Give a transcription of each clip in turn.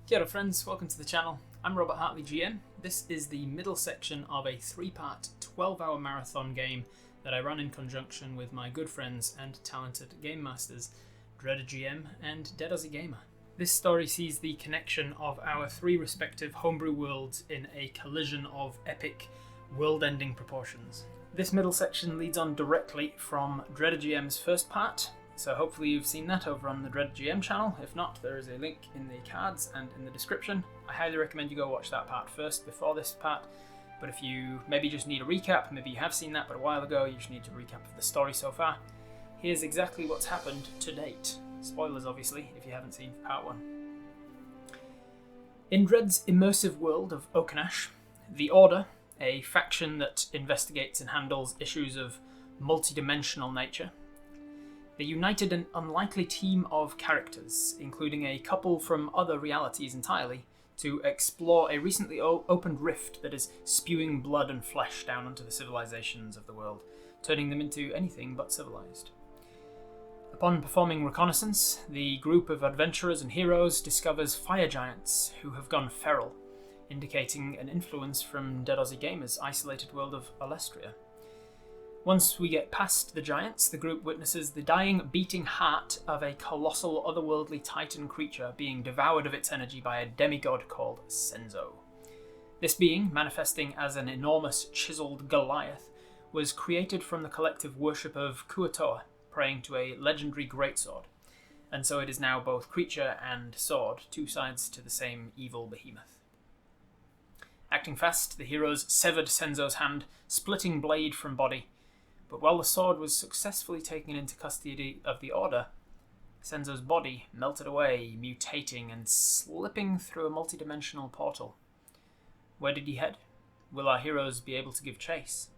Kia ora friends, welcome to the channel. I'm Robert Hartley GM. This is the middle section of a 3-part 12-hour marathon game that I run in conjunction with my good friends and talented game masters, Dreader GM and Dead Aussie Gamer. This story sees the connection of our 3 respective homebrew worlds in a collision of epic, world-ending proportions. This middle section leads on directly from Dreader GM's first part, so hopefully you've seen that over on the Dreader GM channel. If not, there is a link in the cards and in the description. I highly recommend you go watch that part first before this part, but if you maybe just need a recap, maybe you have seen that but a while ago, you just need a recap of the story so far, here's exactly what's happened to date. Spoilers obviously, if you haven't seen part 1. In Dread's immersive world of Okanash, the Order, a faction that investigates and handles issues of multi-dimensional nature, they united an unlikely team of characters, including a couple from other realities entirely, to explore a recently opened rift that is spewing blood and flesh down onto the civilizations of the world, turning them into anything but civilized. Upon performing reconnaissance, the group of adventurers and heroes discovers fire giants who have gone feral, indicating an influence from Dead Aussie Gamer's isolated world of Alestria. Once we get past the giants, the group witnesses the dying, beating heart of a colossal, otherworldly titan creature being devoured of its energy by a demigod called Senzo. This being, manifesting as an enormous, chiseled Goliath, was created from the collective worship of Kuatoa, praying to a legendary greatsword, and so it is now both creature and sword, 2 sides to the same evil behemoth. Acting fast, the heroes severed Senzo's hand, splitting blade from body, but while the sword was successfully taken into custody of the Order, Senzo's body melted away, mutating and slipping through a multi-dimensional portal. Where did he head? Will our heroes be able to give chase?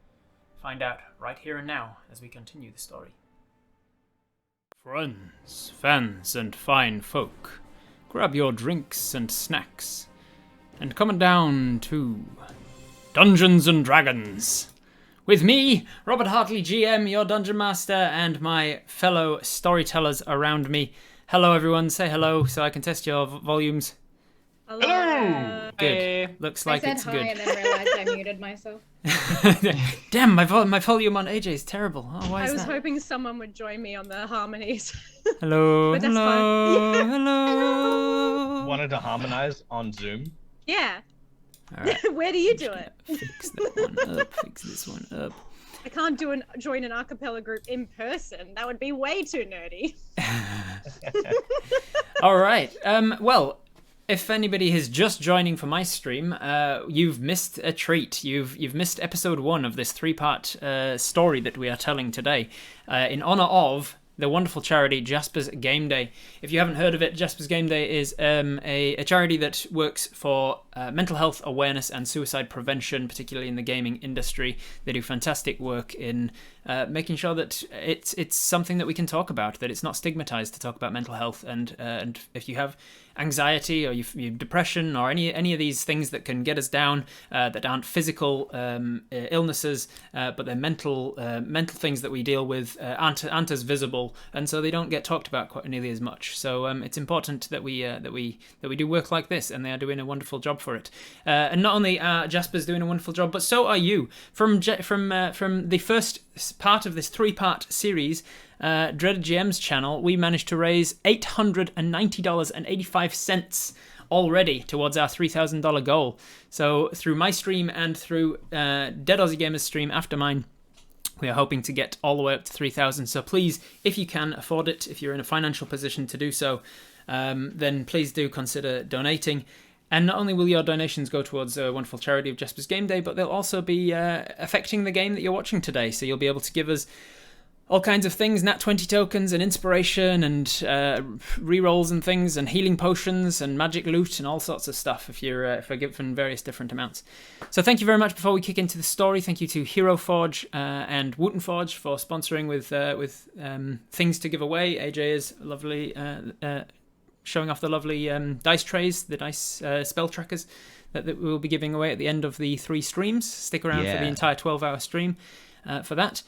Find out right here and now as we continue the story. Friends, fans, and fine folk, grab your drinks and snacks, and come down to Dungeons and Dragons. With me, Robert Hartley GM, your Dungeon Master, and my fellow storytellers around me. Hello everyone, say hello so I can test your volumes. Hello! Good. Hey. Looks like it's good. I said hi and then realised I muted myself. Damn, my volume on AJ is terrible. Oh, why is I was that? hoping someone would join me on the harmonies. Hello, But that's hello, fine. hello. Wanted to harmonize on Zoom. Yeah. All right. Where do you do it? Fix that one up. Fix this one up. I can't join an a cappella group in person. That would be way too nerdy. All right. Well, if anybody is just joining for my stream, you've missed a treat. You've missed episode 1 of this 3-part story that we are telling today, in honor of the wonderful charity Jasper's Game Day. If you haven't heard of it, Jasper's Game Day is a charity that works for mental health awareness and suicide prevention, particularly in the gaming industry. They do fantastic work in making sure that it's something that we can talk about, that it's not stigmatized to talk about mental health, and if you have anxiety or you depression or any of these things that can get us down, that aren't physical illnesses, but they're mental things that we deal with, aren't as visible, and so they don't get talked about quite nearly as much. So it's important that we do work like this, and they are doing a wonderful job for it. And not only are Jasper's doing a wonderful job, but so are you. From the first part of this 3-part series, Dreader GM's channel, we managed to raise $890.85 already towards our $3,000 goal. So through my stream and through Dead Aussie Gamer's stream after mine, we are hoping to get all the way up to 3,000. So please, if you can afford it, if you're in a financial position to do so, then please do consider donating. And not only will your donations go towards a wonderful charity of Jasper's Game Day, but they'll also be affecting the game that you're watching today. So you'll be able to give us all kinds of things, Nat 20 tokens and inspiration and rerolls and things and healing potions and magic loot and all sorts of stuff if you're given various different amounts. So thank you very much. Before we kick into the story, thank you to Hero Forge and Wooten Forge for sponsoring with things to give away. AJ is lovely, showing off the lovely dice trays, the dice spell trackers that we'll be giving away at the end of the 3 streams. Stick around for the entire 12-hour stream for that.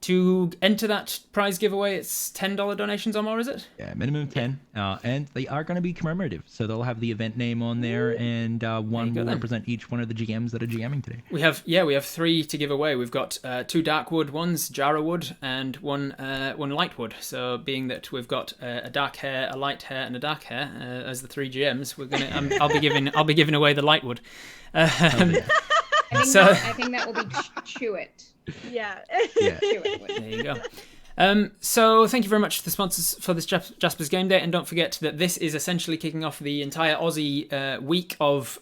To enter that prize giveaway, it's $10 donations or more, is it? Yeah, minimum 10. And they are going to be commemorative. So they'll have the event name on there, and one will represent each one of the GMs that are GMing today. We have 3 to give away. We've got 2 Darkwood ones, Jarrah Wood, and one Lightwood. So being that we've got a dark hair, a light hair, and a dark hair as the 3 GMs, we're gonna. I'll be giving away the Lightwood. I think that will be Chewit. Yeah. Chewit. There you go. So thank you very much to the sponsors for this Jasper's Game Day, and don't forget that this is essentially kicking off the entire Aussie week of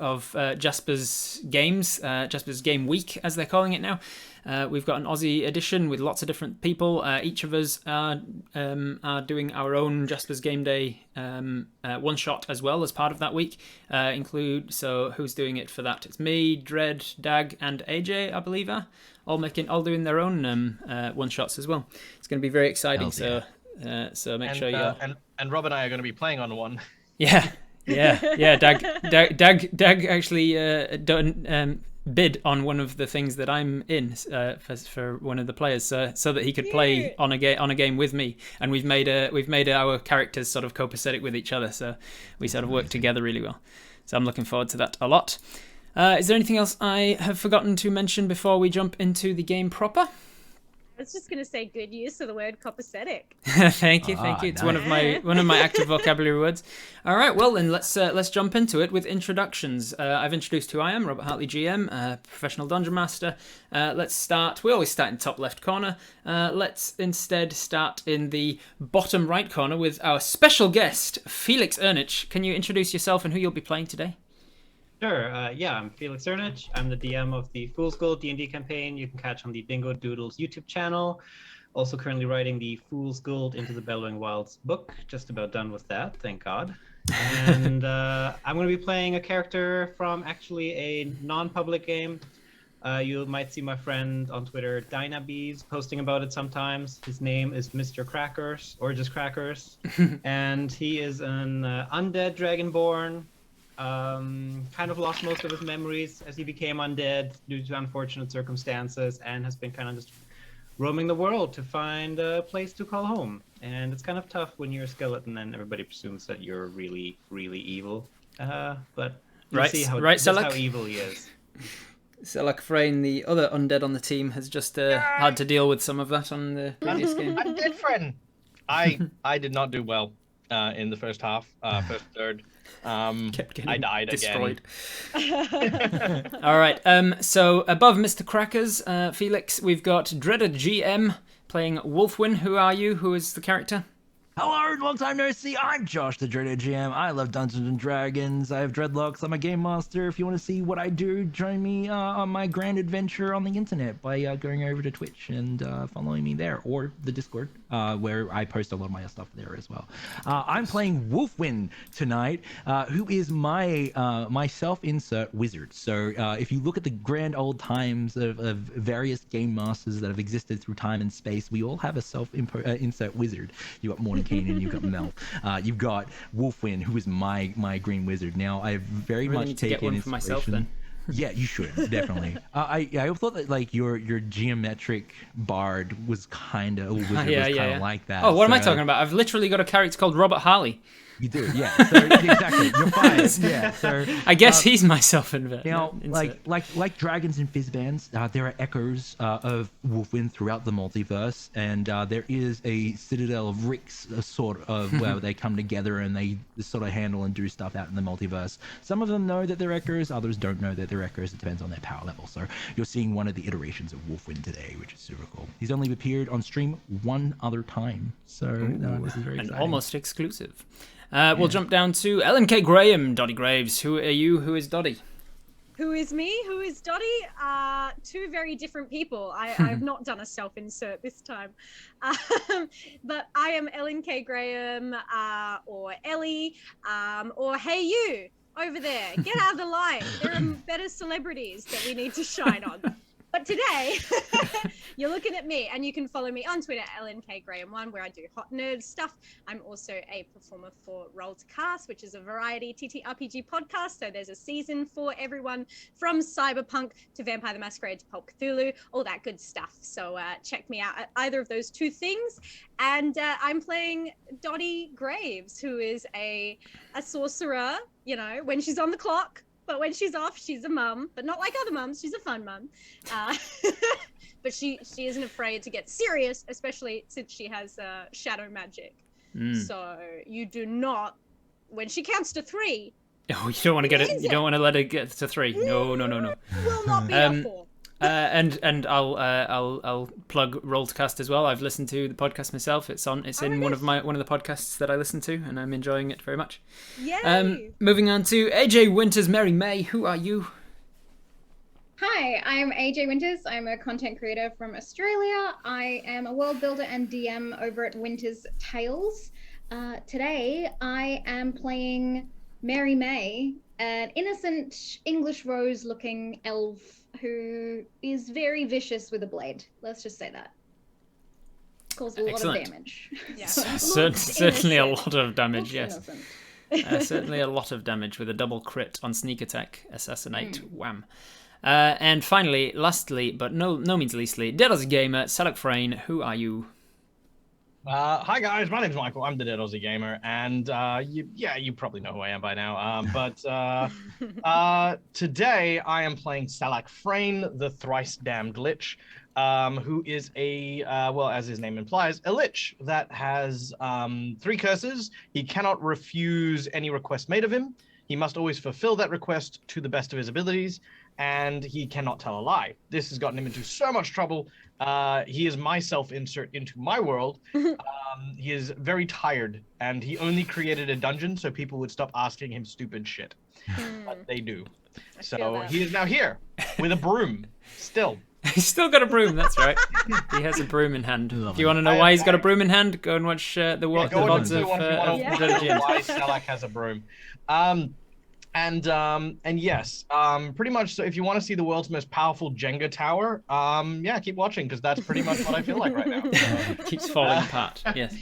Jasper's Games, Jasper's Game Week as they're calling it now. We've got an Aussie edition with lots of different people. Each of us are doing our own Jasper's Game Day one shot as well as part of that week. So who's doing it for that? It's me, Dread, Dag, and AJ, I believe, are all doing their own one shots as well. It's going to be very exciting. Yeah. So make sure you and Rob and I are going to be playing on one. Yeah. Dag actually done bid on one of the things that I'm in for one of the players, so that he could play on a game with me. And we've made our characters sort of copacetic with each other, so we sort of work together really well. So I'm looking forward to that a lot. Is there anything else I have forgotten to mention before we jump into the game proper? I was just going to say good use of the word copacetic. Thank you. It's nice. one of my active vocabulary words. All right, well then let's jump into it with introductions. I've introduced who I am, Robert Hartley, GM, professional dungeon master. Let's start. We always start in top left corner. Let's instead start in the bottom right corner with our special guest, Felix Ernich. Can you introduce yourself and who you'll be playing today? Sure. I'm Felix Ernich. I'm the DM of the Fool's Gold D&D campaign you can catch on the Bingo Doodles YouTube channel. Also currently writing the Fool's Gold Into the Bellowing Wilds book. Just about done with that, thank God. And I'm going to be playing a character from actually a non-public game. You might see my friend on Twitter, Dynabees, posting about it sometimes. His name is Mr. Crackers, or just Crackers. And he is an undead dragonborn. Kind of lost most of his memories as he became undead due to unfortunate circumstances, and has been kind of just roaming the world to find a place to call home. And it's kind of tough when you're a skeleton and everybody presumes that you're really, really evil. But you'll see how evil he is. Selak Frayne, the other undead on the team, has just had to deal with some of that on the previous game. Undead friend. I did not do well in the first half, first third. I died destroyed again. All right. So above Mr. Crackers, Felix, we've got Dreaded GM playing Wolfwin. Who are you? Who is the character? Hello, long time no see. I'm Josh, the Dreaded GM. I love Dungeons and Dragons. I have dreadlocks. I'm a game master. If you want to see what I do, join me on my grand adventure on the internet by going over to Twitch and following me there, or the Discord, where I post a lot of my stuff there as well. I'm playing Wolfwin tonight, who is my self-insert wizard. So if you look at the grand old times of various game masters that have existed through time and space, we all have a self-insert wizard. You got Morning Keenan, you've got Mel, you've got Wolfwin, who is my green wizard. Now I've very much need to taken get one inspiration. for myself then. Yeah, you should definitely. I thought that like your geometric bard was kind of like that. Oh, what am I talking about? I've literally got a character called Robert Harley. You do, yeah. So, exactly, you're fine. Yeah. So I guess he's my self-invert. Now, like dragons and fizzbands, there are echoes of Wolfwin throughout the multiverse, and there is a citadel of Ricks, sort of where they come together and they sort of handle and do stuff out in the multiverse. Some of them know that they're echoes, others don't know that they're echoes. It depends on their power level. So you're seeing one of the iterations of Wolfwin today, which is super cool. He's only appeared on stream one other time, so this is very exciting. Almost exclusive. We'll jump down to LNK Graham, Dottie Graves. Who are you? Who is Dottie? Who is me? Who is Dottie? Two very different people. I've not done a self-insert this time. But I am LNK Graham, or Ellie, or Hey You, over there. Get out of the line. There are better celebrities that we need to shine on. But But today, you're looking at me, and you can follow me on Twitter, LNKGraham1, where I do hot nerd stuff. I'm also a performer for Roll to Cast, which is a variety TTRPG podcast. So there's a season for everyone from Cyberpunk to Vampire the Masquerade to Pulp Cthulhu, all that good stuff. So check me out at either of those two things. And I'm playing Dottie Graves, who is a sorcerer, you know, when she's on the clock. But when she's off, she's a mum, but not like other mums. She's a fun mum. But she isn't afraid to get serious, especially since she has shadow magic. So you do not, when she counts to 3. Oh, you don't want to get it. You don't want to let it get to 3. No. Will not be a 4. And I'll plug Roll to Cast as well. I've listened to the podcast myself. It's in one of the podcasts that I listen to, and I'm enjoying it very much. Yay! Moving on to AJ Winters, Mary May. Who are you? Hi, I'm AJ Winters. I'm a content creator from Australia. I am a world builder and DM over at Winters Tales. Today, I am playing Mary May, an innocent English rose-looking elf who is very vicious with a blade. Let's just say that. Causes a lot of damage. Yeah. Certainly a lot of damage, Looks yes. Certainly a lot of damage with a double crit on sneak attack, assassinate, wham. And finally, lastly, but no means leastly, Dead Aussie Gamer, Salak Frayne, who are you? Hi guys, my name's Michael. I'm the Dead Aussie Gamer, and you probably know who I am by now. But today I am playing Salak Frayne, the thrice damned lich, who is as his name implies, a lich that has 3 curses. He cannot refuse any request made of him. He must always fulfill that request to the best of his abilities, and he cannot tell a lie. This has gotten him into so much trouble. He is my self-insert into my world. He is very tired, and he only created a dungeon so people would stop asking him stupid shit. But they do. So he is now here with a broom, still. He's still got a broom, that's right. He has a broom in hand. Do you want to know why he's got a broom in hand? Go and watch the VODs of why Salak has a broom. And yes, pretty much. So if you want to see the world's most powerful Jenga tower, keep watching, because that's pretty much what I feel like right now. It keeps falling apart. Yes.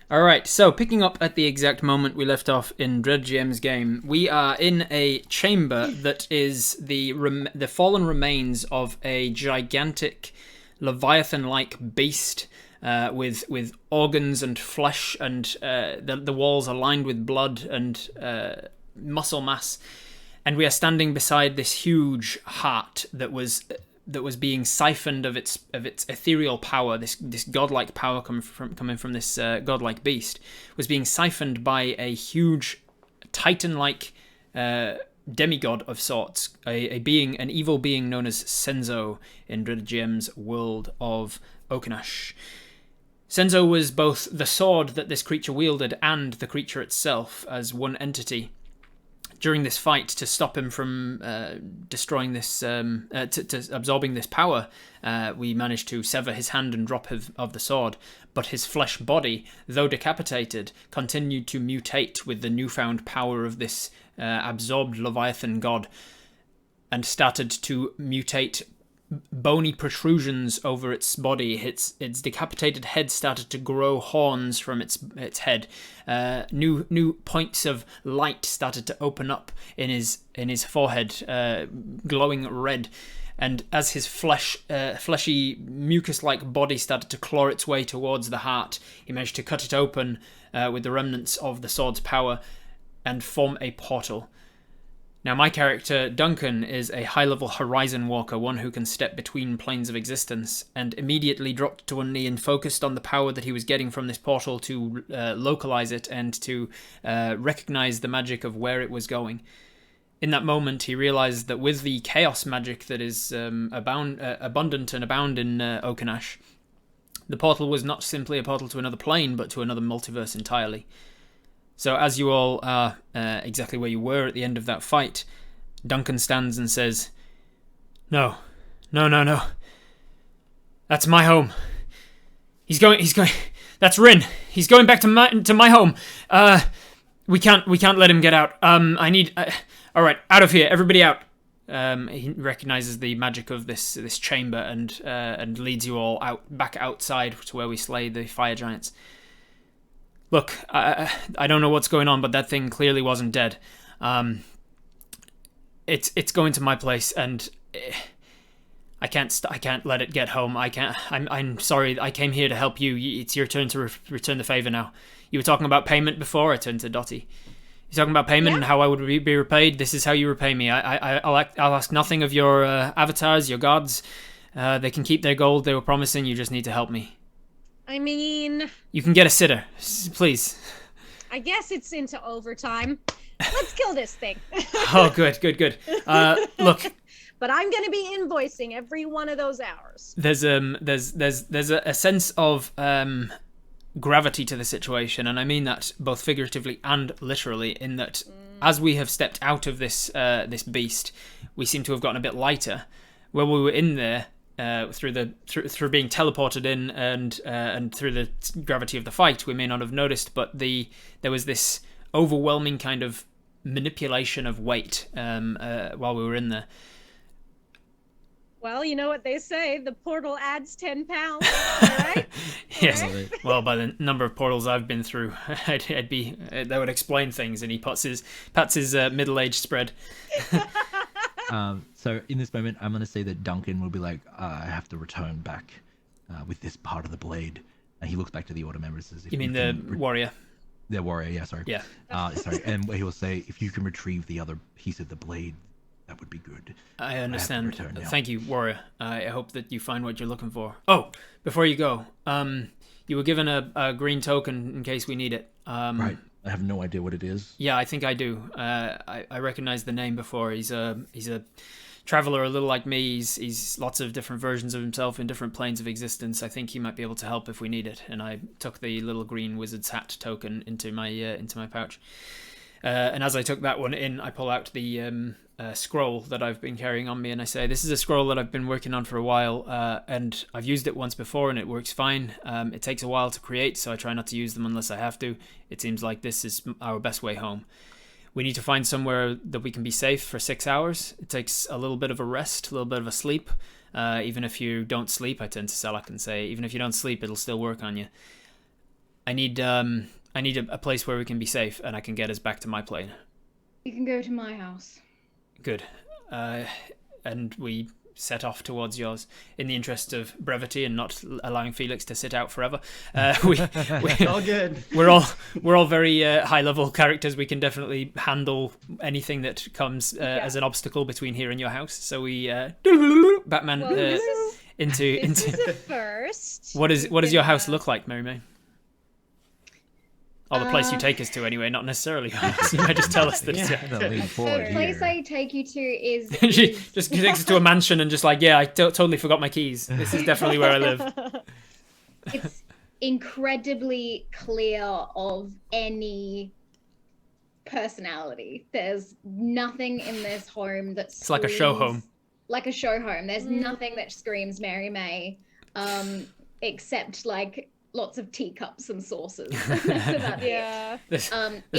All right. So picking up at the exact moment we left off in Dread GM's game, we are in a chamber that is the fallen remains of a gigantic Leviathan-like beast. With organs and flesh, and the walls are lined with blood and muscle mass, and we are standing beside this huge heart that was being siphoned of its ethereal power. This godlike power coming from this godlike beast was being siphoned by a huge titan-like demigod of sorts, an evil being known as Senzo in Dread GM's world of Okenash. Senzo was both the sword that this creature wielded and the creature itself as one entity. During this fight, to stop him from destroying this, to absorbing this power, we managed to sever his hand and drop of the sword. But his flesh body, though decapitated, continued to mutate with the newfound power of this absorbed Leviathan god, and started to mutate bony protrusions over its body. Its decapitated head started to grow horns from its head. New points of light started to open up in his forehead, glowing red. And as his fleshy, mucus-like body started to claw its way towards the heart, he managed to cut it open with the remnants of the sword's power and form a portal. Now, my character, Duncan, is a high-level horizon walker, one who can step between planes of existence, and immediately dropped to one knee and focused on the power that he was getting from this portal to localize it and to recognize the magic of where it was going. In that moment, he realized that with the chaos magic that is abundant and abound in Okenash, the portal was not simply a portal to another plane, but to another multiverse entirely. So as you all are exactly where you were at the end of that fight, Duncan stands and says, No. That's my home. He's going, that's Rinn. He's going back to my home. We can't let him get out. All right, out of here, everybody out. He recognizes the magic of this chamber and leads you all back outside to where we slay the fire giants. Look, I don't know what's going on, but that thing clearly wasn't dead. It's going to my place, and I can't let it get home. I'm sorry. I came here to help you. It's your turn to return the favor now. You were talking about payment before. I turned to Dottie. You're talking about payment and how I would be repaid. This is how you repay me. I'll ask nothing of your avatars, your gods. They can keep their gold they were promising. You just need to help me. I mean, you can get a sitter, please. I guess it's into overtime. Let's kill this thing. Oh, good. Look. But I'm going to be invoicing every one of those hours. There's a sense of gravity to the situation, and I mean that both figuratively and literally, in that as we have stepped out of this beast, we seem to have gotten a bit lighter. When we were in there, through being teleported in and through the gravity of the fight, we may not have noticed, but there was this overwhelming kind of manipulation of weight while we were in there. Well, you know what they say, the portal adds 10 pounds, right? Yes. Right. Well, by the number of portals I've been through, I'd be that would explain things. And he pats his middle-aged spread. So in this moment, I'm going to say that Duncan will be like, I have to return back with this part of the blade. And he looks back to the order members. Says, you mean the warrior? The warrior, yeah, sorry. Yeah. Sorry. And he will say, if you can retrieve the other piece of the blade, that would be good. I understand. Thank you, warrior. I hope that you find what you're looking for. Oh, before you go, you were given a green token in case we need it. Right. I have no idea what it is. Yeah, I think I do. I recognize the name before. He's a traveler, a little like me. He's lots of different versions of himself in different planes of existence. I think he might be able to help if we need it. And I took the little green wizard's hat token into my pouch. And as I took that one in, I pull out the scroll that I've been carrying on me, and I say, this is a scroll that I've been working on for a while, and I've used it once before and it works fine. It takes a while to create, so I try not to use them unless I have to. It seems like this is our best way home. We need to find somewhere that we can be safe for 6 hours. It takes a little bit of a rest, a little bit of a sleep. Even if you don't sleep, I tend to Salak and say, even if you don't sleep, it'll still work on you. I need a place where we can be safe, and I can get us back to my plane. You can go to my house. Good. And we set off towards yours in the interest of brevity and not allowing Felix to sit out forever. We all good. We're all very high level characters. We can definitely handle anything that comes as an obstacle between here and your house. So we Batman into. This is a first. What does your house look like, Mary May? Or the place you take us to, anyway, not necessarily yours. You might just tell us that. The place I take you to is. She just takes us to a mansion and just like, yeah, I totally forgot my keys. This is definitely where I live. It's incredibly clear of any personality. There's nothing in this home that screams, it's like a show home. Like a show home. There's nothing that screams Mary May, except like lots of teacups and saucers. That's about it. There's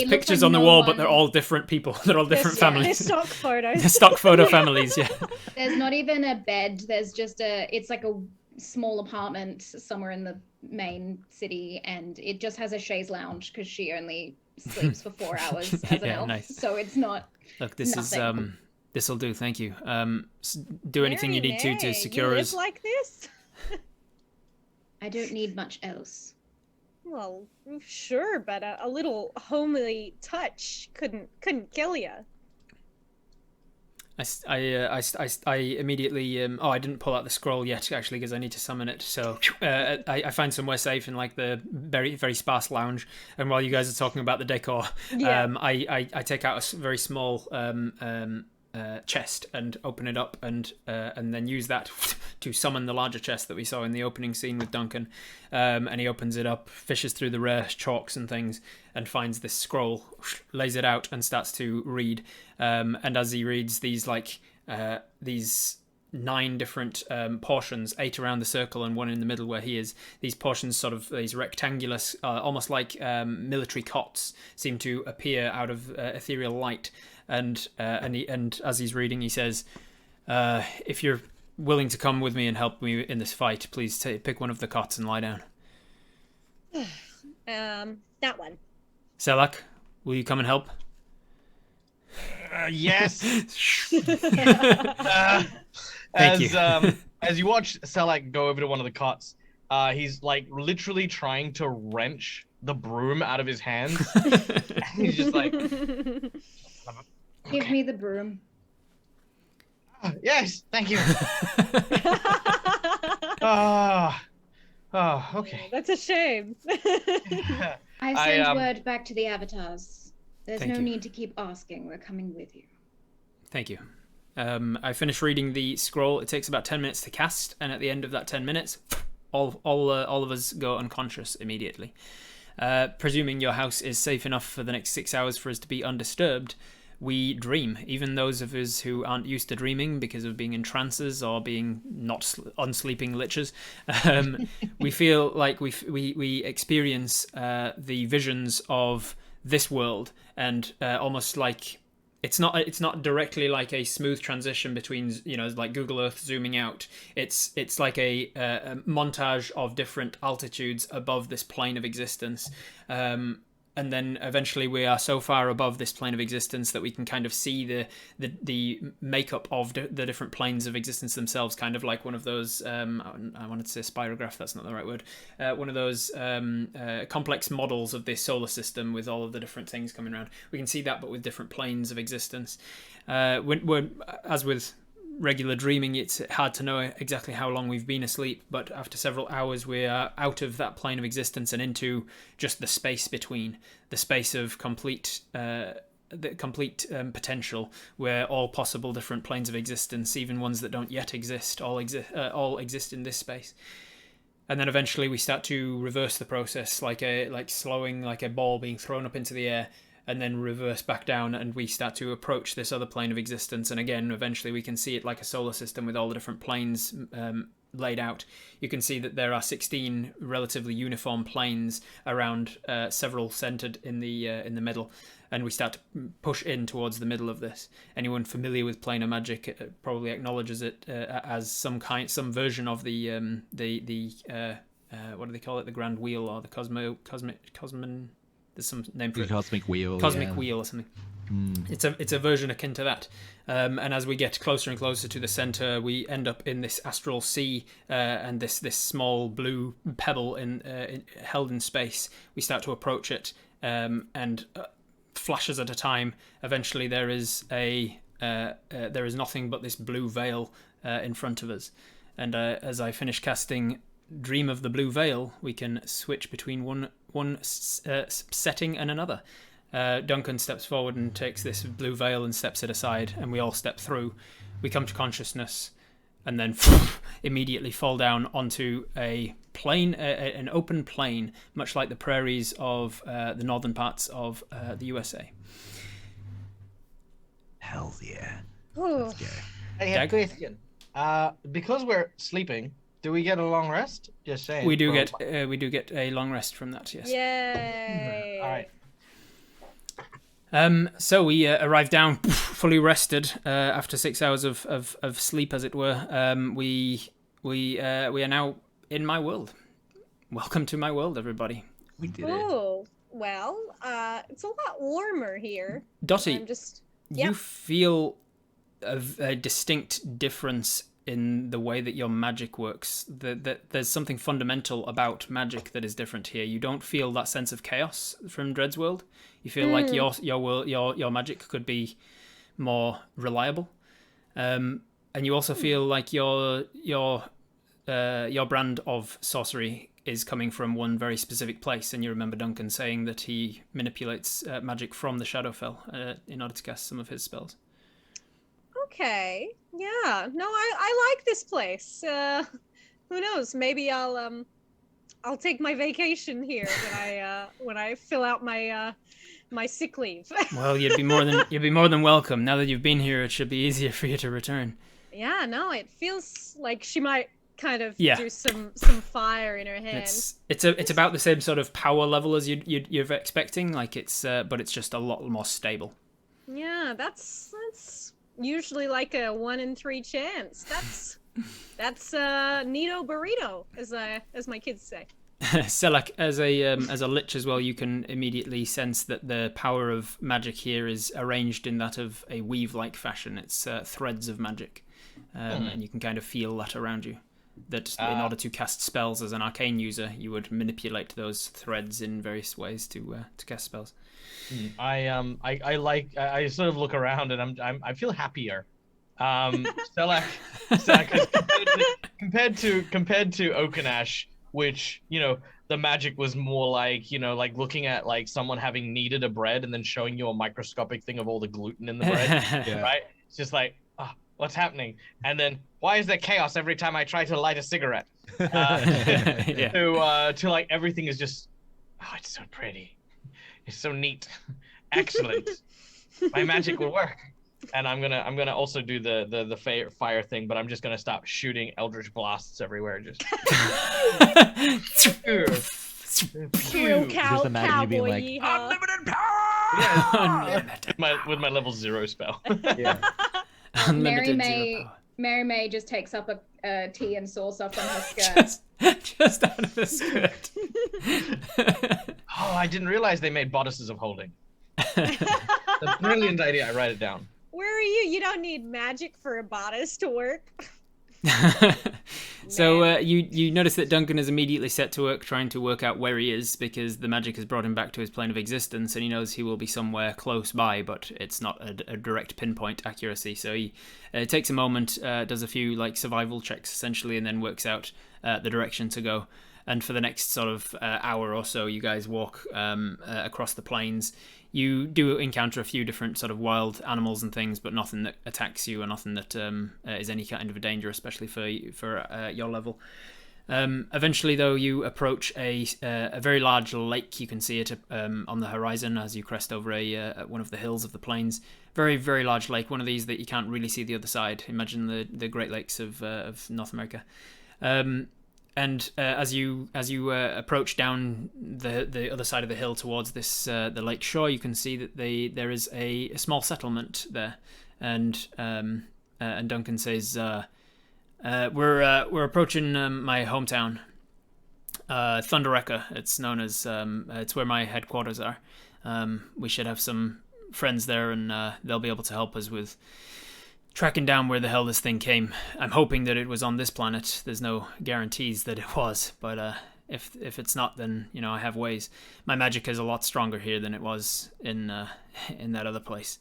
pictures on the wall, but they're all different people. They're all different families. They're stock photos. They're stock photo families, yeah. There's not even a bed. There's just it's like a small apartment somewhere in the main city, and it just has a chaise lounge because she only sleeps for 4 hours as an elf. Nice. So it's not. Look, this'll do. Thank you. Do anything you need to secure us. You live like this? I don't need much else. Well, sure, but a little homely touch couldn't kill you. I immediately I didn't pull out the scroll yet actually because I need to summon it. So I find somewhere safe in like the very very sparse lounge. And while you guys are talking about the decor, I take out a very small chest and open it up and then use that to summon the larger chest that we saw in the opening scene with Duncan. And he opens it up, fishes through the rare chalks and things, and finds this scroll, lays it out, and starts to read. And as he reads, these 9 different portions, 8 around the circle and 1 in the middle where he is. These portions, sort of these rectangular, almost like military cots, seem to appear out of ethereal light. And as he's reading, he says, "If you're willing to come with me and help me in this fight, please pick one of the cots and lie down." That one. Selak, will you come and help? Yes. Thank you. As you watch Selak go over to one of the cots, he's like literally trying to wrench the broom out of his hands. He's just like, Give me the broom. yes, thank you. Okay. That's a shame. I send word back to the avatars. There's Thank no you. need to keep asking. We're coming with you. Thank you. I finished reading the scroll. It takes about 10 minutes to cast, and at the end of that 10 minutes, all of us go unconscious immediately. Presuming your house is safe enough for the next 6 hours for us to be undisturbed, we dream. Even those of us who aren't used to dreaming because of being in trances or being not unsleeping lichers, we feel like we experience the visions of this world, and almost like it's not directly like a smooth transition between, like Google Earth zooming out. It's like a montage of different altitudes above this plane of existence. And then eventually we are so far above this plane of existence that we can kind of see the makeup of the different planes of existence themselves, kind of like one of those, I wanted to say spirograph, that's not the right word, one of those complex models of this solar system with all of the different things coming around. We can see that, but with different planes of existence. As with regular dreaming, it's hard to know exactly how long we've been asleep, but after several hours we are out of that plane of existence and into just the space between, the space of complete potential, where all possible different planes of existence, even ones that don't yet exist, all exist in this space. And then eventually we start to reverse the process, like slowing, like a ball being thrown up into the air, and then reverse back down, and we start to approach this other plane of existence. And again, eventually we can see it like a solar system with all the different planes laid out. You can see that there are 16 relatively uniform planes around, several centered in the middle, and we start to push in towards the middle of this. Anyone familiar with planar magic probably acknowledges it as some version of the what do they call it? The Grand Wheel, or the Cosmin. There's some name for it. Cosmic Wheel. Cosmic Wheel or something. It's a version akin to that. And as we get closer and closer to the center, we end up in this astral sea, and this small blue pebble held in space. We start to approach it, and flashes at a time. Eventually, there is nothing but this blue veil in front of us. And as I finish casting Dream of the Blue Veil, we can switch between one setting and another. Duncan steps forward and takes this blue veil and steps it aside, and we all step through. We come to consciousness, and then immediately fall down onto a plain, an open plain, much like the prairies of the northern parts of the USA. Hells yeah. Ooh. Let's go. I have a question. Because we're sleeping, do we get a long rest? Just saying. We do get a long rest from that. Yes. Yay! All right. So we arrive down fully rested after 6 hours of sleep, as it were. We are now in my world. Welcome to my world, everybody. We did it. Oh, well, it's a lot warmer here. Dottie, I'm just yeah. you feel a distinct difference in the way that your magic works. That there's something fundamental about magic that is different here. You don't feel that sense of chaos from Dred's world. You feel like your magic could be more reliable, and you also feel like your brand of sorcery is coming from one very specific place. And you remember Duncan saying that he manipulates magic from the Shadowfell in order to cast some of his spells. Okay. Yeah. No, I like this place. Who knows? Maybe I'll take my vacation here when I fill out my my sick leave. Well, you'd be more than welcome. Now that you've been here, it should be easier for you to return. Yeah, no, it feels like she might kind of Yeah. do some fire in her hand. It's about the same sort of power level as you're expecting. Like but it's just a lot more stable. Yeah, that's usually like a 1 in 3 chance. That's neato burrito, as my kids say. Selak, as a lich as well, you can immediately sense that the power of magic here is arranged in that of a weave-like fashion. It's threads of magic, and you can kind of feel that around you. That in order to cast spells as an arcane user, you would manipulate those threads in various ways to cast spells. I sort of look around and I feel happier. Selak, compared to Okanash, which, you know, the magic was more like, you know, like looking at like someone having kneaded a bread and then showing you a microscopic thing of all the gluten in the bread, right? It's just like, oh, what's happening? And then why is there chaos every time I try to light a cigarette? To like everything is just, oh, it's so pretty, it's so neat, excellent. My magic will work. And I'm gonna also do the fire thing, but I'm just gonna stop shooting eldritch blasts everywhere. Just Real Just imagine you being cowboy like, yeehaw. unlimited power! with my level 0 spell. Yeah. Unlimited Mary zero power. Mary May just takes up a tea and saucer from her skirt. just out of the skirt. Oh, I didn't realize they made bodices of holding. A brilliant idea. I write it down. Where are you? You don't need magic for a bodice to work. So you notice that Duncan is immediately set to work trying to work out where he is, because the magic has brought him back to his plane of existence, and he knows he will be somewhere close by, but it's not a direct pinpoint accuracy. So he takes a moment, does a few like survival checks essentially, and then works out the direction to go. And for the next sort of hour or so, you guys walk across the plains. You do encounter a few different sort of wild animals and things, but nothing that attacks you, or nothing that is any kind of a danger, especially for your level. Eventually, though, you approach a very large lake. You can see it on the horizon as you crest over one of the hills of the plains. Very, very large lake. One of these that you can't really see the other side. Imagine the Great Lakes of North America. And as you approach down the other side of the hill towards the lake shore, you can see that there is a small settlement there, and Duncan says, "We're approaching my hometown, Thunderecha. It's known as it's where my headquarters are. We should have some friends there, and they'll be able to help us with tracking down where the hell this thing came. I'm hoping that it was on this planet. There's no guarantees that it was, but if it's not, then you know I have ways. My magic is a lot stronger here than it was in that other place."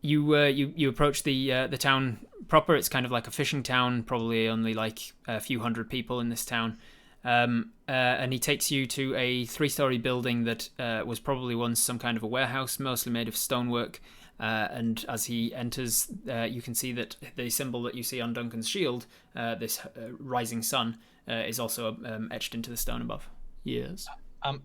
You approach the town proper. It's kind of like a fishing town, probably only like a few hundred people in this town. And he takes you to a 3-story building that was probably once some kind of a warehouse, mostly made of stonework. And as he enters, you can see that the symbol that you see on Duncan's shield, this rising sun, is also etched into the stone above. Yes.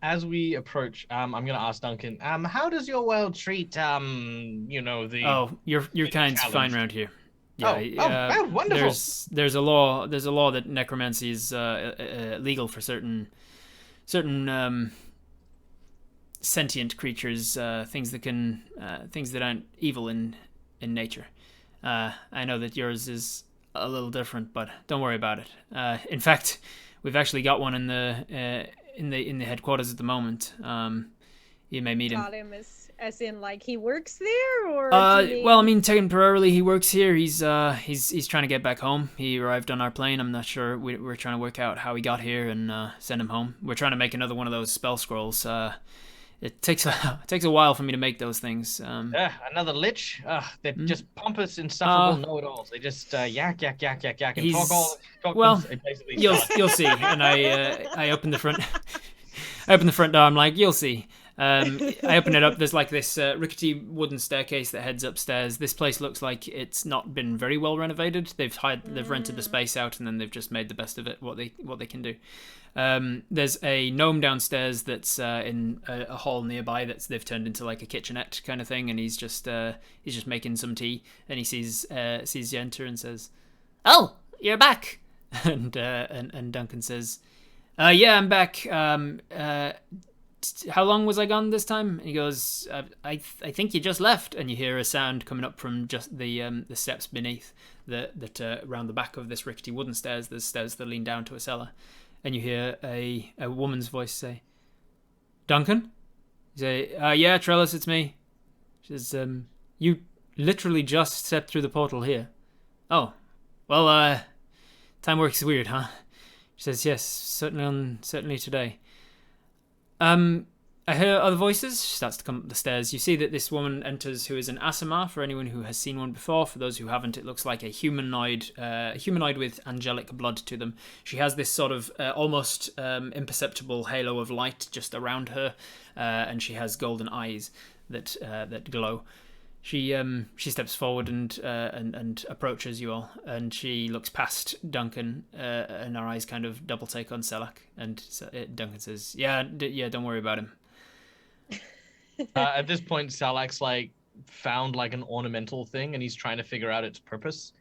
As we approach, I'm going to ask Duncan, how does your world treat, the... Oh, your kind's challenge? Fine around here. Yeah, wonderful. There's a law that necromancy is legal for certain sentient creatures, things that aren't evil in nature. I know that yours is a little different, but don't worry about it. In fact, we've actually got one in the headquarters at the moment. You may meet him. Got him as in like he works there, or? Well, I mean, temporarily he works here. He's trying to get back home. He arrived on our plane. I'm not sure. We're trying to work out how he got here and send him home. We're trying to make another one of those spell scrolls. It takes a while for me to make those things. Another lich? They're just pompous, insufferable know-it-alls. They just yak, and talk. Well, basically you'll see. And I open the front. I open the front door. I'm like, you'll see. I open it up. There's like this rickety wooden staircase that heads upstairs. This place looks like it's not been very well renovated. They've rented the space out, and then they've just made the best of it. What they can do. There's a gnome downstairs that's in a hall nearby that's they've turned into like a kitchenette kind of thing, and he's just making some tea, and he sees you enter and says, "Oh, you're back," and Duncan says, "Yeah, I'm back. How long was I gone this time?" And he goes, I think you just left." And you hear a sound coming up from just the steps beneath that around the back of this rickety wooden stairs. There's stairs that lean down to a cellar, and you hear a woman's voice say, "Duncan?" You say, "Yeah, Trellis, it's me." She says, "You literally just stepped through the portal here." "Oh, well, time works weird, huh?" She says, "Yes, certainly today." I hear other voices. She starts to come up the stairs. You see that this woman enters, who is an Asimar. For anyone who has seen one before, for those who haven't, it looks like a humanoid with angelic blood to them. She has this sort of almost imperceptible halo of light just around her, and she has golden eyes that glow. She steps forward and approaches you all, and she looks past Duncan, and her eyes kind of double take on Selak, and Duncan says, "Yeah, don't worry about him." At this point, Salak's like found like an ornamental thing, and he's trying to figure out its purpose.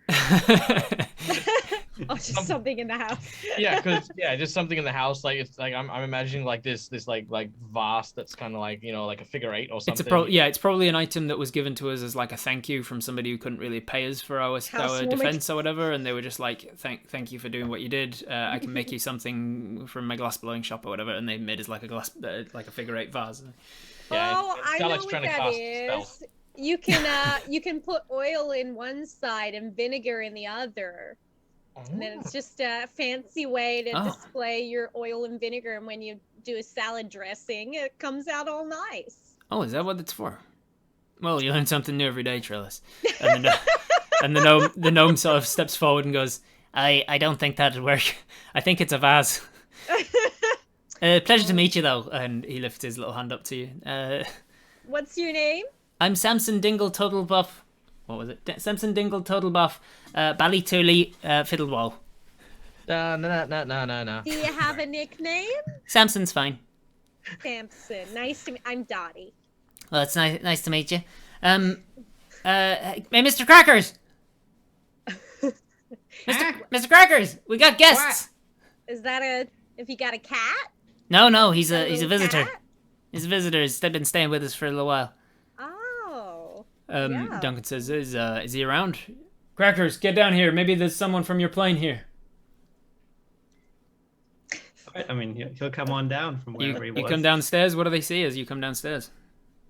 Oh, just something in the house. Just something in the house. Like it's like I'm imagining like this like vase that's kind of like, you know, like a figure eight or something. It's probably an item that was given to us as like a thank you from somebody who couldn't really pay us for our defense or whatever, and they were just like, thank you for doing what you did. I can make you something from my glass blowing shop or whatever, and they made us like a figure eight vase. Oh, I know what that is. You can put oil in one side and vinegar in the other. And then it's just a fancy way to display your oil and vinegar, and when you do a salad dressing, it comes out all nice. Oh, is that what it's for? Well, you learn something new every day, Trellis. And the gnome sort of steps forward and goes, I don't think that'd work. I think it's a vase. Pleasure to meet you, though. And he lifts his little hand up to you. What's your name? I'm Samson Dingle Totalbuff. What was it? Samson Dingle Totalbuff, Ballytooly Fiddlewall. No. Do you have a nickname? Samson's fine. Samson. Nice to meet. I'm Dottie. Well, it's nice to meet you. Hey, Mr. Crackers! Mr. Crackers, we got guests. What? Is that if you got a cat? No, he's a visitor. Cat? He's a visitor. He's been staying with us for a little while. Oh. Duncan says, is he around? Crackers, get down here. Maybe there's someone from your plane here. I mean, he'll come on down from wherever he was. You come downstairs. What do they see as you come downstairs?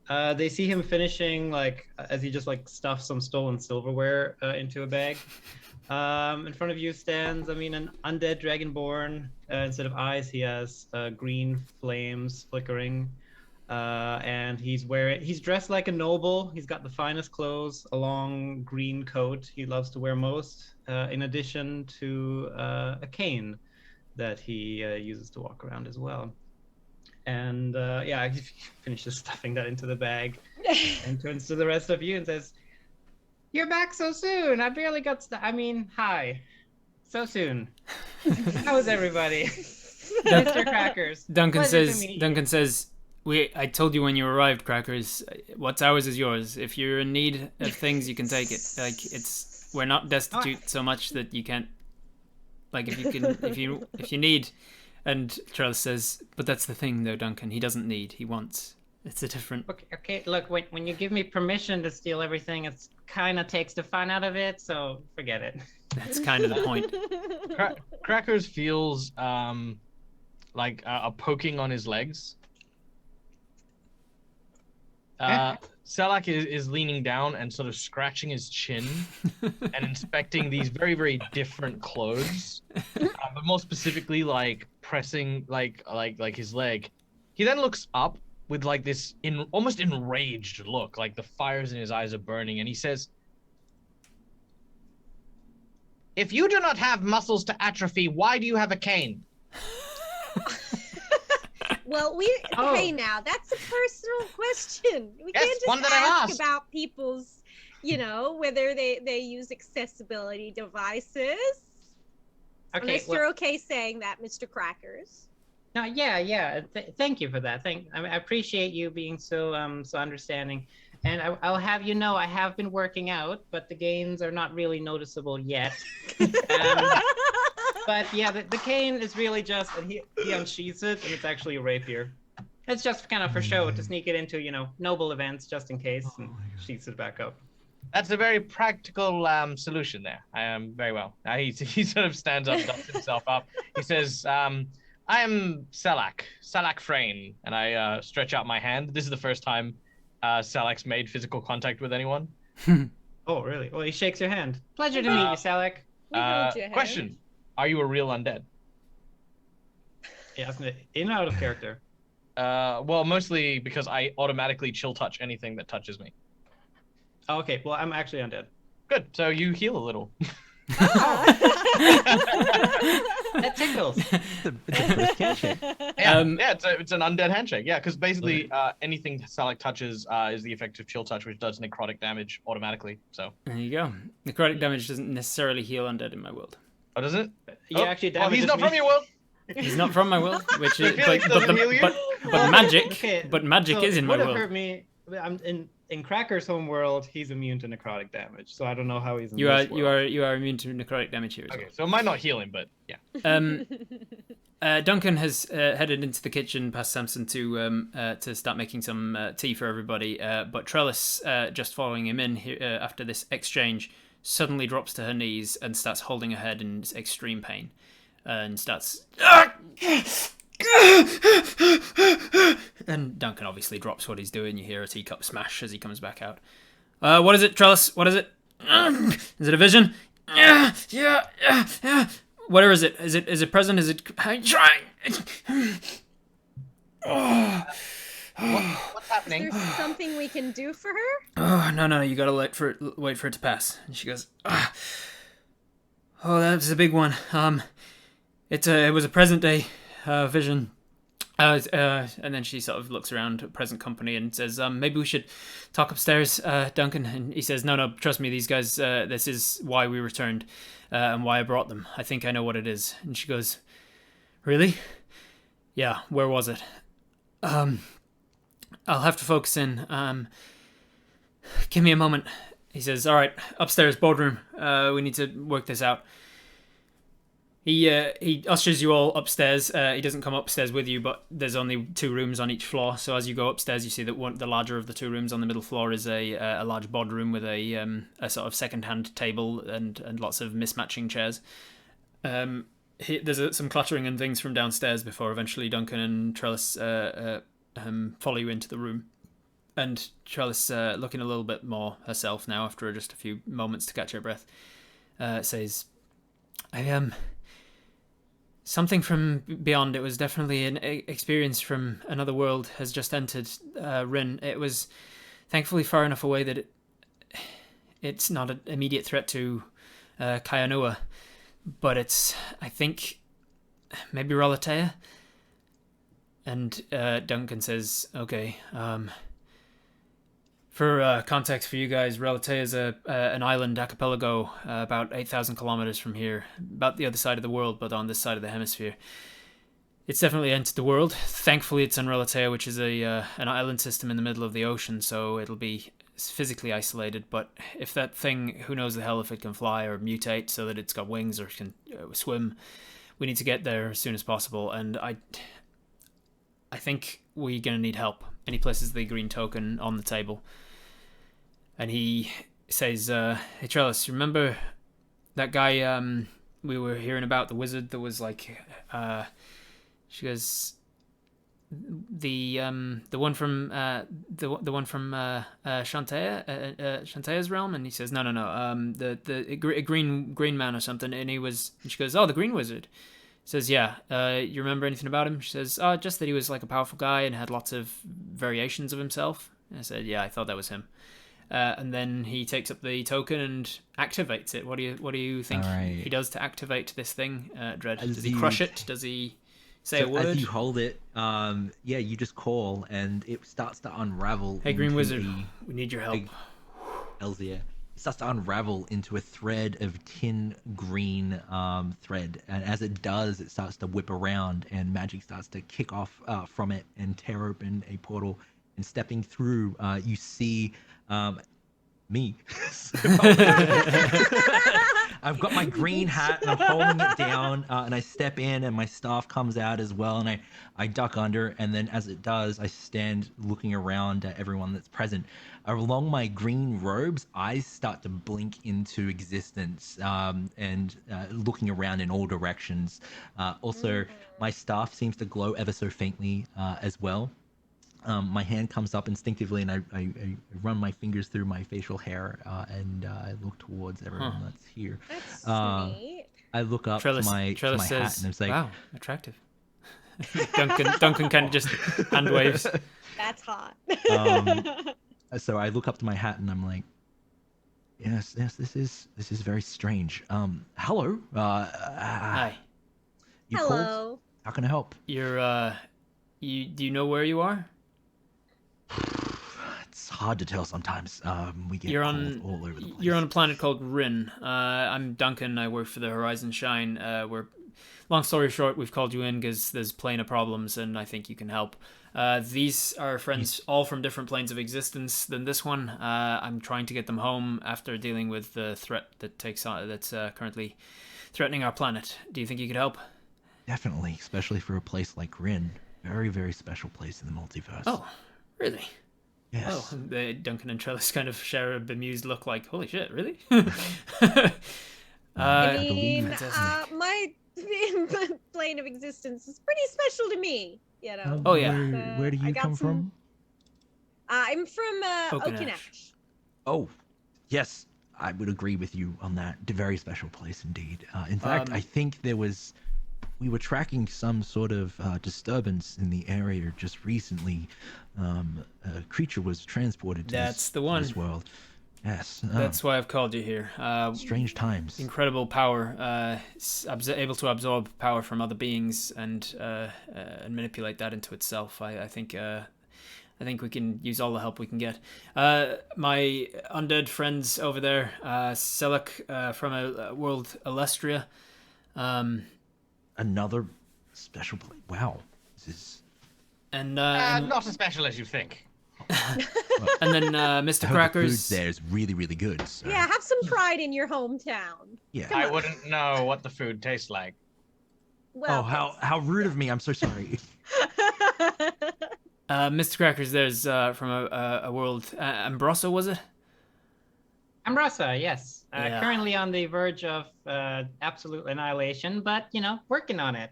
They see him finishing, as he just stuffs some stolen silverware into a bag. In front of you stands, an undead dragonborn. Instead of eyes, he has green flames flickering. And he's dressed like a noble. He's got the finest clothes, a long green coat he loves to wear most, in addition to a cane that he uses to walk around as well. And he finishes stuffing that into the bag and turns to the rest of you and says, "You're back so soon. I barely got hi. So soon. How is everybody?" Mr. Crackers. Duncan says, I told you when you arrived, Crackers. What's ours is yours. If you're in need of things, you can take it. We're not destitute so much that you can't. If you need. And Trellis says, but that's the thing, though, Duncan. He doesn't need. He wants. It's a different. Okay. Look, when you give me permission to steal everything, it kind of takes the fun out of it. So forget it. That's kind of the point. Crackers feels like a poking on his legs. Selak is leaning down and sort of scratching his chin and inspecting these very, very different clothes, but more specifically, pressing like his leg. He then looks up with this almost enraged look, like the fires in his eyes are burning, and he says, "If you do not have muscles to atrophy, why do you have a cane?" Well, Oh. hey now, that's a personal question. We Yes, can't one just that I've ask asked. about people's, whether they use accessibility devices. Okay, Unless well, you're okay saying that, Mr. Crackers. no, yeah. Thank you for that. I appreciate you being so understanding. And I'll have you know I have been working out, but the gains are not really noticeable yet. But yeah, the cane is really just, and he unsheathes it, and it's actually a rapier. It's just kind of for show to sneak it into noble events just in case, and sheaths it back up. That's a very practical solution there. Very well. He sort of stands up, dusts himself up. He says, I am Salak Frayne, and I stretch out my hand. This is the first time Salak's made physical contact with anyone. Oh, really? Well, he shakes your hand. Pleasure to meet you, Salak. We hold your hand. Question: are you a real undead? Yeah, isn't it in or out of character? Well, mostly because I automatically chill touch anything that touches me. Oh, okay, well, I'm actually undead. Good. So you heal a little. That tickles. It's a first handshake. Yeah, it's an undead handshake. Yeah, because basically anything Salak touches is the effective chill touch, which does necrotic damage automatically. So There you go. Necrotic damage doesn't necessarily heal undead in my world. oh, does it? Yeah, actually Oh, he's damages not me. from your world. He's not from my world, which is Felix doesn't heal you? but magic. Okay, But magic so is in my would have world. hurt me. I'm in Cracker's home world. He's immune to necrotic damage, so I don't know how he's in You are this world. you are immune to necrotic damage here as Okay, so it might not heal him, but yeah. well. Duncan has headed into the kitchen past Samson to start making some tea for everybody. But Trellis, just following him in here, after this exchange, suddenly drops to her knees and starts holding her head in extreme pain, and starts. And Duncan obviously drops what he's doing. You hear a teacup smash as he comes back out. What is it, Trellis? What is it? Is it a vision? Yeah. Where is it? Is it present? Is it? I'm trying. What's happening? Is there something we can do for her? Oh no! You gotta wait for it to pass. And she goes, oh, that was a big one. It was a present day vision. And then she sort of looks around at present company and says, maybe we should talk upstairs, Duncan. And he says, no, trust me, these guys, this is why we returned and why I brought them. I think I know what it is. And she goes, really? Yeah, where was it? I'll have to focus in. Give me a moment. He says, all right, upstairs, boardroom. We need to work this out. He ushers you all upstairs. He doesn't come upstairs with you, but there's only 2 rooms on each floor. So as you go upstairs, you see that the larger of the 2 rooms on the middle floor is a large boardroom with a sort of second-hand table and lots of mismatching chairs. There's some cluttering and things from downstairs before eventually Duncan and Trellis follow you into the room. And Trellis, looking a little bit more herself now after just a few moments to catch her breath, says, something from beyond. It was definitely an experience from another world has just entered Rinn. It was thankfully far enough away that it's not an immediate threat to Kayanua, but it's, I think, maybe Rolatea. And Duncan says, okay, for context for you guys, Rolatea is an island archipelago about 8,000 kilometers from here, about the other side of the world, but on this side of the hemisphere. It's definitely entered the world. Thankfully, it's on Rolatea, which is an island system in the middle of the ocean, so it'll be physically isolated. But if that thing, who knows the hell if it can fly or mutate so that it's got wings or can swim, we need to get there as soon as possible. And I think we're going to need help. And he places the green token on the table. And he says, hey Trellis, remember that guy we were hearing about, the wizard that was like, she goes, the one from Shantaea's realm? And he says, no, the green man or something. And she goes, oh, the green wizard. Says, yeah, you remember anything about him? She says, oh, just that he was like a powerful guy and had lots of variations of himself. And I said, yeah, I thought that was him. And then he takes up the token and activates it. What do you think he does to activate this thing, Dread? Does he crush it? Does he Say so a word. as you hold it, you just call, and it starts to unravel. Hey, Green into Wizard, we need your help. Elzia. It starts to unravel into a thread of tin green thread, and as it does, it starts to whip around, and magic starts to kick off from it and tear open a portal. And stepping through, you see me. I've got my green hat and I'm holding it down, and I step in and my staff comes out as well, and I duck under, and then as it does, I stand looking around at everyone that's present. Along my green robes, eyes start to blink into existence, and looking around in all directions. Also, my staff seems to glow ever so faintly as well. My hand comes up instinctively, and I run my fingers through my facial hair, and I look towards everyone that's here. That's neat. I look up Trellis, to my Trellis hat, says, and I'm like, "Wow, attractive." Duncan kind of just hand waves. That's hot. So I look up to my hat, and I'm like, yes, this is very strange. Hello. Hi. You Hello. called? How can I help? You're do you know where you are? It's hard to tell sometimes. We get You're called on all over the place. You're on a planet called Rinn. I'm Duncan. I work for the Horizon Shine. Long story short, we've called you in because there's plane of problems, and I think you can help. These are friends all from different planes of existence than this one. I'm trying to get them home after dealing with the threat that's currently threatening our planet. Do you think you could help? Definitely, especially for a place like Rinn. Very, very special place in the multiverse. Oh, really? Yes. Oh, Duncan and Trellis kind of share a bemused look like, holy shit, really? I mean, fantastic. my plane of existence is pretty special to me, you know. Oh, yeah. Where do I you got come from? I'm from Okenash. Okenash. Oh, yes, I would agree with you on that. A very special place indeed. In fact, I think we were tracking some sort of disturbance in the area just recently. A creature was transported to this world. Yes. That's why I've called you here. Strange times. Incredible power, able to absorb power from other beings and manipulate that into itself. I think we can use all the help we can get. My undead friends over there, Selak from a world Alestria. Another special place. Wow. This is... And not as special as you think. and then Mr. Crackers. The food there is really, really good. So. Yeah, have some pride in your hometown. Yeah. I wouldn't know what the food tastes like. Well, how rude of me. I'm so sorry. Mr. Crackers, there's from a world Ambrosa, was it? Ambrosa, yes. Yeah. Currently on the verge of absolute annihilation, but working on it.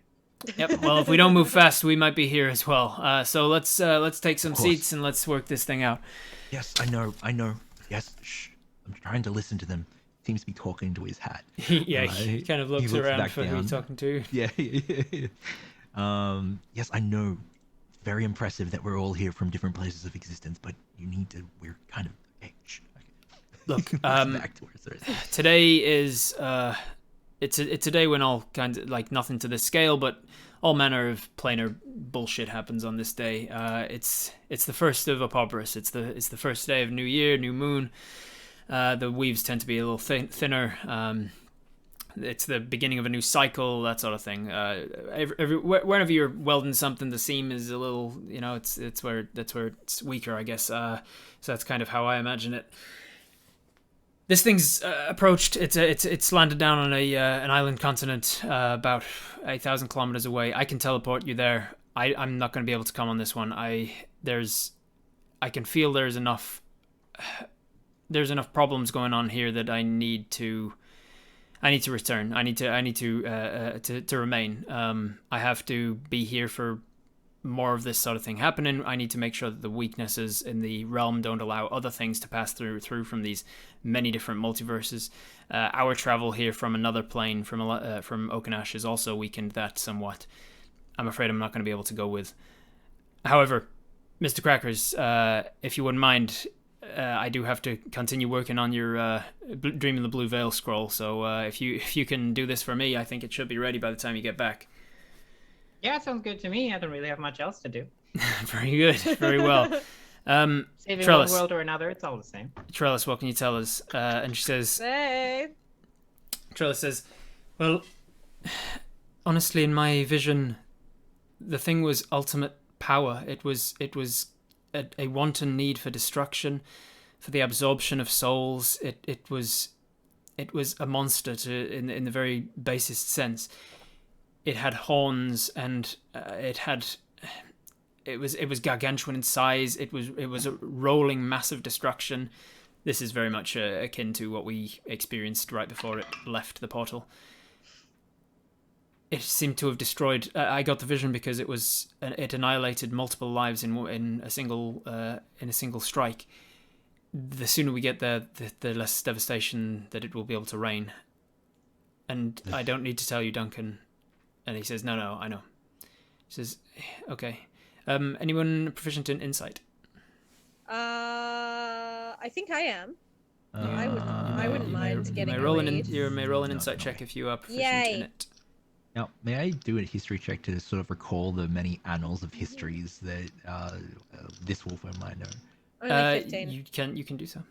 Yep. Well, if we don't move fast, we might be here as well. So let's take some seats and let's work this thing out. Yes, I know. Yes, shh. I'm trying to listen to them. Seems to be talking to his hat. Yeah, he kind of looks around for who he's talking to. Yeah. Yes, I know. Very impressive that we're all here from different places of existence, but we're kind of... Hey, shh. Look, back to where today is it's a day when all kinds of, like, nothing to this scale, but all manner of planar bullshit happens on this day. It's the first of Apobris. It's the first day of New Year, New Moon. The weaves tend to be a little thinner. It's the beginning of a new cycle, that sort of thing. Whenever you're welding something, the seam is a little, it's where it's weaker, I guess. So that's kind of how I imagine it. This thing's approached. It's landed down on an island continent about 8,000 kilometers away. I can teleport you there. I'm not going to be able to come on this one. I can feel there's enough problems going on here that I need to return. I need to remain. I have to be here for more of this sort of thing happening. I need to make sure that the weaknesses in the realm don't allow other things to pass through from these many different multiverses. Our travel here from another plane from Okenash has also weakened that somewhat. I'm afraid I'm not going to be able to go with. However, Mr. Crackers, if you wouldn't mind, I do have to continue working on your Dream in the Blue Veil scroll. So if you can do this for me, I think it should be ready by the time you get back. Yeah, sounds good to me. I don't really have much else to do. Very good. Very well. Saving Trellis. one world or another, it's all the same. Trellis, what can you tell us? And she says, Hey. Trellis says, well, honestly, in my vision, the thing was ultimate power. It was a wanton need for destruction, for the absorption of souls. It was a monster in the very basest sense. It had horns, and it was gargantuan in size. It was a rolling mass of destruction. This is very much akin to what we experienced right before it left the portal. It seemed to have destroyed. I got the vision because it annihilated multiple lives in a single strike. The sooner we get there, the less devastation that it will be able to rain. And I don't need to tell you, Duncan. And he says, no, I know. He says, okay. Anyone proficient in insight? I think I am. I wouldn't mind getting a read. You may roll an insight check if you are proficient in it. Now, may I do a history check to sort of recall the many annals of histories that this wolfman might know? Only 15. You can do so.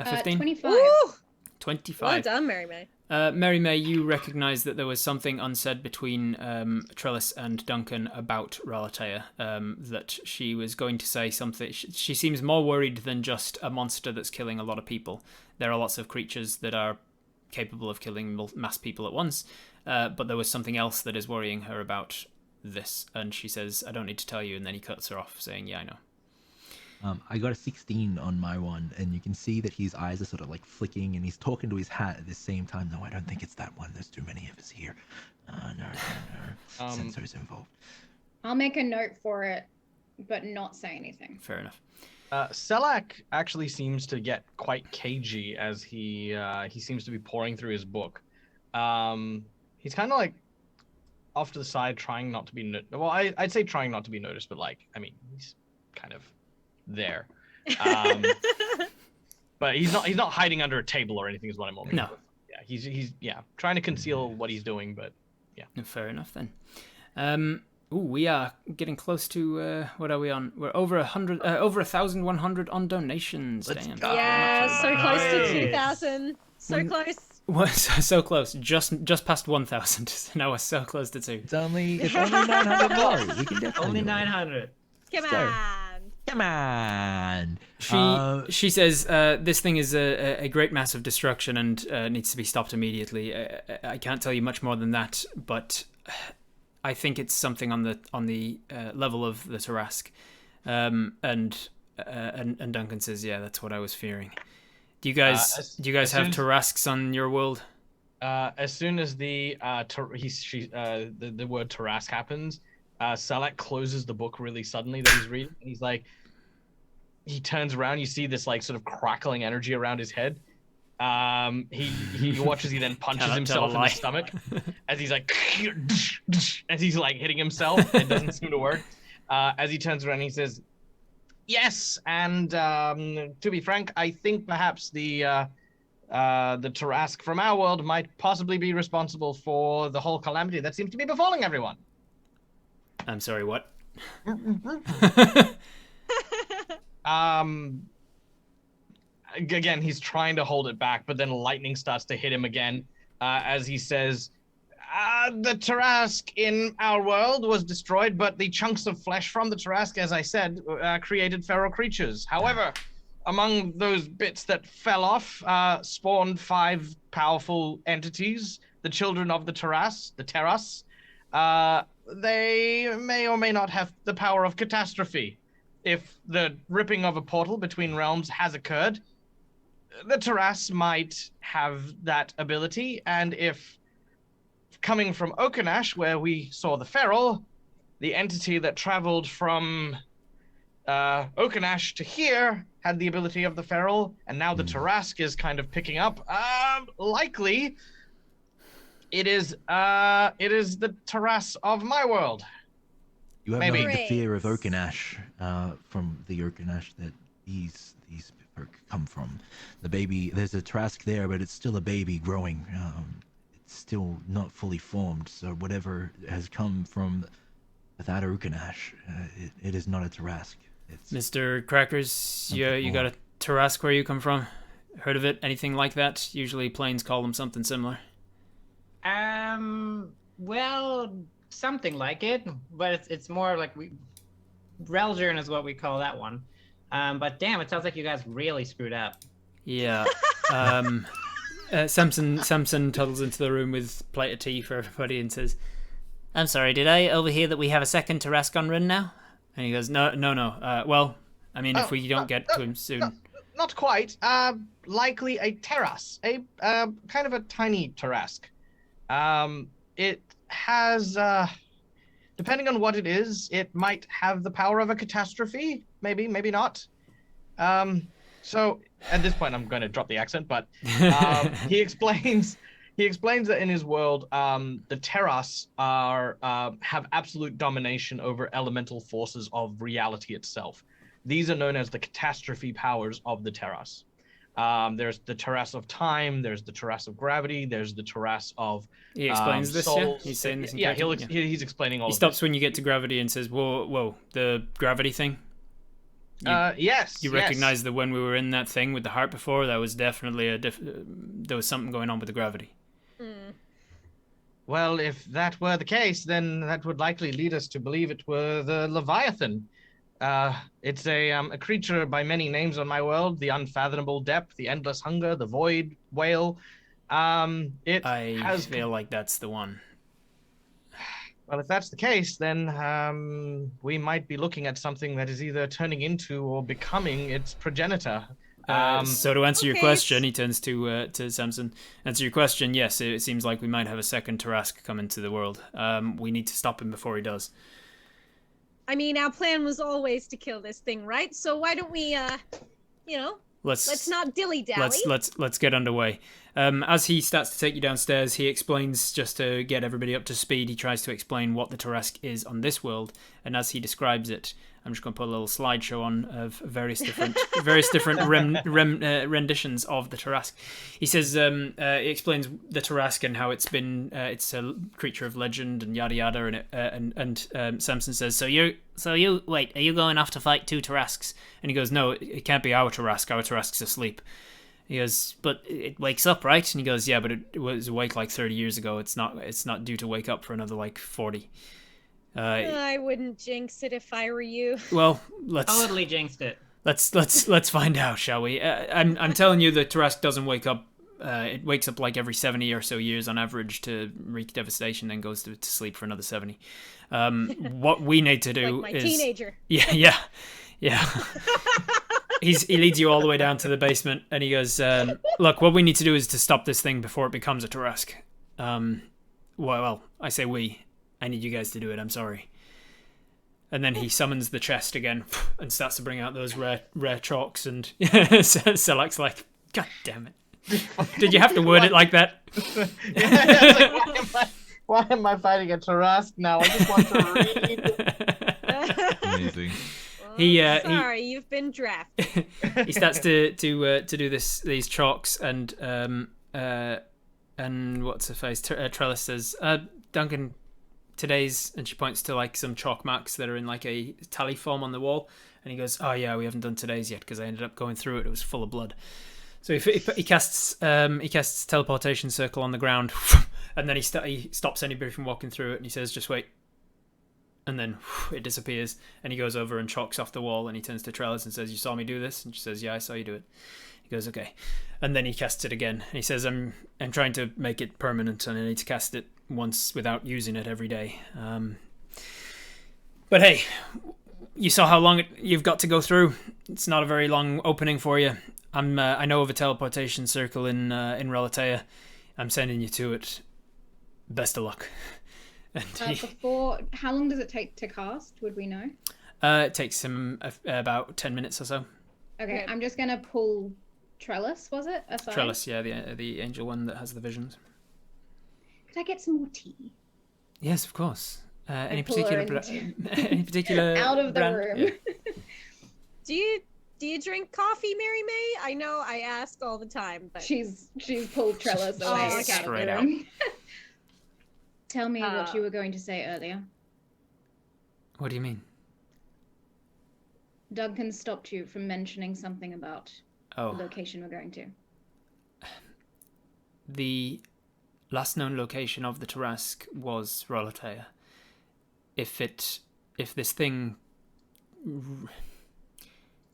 15? 25. Woo! 25. Well done, Mary May. Mary May, you recognise that there was something unsaid between Trellis and Duncan about Ralatea, that she was going to say something. She seems more worried than just a monster that's killing a lot of people. There are lots of creatures that are capable of killing mass people at once, but there was something else that is worrying her about this, and she says, I don't need to tell you, and then he cuts her off, saying, yeah, I know. I got a 16 on my one, and you can see that his eyes are sort of like flicking, and he's talking to his hat at the same time. No, I don't think it's that one. There's too many of us here. No. Sensors involved. I'll make a note for it, but not say anything. Fair enough. Selak actually seems to get quite cagey as he seems to be pouring through his book. He's kind of like off to the side, trying not to be I'd say trying not to be noticed, but he's kind of there. But he's not hiding under a table or anything is what I'm wondering. No. Yeah, he's trying to conceal what he's doing, but yeah. Fair enough then. We are getting close to what are we on? We're over 100, over 1,100 on donations. Let's Damn. go. Yeah, so close to Nice. 2,000. So close. Well, so close, just past 1,000. Now we're so close to 2. It's only 900 more. We can definitely Only do it. 900. Come Go. on. Come on. She says this thing is a great mass of destruction and needs to be stopped immediately. I can't tell you much more than that, but I think it's something on the level of the Tarask. And Duncan says, yeah, that's what I was fearing. Do you guys have Tarasks on your world? As soon as the word Tarask happens, Salak closes the book really suddenly that he's reading, and he's like, he turns around, you see this like sort of crackling energy around his head. He watches, he then punches himself in the stomach as he's like, as he's like hitting himself. It doesn't seem to work. As he turns around, he says, yes, and to be frank, I think perhaps the Tarask from our world might possibly be responsible for the whole calamity that seems to be befalling everyone. I'm sorry, what? Again, he's trying to hold it back, but then lightning starts to hit him again as he says, the Tarask in our world was destroyed, but the chunks of flesh from the Tarask, as I said, created feral creatures. However, among those bits that fell off, spawned 5 powerful entities, the children of the Terras. They may or may not have the power of catastrophe. If the ripping of a portal between realms has occurred, the Terras might have that ability, and if coming from Okanash, where we saw the feral, the entity that traveled from Okanash to here had the ability of the feral, and now the Tarask is kind of picking up. Likely, it is the Taras of my world. You have Maybe. nothing to fear of Okanash, from the Okanash that these folk come from. The baby, there's a Trask there, but it's still a baby growing. It's still not fully formed, so whatever has come from Without a Rukanash, it is not a Tarask. It's Mr. Crackers, you got a Tarask where you come from? Heard of it? Anything like that? Usually planes call them something similar. Well, something like it, but it's more like Reljern is what we call that one. But damn, it sounds like you guys really screwed up. Yeah. Samson toddles into the room with a plate of tea for everybody and says, "I'm sorry, did I overhear that we have a second Tarask on Rinn now?" And he goes, No. Well, I mean, if we don't get to him soon. Not quite. Likely a Terras, a kind of a tiny Tarask. It has, depending on what it is, it might have the power of a catastrophe. Maybe not. So at this point, I'm going to drop the accent, but he explains that in his world, the Terras have absolute domination over elemental forces of reality itself. These are known as the catastrophe powers of the Terras. There's the Terras of time, there's the Terras of gravity, there's the Terras of He explains this, souls. yeah? He's saying this in Yeah, character? he's explaining all He of stops this. when you get to gravity and says, Whoa, the gravity thing? Yes. You recognize that when we were in that thing with the heart before, that was definitely there was something going on with the gravity. Well, if that were the case, then that would likely lead us to believe it were the Leviathan. It's a creature by many names on my world: the unfathomable depth, the endless hunger, the void whale. I feel like that's the one. Well, if that's the case, then we might be looking at something that is either turning into or becoming its progenitor. So to answer your Okay. question, he turns to Samson. Answer your question, yes, it seems like we might have a second Tarask come into the world. We need to stop him before he does. I mean, our plan was always to kill this thing, right? So why don't we, let's not dilly-dally. Let's get underway. As he starts to take you downstairs, he explains, just to get everybody up to speed, he tries to explain what the Tarask is on this world, and as he describes it, I'm just going to put a little slideshow on of various different renditions of the Tarask. He says he explains the Tarask and how it's a creature of legend and yada yada, and Samson says, so you wait, are you going off to fight two Tarasks? And he goes, no, it can't be our Tarask. Our Tarask's asleep. He goes, but it wakes up, right? And he goes, yeah, but it was awake like 30 years ago. It's not due to wake up for another like 40. I wouldn't jinx it if I were you. Well, let's Totally jinxed it. let's find out, shall we? I'm telling you, the Tarask doesn't wake up. It wakes up like every 70 or so years on average to wreak devastation, then goes to sleep for another 70. What we need to do Like my is teenager. Yeah. He leads you all the way down to the basement, and he goes, look, what we need to do is to stop this thing before it becomes a Tarask. Well, I say we. I need you guys to do it, I'm sorry. And then he summons the chest again and starts to bring out those rare chalks, and Selak's like, God damn it. Did you have to word it like that? Why am I fighting a Tarask now? I just want to read. amazing. Sorry, you've been drafted. He starts to do these chalks, and what's her face? Trellis says, Duncan, today's, and she points to like some chalk marks that are in like a tally form on the wall, and he goes, oh yeah, we haven't done today's yet because I ended up going through it. It was full of blood. So he casts teleportation circle on the ground, and then he stops anybody from walking through it, and he says, just wait. And then it disappears, and he goes over and chalks off the wall, and he turns to Trellis and says, you saw me do this? And she says, yeah, I saw you do it. He goes, okay. And then he casts it again. And he says, I'm trying to make it permanent, and I need to cast it once without using it every day. But hey, you saw how long you've got to go through. It's not a very long opening for you. I know of a teleportation circle in Relatea. I'm sending you to it. Best of luck. And how long does it take to cast? Would we know? It takes him about 10 minutes or so. Okay, I'm just gonna pull Trellis. Was it aside? Trellis, yeah, the angel one that has the visions. Could I get some more tea? Yes, of course. Any pull her particular out of the brand? room. Yeah. Do you drink coffee, Mary May? I know I ask all the time, but She's pulled Trellis away out of the Straight out. room. Tell me what you were going to say earlier. Uh, Tell me what you were going to say earlier. I was gonna say, Tell me what you were going to say earlier. What do you mean? Duncan stopped you from mentioning something about the location we're going to. The last known location of the Tarask was Rolatea. If this thing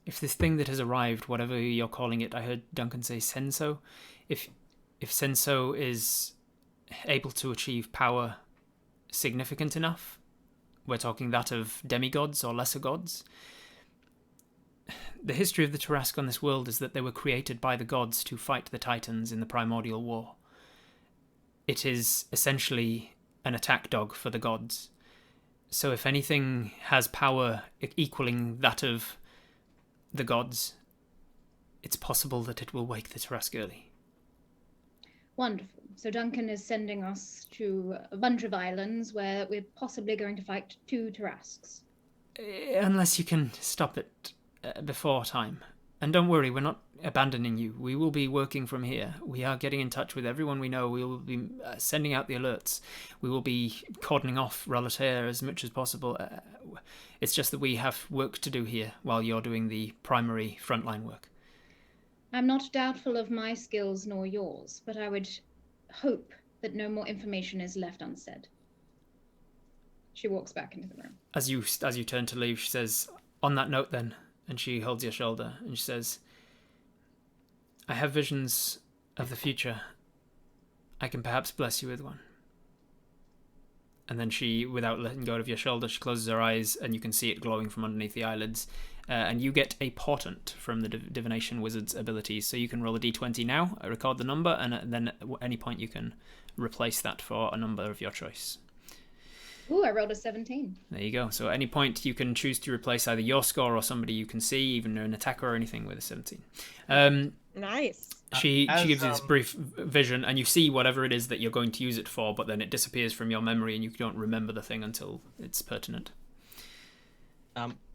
that has arrived, whatever you're calling it, I heard Duncan say Senso. If Senso is able to achieve power significant enough, we're talking that of demigods or lesser gods. The history of the Tarask on this world is that they were created by the gods to fight the Titans in the primordial war. It is essentially an attack dog for the gods. So if anything has power equaling that of the gods, it's possible that it will wake the Tarask early. Wonderful. So Duncan is sending us to a bunch of islands where we're possibly going to fight 2 Tarasks. Unless you can stop it before time. And don't worry, we're not abandoning you. We will be working from here. We are getting in touch with everyone we know. We will be sending out the alerts. We will be cordoning off Rolatea as much as possible. It's just that we have work to do here while you're doing the primary frontline work. I'm not doubtful of my skills nor yours, but I would hope that no more information is left unsaid. She walks back into the room. As you turn to leave, she says, "On that note then," and she holds your shoulder and she says, "I have visions of the future. I can perhaps bless you with one." And then she, without letting go of your shoulder, she closes her eyes and you can see it glowing from underneath the eyelids. And you get a portent from the divination wizard's abilities. So you can roll a d20 now, record the number, and then at any point you can replace that for a number of your choice. Ooh, I rolled a 17. There you go. So at any point you can choose to replace either your score or somebody you can see, even an attacker or anything, with a 17. Nice. She gives you this brief vision, and you see whatever it is that you're going to use it for, but then it disappears from your memory and you don't remember the thing until it's pertinent.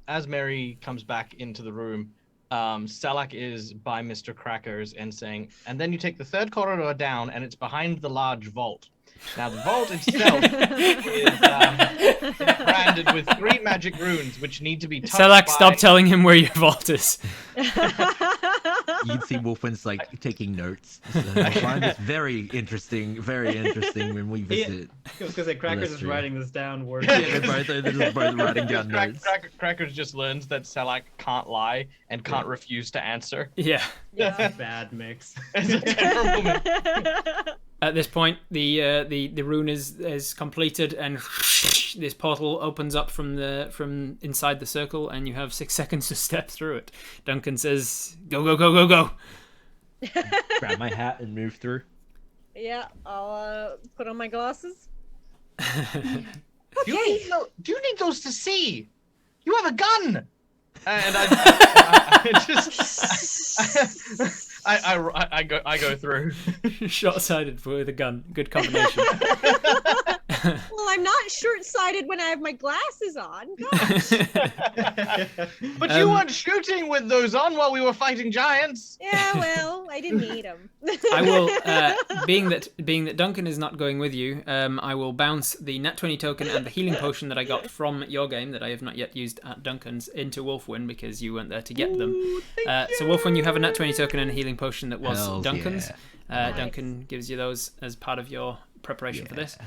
As Mary comes back into the room, Salak is by Mr. Crackers and saying, "And then you take the 3rd corridor down, and it's behind the large vault." Now, the vault itself is branded with 3 magic runes, which need to be touched Salak, stop telling him where your vault is. You'd see Wolfman's like taking notes. So I find this very interesting when we visit. I was gonna say Crackers is writing this down. They're just both writing down notes. Crackers just learns that Salak can't lie and can't refuse to answer. Yeah. Bad mix. It's a terrible mix. At this point, the rune is completed, and this portal opens up from inside the circle, and you have 6 seconds to step through it. Duncan says, "Go, go, go, go, go!" Grab my hat and move through. Yeah, I'll put on my glasses. Do you need those to see? You have a gun. And I go through. Short-sighted with a gun. Good combination. Well, I'm not short-sighted when I have my glasses on. Gosh. But you weren't shooting with those on while we were fighting giants. Yeah, well, I didn't need them. I will, being that Duncan is not going with you, I will bounce the Nat 20 token and the healing potion that I got from your game that I have not yet used at Duncan's into Wolfwin because you weren't there to get them. So Wolfwin, you have a Nat 20 token and a healing potion that was Duncan's. Yeah. Duncan gives you those as part of your preparation for this.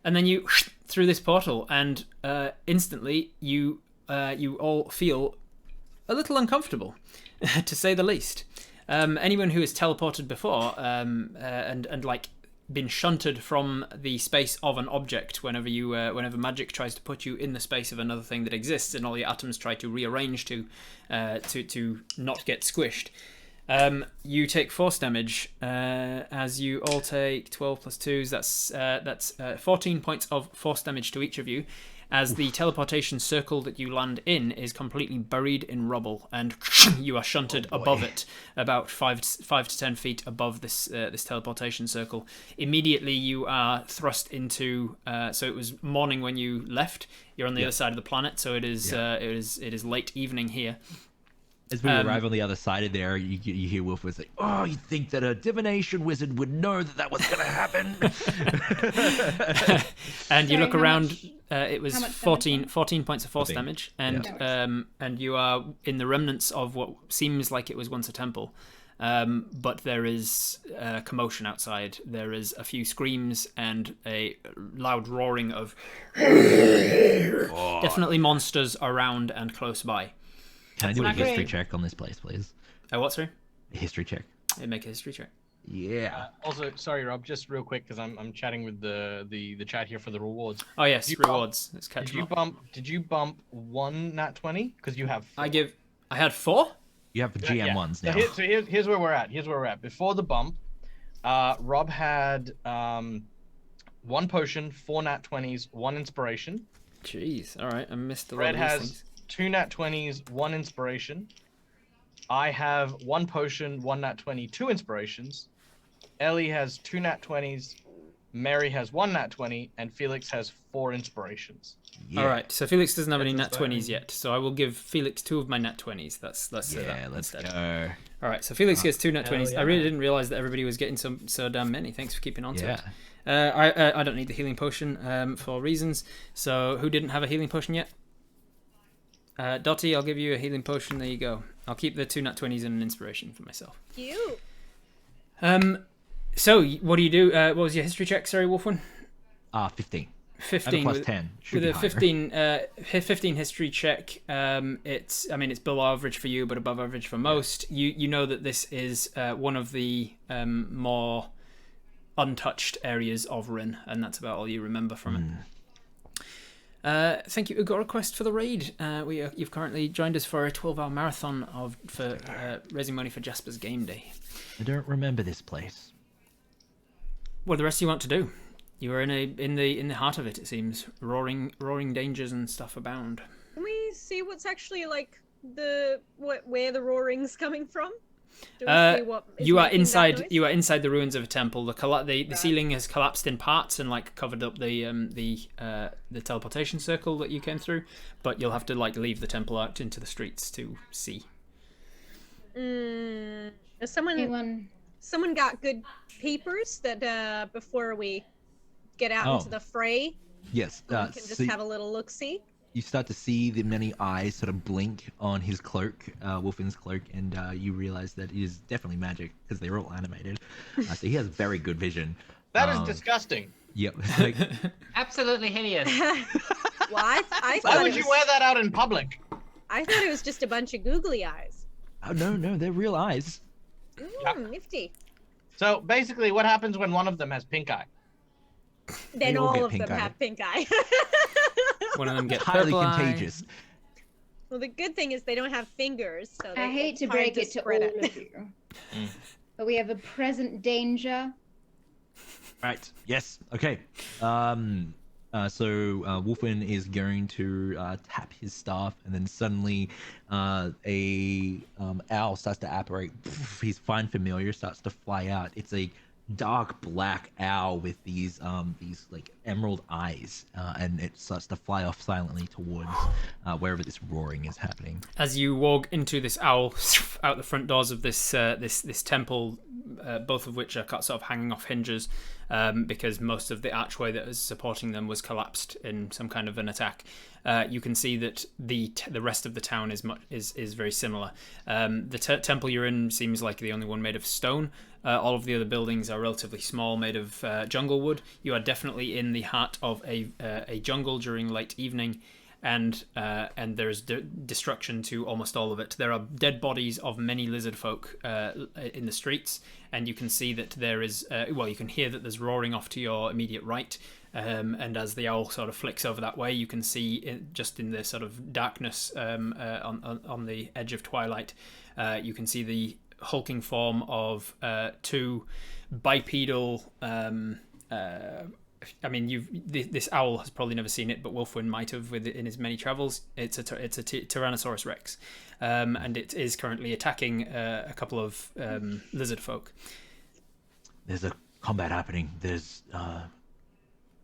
And then you through this portal, and instantly you all feel a little uncomfortable, to say the least. Anyone who has teleported before and like been shunted from the space of an object whenever magic tries to put you in the space of another thing that exists, and all your atoms try to rearrange to not get squished. You take force damage as you all take 12 plus 2s. That's 14 points of force damage to each of you, as the teleportation circle that you land in is completely buried in rubble, and you are shunted above it, about 5 to 10 feet above this teleportation circle. Immediately, you are thrust into. So it was morning when you left. You're on the other side of the planet, so it is late evening here. As we arrive on the other side of there, you hear Wolf was like, "Oh, you think that a divination wizard would know that was going to happen?" And you Sorry, look how around. much- It was how much 14 points of force 14. damage, and Yeah. and you are in the remnants of what seems like it was once a temple. But there is commotion outside. There is a few screams and a loud roaring of definitely monsters around and close by. Can I do a not history great. check on this place, please? What, sorry? A history check. Make a history check. Yeah. Also, sorry, Rob, just real quick because I'm chatting with the chat here for the rewards. Oh yes, You rewards. Let's catch Did them you up. bump? Did you bump one nat 20? Because you have. Four. I had 4. You have the GM ones now. So here's where we're at. Here's where we're at. Before the bump, Rob had 1 potion, 4 nat 20s, 1 inspiration. Jeez. All right, I missed a lot Red of these has things. 2 nat 20s, 1 inspiration. I have 1 potion, 1 nat 20, 2 inspirations. Ellie has 2 nat 20s. Mary has 1 nat 20, and Felix has 4 inspirations. Yeah. All right, so Felix doesn't have any nat That's 20s yet, so I will give Felix 2 of my nat 20s. Let's say Yeah, that let's instead. go. All right, so Felix gets 2 nat hell 20s. yeah. I really didn't realize that everybody was getting so damn many. Thanks for keeping on to Yeah. it. I don't need the healing potion for reasons. So who didn't have a healing potion yet? Dottie, I'll give you a healing potion. There you go. I'll keep the 2 nat 20s and an inspiration for myself. Cute. So what do you do? What was your history check? Sorry, Wolfwin. 15. 15 plus with, 10. with Should be a higher. 15 history check. It's below average for you, but above average for most. You know that this is one of the more untouched areas of Rinn, and that's about all you remember from it. Thank you. We've got a request for the raid. You've currently joined us for a 12-hour marathon for raising money for Jasper's game day. I don't remember this place. What do the rest of you want to do? You are in the heart of it. It seems roaring dangers and stuff abound. Can we see what's actually like where the roaring's coming from? Do we see what is You are making that inside. noise? You are inside the ruins of a temple. The ceiling has collapsed in parts and like covered up the teleportation circle that you came through. But you'll have to like leave the temple out into the streets to see. Has someone Anyone? someone got good peepers that before we get out into the fray, Yes. we can just have a little look see. You start to see the many eyes sort of blink on his cloak, Wolfin's cloak, and you realize that it is definitely magic because they're all animated. So he has very good vision. That is disgusting. Yep. Like, Absolutely hideous. Well, I Why thought would you wear that out in public? I thought it was just a bunch of googly eyes. oh no, they're real eyes. Nifty. So basically, what happens when one of them has pink eye? Then all all get of them pink eye. have pink eye. One of them gets Highly purple eye. contagious. Well, the good thing is they don't have fingers, so I hate it's to hard break it to all spread of you, but we have a present danger. Right. Yes. Okay. So Wolfen is going to tap his staff, and then suddenly a owl starts to apparate. His fine familiar starts to fly out. It's a dark black owl with these like emerald eyes, and it starts to fly off silently towards wherever this roaring is happening. As you walk into this owl out the front doors of this temple, both of which are sort of hanging off hinges, because most of the archway that was supporting them was collapsed in some kind of an attack. You can see that the rest of the town is very similar. The temple you're in seems like the only one made of stone. All of the other buildings are relatively small, made of jungle wood. You are definitely in the heart of a jungle during late evening, and there's destruction to almost all of it. There are dead bodies of many lizard folk in the streets, and you can see that there is you can hear that there's roaring off to your immediate right. And as the owl sort of flicks over that way, you can see just in the sort of darkness on the edge of twilight, you can see the hulking form of 2 bipedal. This owl has probably never seen it, but Wolfwin might have in his many travels. It's a Tyrannosaurus Rex, and it is currently attacking a couple of lizard folk. There's a combat happening. There's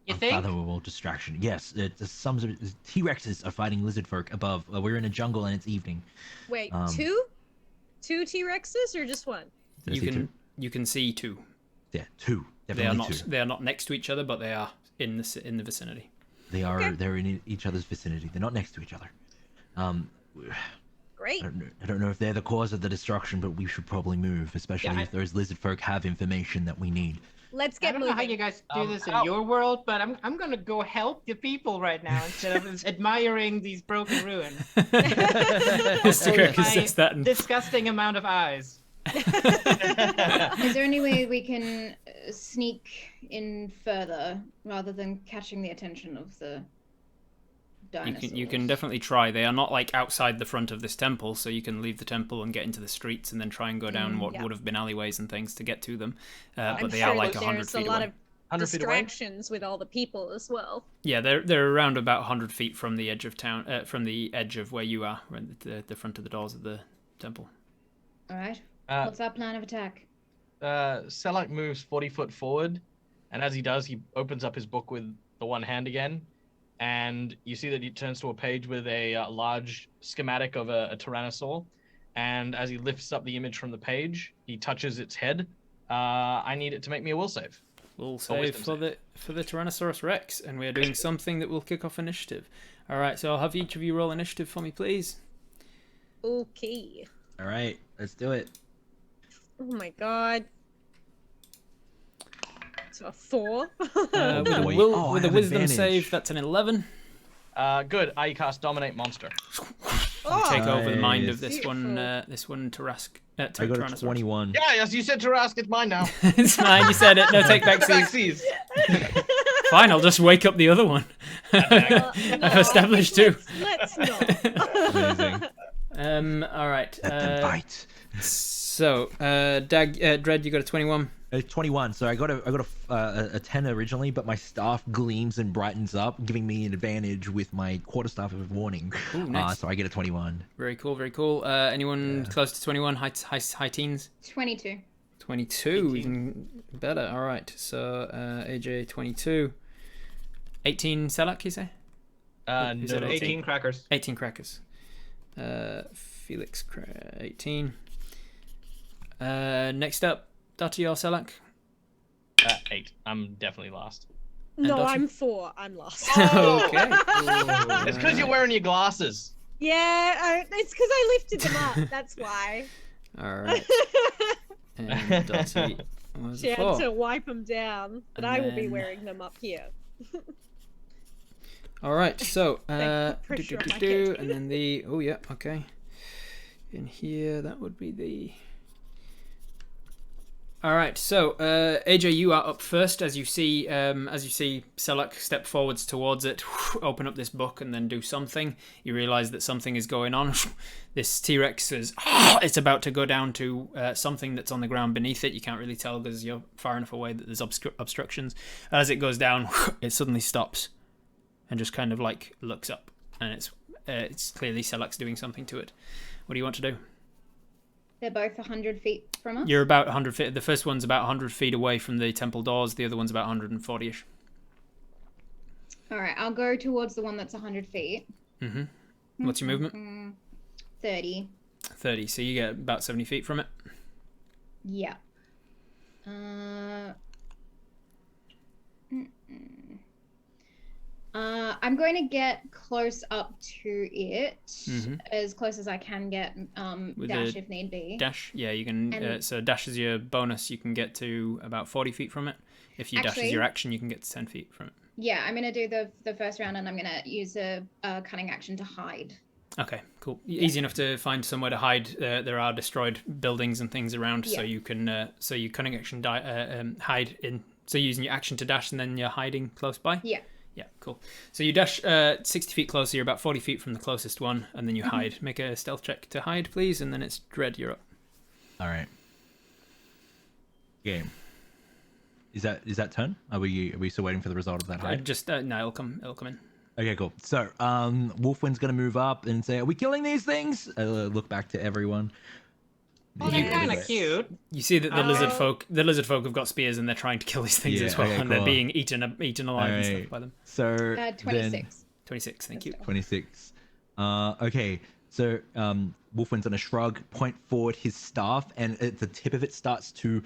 You think? unfathomable distraction. Yes, some T-Rexes are fighting lizard folk above. We're in a jungle and it's evening. Wait, Um, two? Two T-Rexes or just one? Did I You say can two? you can see two. Yeah, two. They are Definitely not two. they are not next to each other, but they are in the vicinity. They are. Okay. They're in each other's vicinity. They're not next to each other. Great. I don't know if they're the cause of the destruction, but we should probably move, especially Yeah, if those lizard folk have information that we need. Let's I get don't know how you moving. guys do this in how- your world, but I'm gonna go help the people right now instead of admiring these broken ruins. Mr. Kirk My says that. And disgusting amount of eyes. Is there any way we can sneak in further rather than catching the attention of the dinosaurs? you can definitely try. They are not like outside the front of this temple, so you can leave the temple and get into the streets and then try and go down what yeah. would have been alleyways and things to get to them. But I'm they sure are like that 100 there's feet a lot away. of 100 feet away? distractions with all the people as well. Yeah, they're around about 100 feet from the edge of town, from the edge of where you are, the front of the doors of the temple. All right. Uh, What's our plan of attack? Selak moves 40 foot forward, and as he does, he opens up his book with the one hand again, and you see that he turns to a page with a large schematic of a tyrannosaur, and as he lifts up the image from the page, he touches its head. I need it to make me a will save. We'll Or save wisdom for the Tyrannosaurus Rex, and we are doing something that will kick off initiative. All right, so I'll have each of you roll initiative for me, please. Okay. All right, let's do it. Oh my god. So a 4. With a, boy. will, Oh, I with a have wisdom advantage. save, that's an 11. Good. I cast Dominate Monster. Oh, Take over the mind of Nice. this one I got a Tyrannosaurus. 21. Yeah, as you said, Tarask, it's mine now. It's fine, you said it. No take back Backsies. Fine, I'll just wake up the other one. I've established two. Let's not. Amazing. All right. Let them fight. So, Dread, you got a 21. 21. So I got a 10 originally, but my staff gleams and brightens up, giving me an advantage with my quarterstaff of warning. Ooh, nice. So I get a 21. Very cool, very cool. Anyone close to 21? High teens? 22. 22, even better. All right. So AJ 22. 18 Selak, you say? No, Is it 18 crackers. 18 crackers. Felix 18. Next up, Dottie or Selak? 8. I'm definitely last. No, Dottie? I'm 4. I'm lost. Okay. It's because you're wearing your glasses. Yeah, it's because I lifted them up. That's why. All right. And Dottie was She a had 4. to wipe them down, but And I will be then- wearing them up here. All right. So, Thank you, pressure on my head. and then the okay. In here, that would be the. All right. So, AJ, you are up first as you see Selak step forwards towards it, open up this book, and then do something. You realize that something is going on. This T-Rex is it's about to go down to something that's on the ground beneath it. You can't really tell because you're far enough away that there's obstructions. As it goes down, it suddenly stops and just kind of like looks up, and it's clearly Selak's doing something to it. What do you want to do? They're both 100 feet from us. You're about 100 feet. The first one's about 100 feet away from the temple doors. The other one's about 140ish. All right, I'll go towards the one that's 100 feet. Mm-hmm. What's your movement? 30. 30. So you get about 70 feet from it. Yeah. I'm going to get close up to it, as close as I can get. With Dash a if need be. Dash, yeah, you can. And- So dash is your bonus. You can get to about 40 feet from it. If you dash as Actually- your action, you can get to 10 feet from it. Yeah, I'm going to do the first round, and I'm going to use a cunning action to hide. Okay, cool. Easy enough to find somewhere to hide. There are destroyed buildings and things around, so Yeah. you can. So you cunning action hide in. So using your action to dash, and then you're hiding close by. Yeah. Yeah, cool. So you dash 60 feet closer. You're about 40 feet from the closest one, and then you hide. Make a stealth check to hide, please, and then it's Dread. You're up. All right. Game. Is that turn? Are we still waiting for the result of that hide? Just no, it'll come in. Okay, cool. So, Wolfwind's gonna move up and say, "Are we killing these things?" Look back to everyone. Oh, they're kind of cute. You see that the Oh. lizard folk have got spears and they're trying to kill these things Yeah, as well, okay, and they're cool. being eaten alive and stuff Alright. by them. So 26. 26, thank you. 26. Okay, so Wolfwind's gonna shrug, point forward his staff, and at the tip of it starts to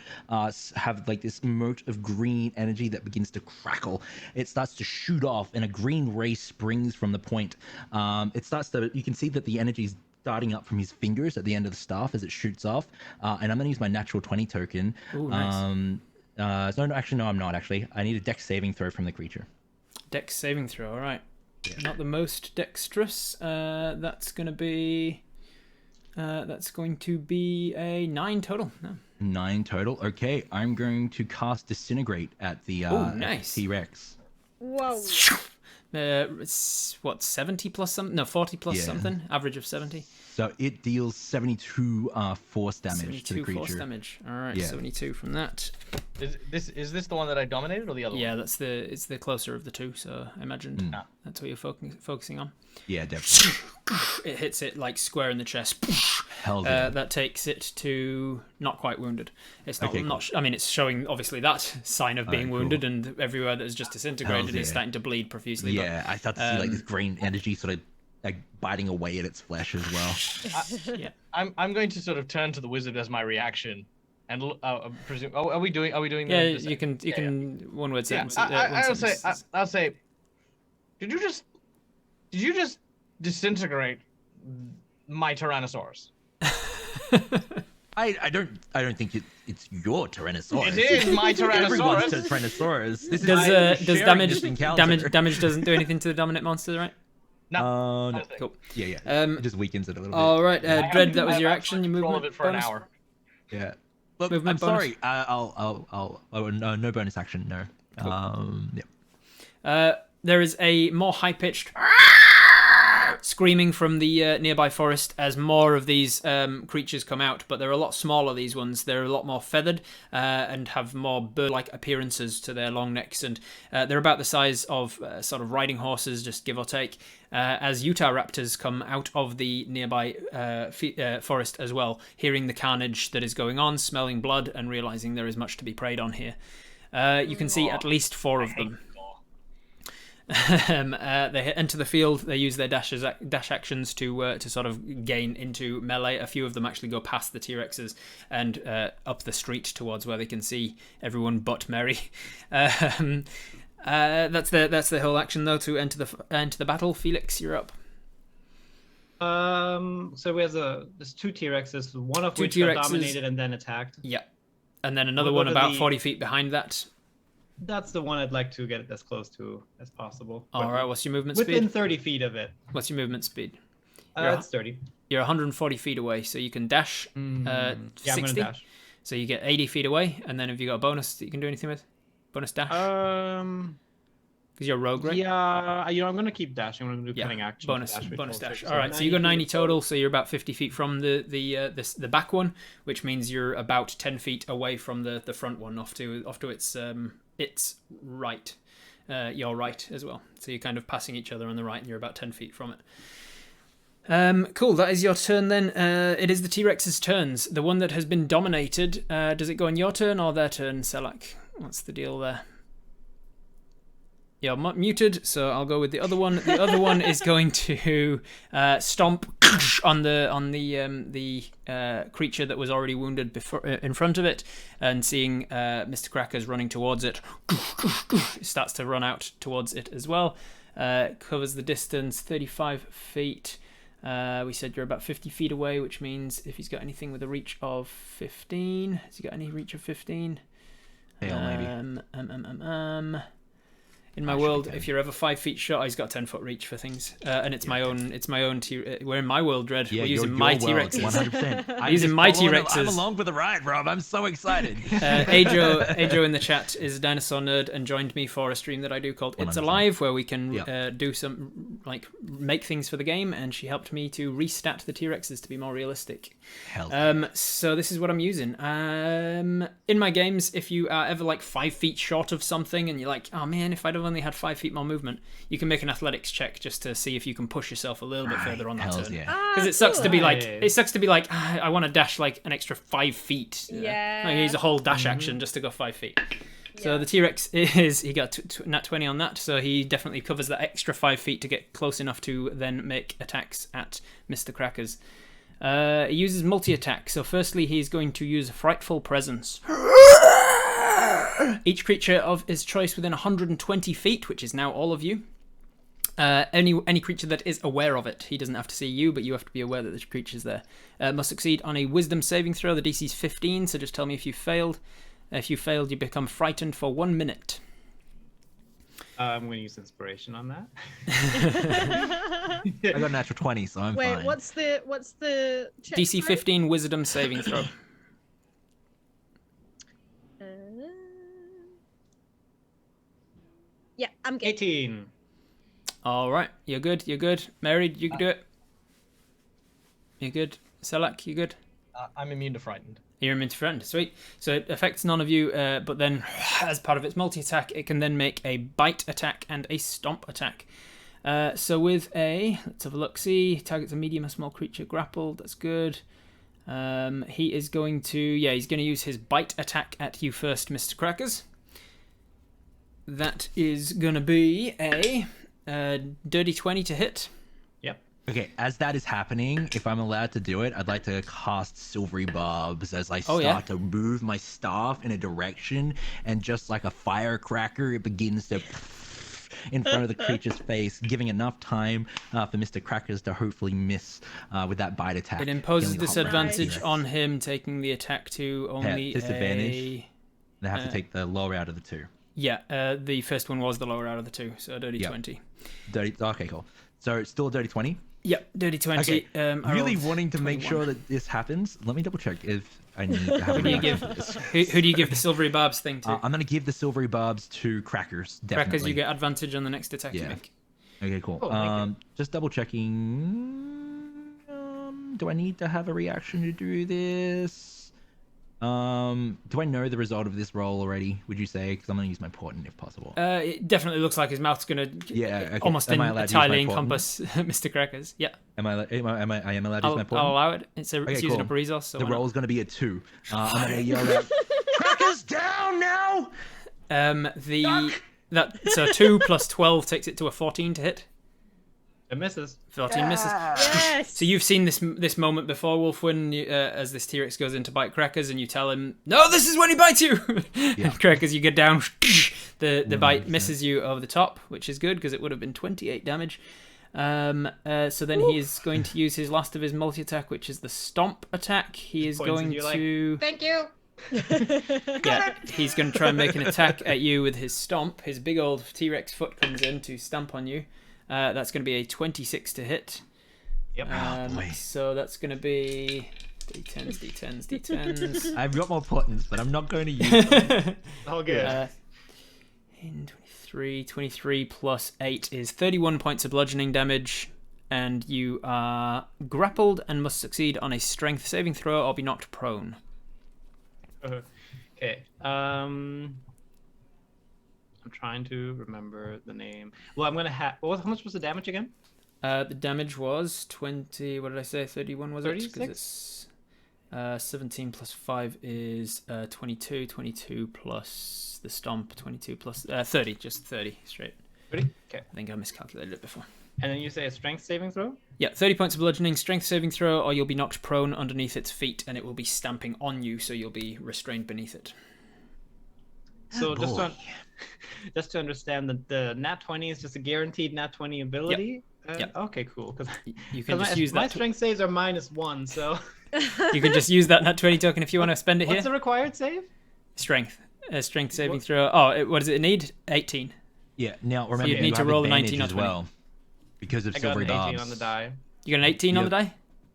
have like this mote of green energy that begins to crackle. It starts to shoot off, and a green ray springs from the point. You can see that the energy's starting up from his fingers at the end of the staff as it shoots off. And I'm gonna use my natural 20 token. Ooh, nice. No, I'm not actually. I need a dex saving throw from the creature. Dex saving throw, alright. Not the most dexterous. That's going to be a 9 total. No. 9 total. Okay, I'm going to cast Disintegrate at the nice. T-Rex. Whoa. It's what, 70 plus something? No, 40 plus Yeah. something. Average of 70. So it deals 72 force damage to the 72 creature. force damage. All right, Yeah. 72 from that. Is this the one that I dominated or the other Yeah, one? it's the closer of the two. So I imagine that's what you're focusing on. Yeah, definitely. It hits it like square in the chest. Hell yeah. That takes it to not quite wounded. It's not. Okay, cool. I mean, it's showing obviously that sign of being cool. wounded, and everywhere that is just disintegrated Hells is yeah. starting to bleed profusely. Yeah, I start to see like this green energy sort of like biting away at its flesh as well. But, yeah. I'm going to sort of turn to the wizard as my reaction, and presume. Oh, are we doing? Yeah, the you can one word Yeah, sentence. I'll say. Did you just disintegrate my Tyrannosaurus? I don't think it's your Tyrannosaurus. It is my Everyone's Tyrannosaurus. Tyrannosaurus. This is Does sharing this encounter. damage doesn't do anything to the dominant monster, right? No. No. Cool. Yeah. Um, It just weakens it a little bit. All right, I Dread. have- That was I your have action. Your control movement of it for bonus. an hour. Yeah. Look, Movement I'm bonus. sorry. No bonus action. No. Cool. Yeah. There is a more high-pitched screaming from the nearby forest as more of these creatures come out, but they're a lot smaller, these ones. They're a lot more feathered and have more bird-like appearances to their long necks, and they're about the size of sort of riding horses, just give or take, as Utah raptors come out of the nearby forest as well, hearing the carnage that is going on, smelling blood, and realizing there is much to be preyed on here. You can see at least 4 of them. They enter the field. They use their dash actions to sort of gain into melee. A few of them actually go past the T-Rexes and up the street towards where they can see everyone but Mary. That's the whole action though. To enter the battle. Felix, you're up. So there's 2 T-Rexes, one of Two which got T-Rexes. dominated and then attacked. Yeah, and then another What one are about the- 40 feet behind that. That's the one I'd like to get as close to as possible. All But right. What's your movement within speed? 30 feet of it. What's your movement speed? You're- It's 30. You're 140 feet away, so you can dash Yeah, I'm gonna 60. dash. So you get 80 feet away, and then have you got a bonus that you can do anything with? Bonus dash? Because you're a rogue, right? Yeah, I'm gonna keep dashing. I'm gonna do Yeah, cunning action. bonus which bonus will dash. take- All right, so you got 90 feet total, so you're about 50 feet from the back one, which means you're about 10 feet away from the front one, off to its right, your right as well. So you're kind of passing each other on the right, and you're about 10 feet from it. Cool. That is your turn then. It is the T-Rex's turns. The one that has been dominated. Does it go on your turn or their turn, Selak? What's the deal there? You're muted, so I'll go with the other one. The other one is going to stomp on the creature that was already wounded before in front of it, and seeing Mr. Crackers running towards it, it starts to run out towards it as well. Covers the distance, 35 feet. We said you're about 50 feet away, which means if he's got anything with a reach of 15, has he got any reach of 15? Hell, maybe. In my world, if you're ever 5 feet short, he's got a 10-foot reach for things, and it's my own. It's my own. We're in my world, Dread. Yeah, we're using your my world, T-Rexes. 100%. Using my T-Rexes. I'm along for the ride, Rob. I'm so excited. Ajo in the chat is a dinosaur nerd and joined me for a stream that I do called It's 100%. Alive, where we can do some make things for the game, and she helped me to restat the T-Rexes to be more realistic. Hell. So this is what I'm using. In my games, if you are ever 5 feet short of something and you're like, oh man, if I'd have only had 5 feet more movement. You can make an athletics check just to see if you can push yourself a little bit further on that Hells turn. yeah. Because it sucks to be like, Nice. I want to dash like an extra 5 feet. Yeah. Like, use a whole dash action just to go 5 feet. So the T-Rex he got nat 20 on that, so he definitely covers that extra 5 feet to get close enough to then make attacks at Mr. Crackers. He uses multi-attack, so firstly he's going to use Frightful Presence. Each creature of his choice within 120 feet, which is now all of you. Any creature that is aware of it. He doesn't have to see you, but you have to be aware that the creature's there. Must succeed on a Wisdom saving throw. The DC's 15, so just tell me if you failed. If you failed, you become frightened for 1 minute. I'm going to use inspiration on that. I got a natural 20, so I'm fine. Wait, what's the check DC for? 15 Wisdom saving throw. Yeah, I'm good. 18. All right, you're good. Mary, you can do it. You're good. Selak, you good? I'm immune to frightened. You're immune to friend. Sweet. So it affects none of you, but then as part of its multi-attack, it can then make a bite attack and a stomp attack. So with let's have a look. See, targets a medium or small creature grappled. That's good. He is going to, he's going to use his bite attack at you first, Mr. Crackers. That is going to be a dirty 20 to hit. Okay, as that is happening, if I'm allowed to do it, I'd like to cast Silvery Barbs as I start to move my staff in a direction, and just like a firecracker, it begins to in front of the creature's face, giving enough time for Mr. Crackers to hopefully miss with that bite attack. It imposes killing the disadvantage T-Rex. on him taking the attack to only disadvantage. They have to take the lower out of the two. Yeah, the first one was the lower out of the two, so a dirty 20. Okay, cool. So it's still a dirty 20? Yep, dirty 20. Okay. Really wanting to make sure that this happens. Let me double check if I need to have a reaction for this. Who do you give the silvery barbs thing to? I'm going to give the silvery barbs to Crackers, definitely. Crackers, you get advantage on the next attack you make. Okay, cool. Just double checking. Do I need to have a reaction to do this? Do I know the result of this roll already, would you say? Because I'm going to use my portent if possible. It definitely looks like his mouth's going to almost entirely encompass Mr. Crackers. Yeah. I am allowed to use my portent? I'll allow it. It's using cool. up a resource. So the roll is going to be a 2. I'm going to yell out, Crackers down now! So 2 plus 12 takes it to a 14 to hit. It misses. 14 misses. Yes. So you've seen this moment before, Wolf, when as this T-Rex goes in to bite Crackers, and you tell him, "No, this is when he bites you." And Crackers, you get down. The bite misses you over the top, which is good because it would have been 28 damage. So then he is going to use his last of his multi-attack, which is the stomp attack. He is going to. Thank you. He's going to try and make an attack at you with his stomp. His big old T-Rex foot comes in to stamp on you. That's going to be a 26 to hit. Yep. So that's going to be D10s. I've got more portents, but I'm not going to use them. All good. 23 plus 8 is 31 points of bludgeoning damage, and you are grappled and must succeed on a strength saving throw or be knocked prone. Okay. I'm trying to remember the name. Well, I'm gonna have. How much was the damage again? The damage was 20. What did I say? 31 was 36? it? 'Cause it's 17 plus 5 is 22. 22 plus the stomp. 22 plus 30. Just 30 straight. 30. Okay. I think I miscalculated it before. And then you say a strength saving throw. Yeah, 30 points of bludgeoning, strength saving throw, or you'll be knocked prone underneath its feet, and it will be stamping on you, so you'll be restrained beneath it. So just to understand, the nat 20 is just a guaranteed nat 20 ability. Yep. Okay, cool. Because you can just use that. My strength saves are -1, so you can just use that nat 20 token if you want to spend it what's here. the required save? Strength. Strength saving throw. Oh, what does it need? 18. Yeah. Now remember, you'd need to have roll a advantage 19 or as 20. well because of I got silvery an 18 barbs. on the die. You got an 18 on the die?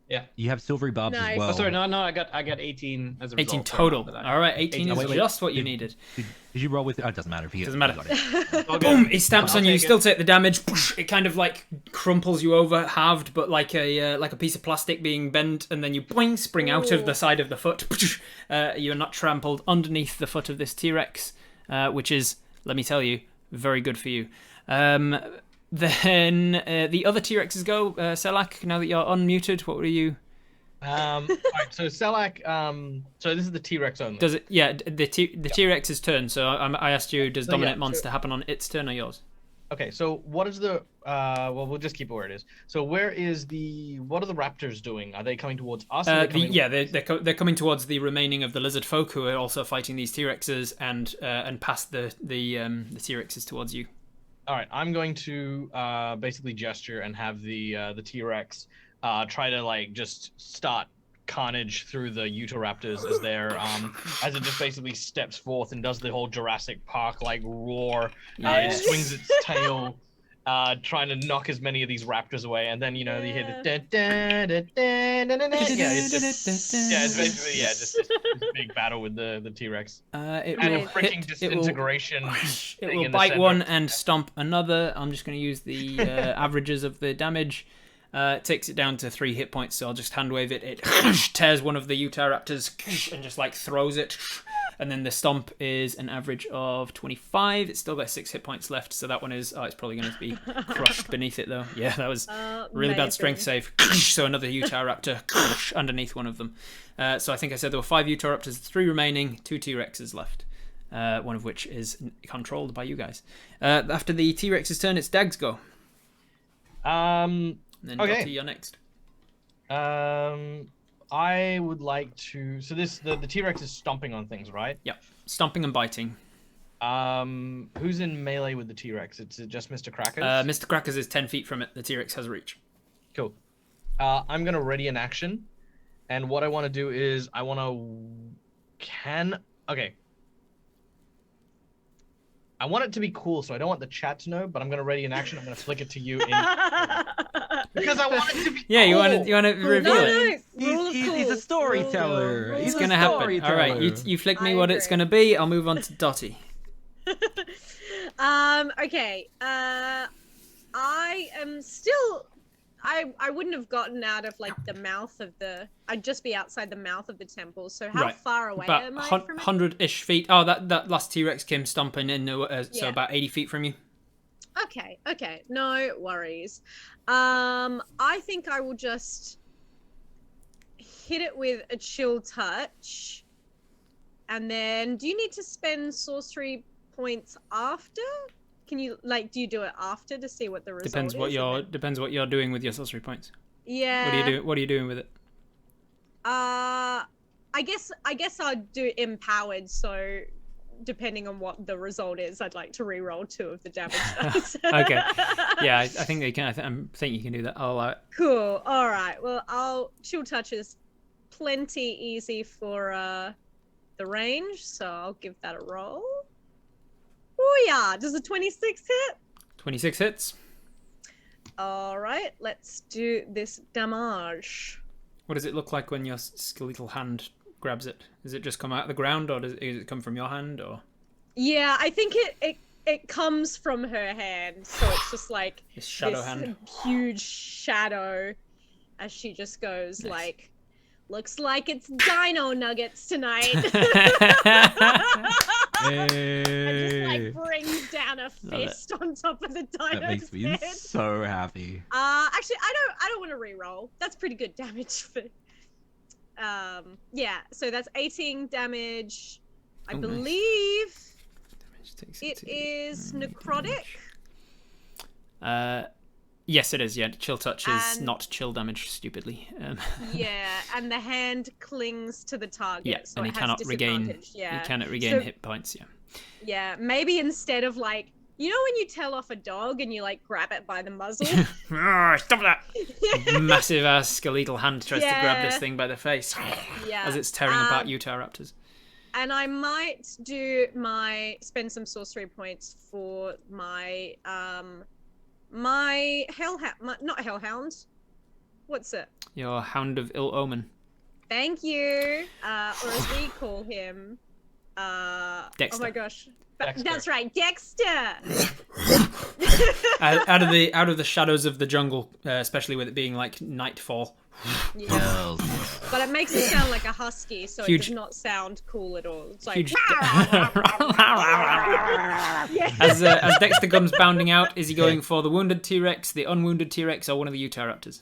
Yeah. You have silvery barbs Nice. as well. Oh, sorry, no, I got 18 as a 18 result. total. Sorry, All right, 18 is wait. just what you needed. Did you roll with? Oh, it doesn't matter if you Doesn't matter. got it. All good. Boom! He stamps I'll on you. You take still it. take the damage. It kind of like crumples you over, halved, but like a piece of plastic being bent, and then you boing, spring out of the side of the foot. You're not trampled underneath the foot of this T-Rex, which is, let me tell you, Very good for you. Then the other T-Rexes go. Selak, now that you're unmuted, what were you? All right, so Selak, so this is the T-Rex only. Does it? Yeah, the T-Rex's turn. So I asked you, does Dominant Monster happen on its turn or yours? Okay, so what is the well, we'll just keep it where it is. So what are the raptors doing? Are they coming towards us? They're coming towards the remaining of the lizard folk who are also fighting these T-Rexes and past the T-Rexes towards you. All right, I'm going to basically gesture and have the T-Rex try to like just start carnage through the Utahraptors as they're as it just basically steps forth and does the whole Jurassic Park like roar. It swings its tail, trying to knock as many of these raptors away, and then you hear the it's basically just this big battle with the T-Rex. It and will freaking disintegration. It will bite one and stomp another. I'm just going to use the averages of the damage. It takes it down to 3 hit points, so I'll just hand wave it. It tears one of the Utahraptors and just like throws it. And then the stomp is an average of 25. It's still got 6 hit points left, so that one is... it's probably going to be crushed beneath it, though. Yeah, that was really bad strength save. So another Utahraptor underneath one of them. So I think I said there were 5 Utahraptors, 3 remaining, 2 T-Rexes left. One of which is controlled by you guys. After the T-Rex's turn, it's Dag's go. Then Dottie, you're next. I would like to. So the T-Rex is stomping on things, right? Yep, stomping and biting. Who's in melee with the T-Rex? It's just Mr. Crackers. Mr. Crackers is 10 feet from it. The T-Rex has reach. Cool. I'm gonna ready an action, and what I want to do is I want to I want it to be cool, so I don't want the chat to know, but I'm gonna ready an action. I'm gonna flick it to you because I want it to be cool. You want to reveal it. He's a storyteller. It's gonna happen. All right, you flick me what it's gonna be. I'll move on to Dottie. Okay. I am still. I wouldn't have gotten out of like the mouth of the. I'd just be outside the mouth of the temple. So how far away am I from it? 100-ish feet. Oh, that last T-Rex came stomping in, so about 80 feet from you. Okay, no worries. I think I will just hit it with a chill touch, and then do you need to spend sorcery points after? Can you do you do it after to see what the result depends is? Depends what you're doing with your sorcery points. Yeah. What are you doing with it? I guess I'll do empowered, so depending on what the result is, I'd like to re-roll 2 of the damage dice. Okay. Yeah, I think they can. I think you can do that. I'll allow it. Cool. All right. Well, chill touch is plenty easy for the range, so I'll give that a roll. Oh yeah, does a 26 hit? 26 hits. All right, let's do this damage. What does it look like when your skeletal hand grabs it? Does it just come out of the ground, or does it come from your hand, or? Yeah, I think it comes from her hand, so it's just like this shadow hand, huge shadow, as she just goes like, looks like it's dino nuggets tonight. And just like brings down a fist on top of the dino's That makes me head. so happy. Actually, I don't want to re-roll. That's pretty good damage for. Yeah. So that's 18 damage. I believe it is necrotic. Yes, it is. Yeah, chill touch is not chill damage. Stupidly. Yeah, and the hand clings to the target. Yeah, so and it has disadvantage. you cannot regain hit points. Yeah. Yeah, maybe instead of like, you know when you tell off a dog and you like grab it by the muzzle? Stop that! Massive ass skeletal hand tries to grab this thing by the face as it's tearing apart Utahraptors. And I might spend some sorcery points for my my not hellhound. What's it? Your Hound of Ill Omen. Thank you. Or as we call him, Dexter. Oh my gosh. Dexter. That's right, Dexter. out of the shadows of the jungle, especially with it being like nightfall. Yeah. But it makes it sound like a husky, so Huge. it does not sound cool at all. It's like Huge. Yeah. As Dexter comes bounding out, is he going for the wounded T-Rex, the unwounded T-Rex, or one of the Utahraptors?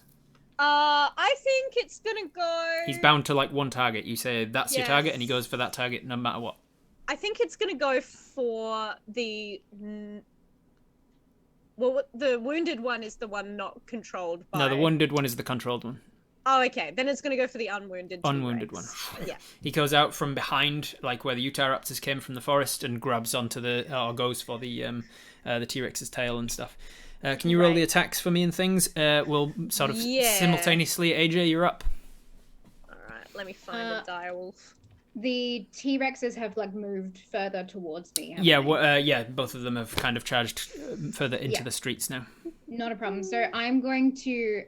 I think it's gonna go. He's bound to like one target. You say that's your target, and he Yes. goes for that target no matter what. I think it's gonna go for the. Well, the wounded one is the one not controlled by. No, the wounded one is the controlled one. Oh, okay. Then it's gonna go for the unwounded. Unwounded T-Rex. one. Yeah. He goes out from behind, like where the Utahraptors came from the forest, and grabs onto or goes for the T-Rex's tail and stuff. Can you roll the attacks for me and things? We'll sort of simultaneously. AJ, you're up. All right. Let me find a direwolf. The T-Rexes have like moved further towards me. haven't Yeah, they? both of them have kind of charged further into Yeah. the streets now. Not a problem. So I'm going to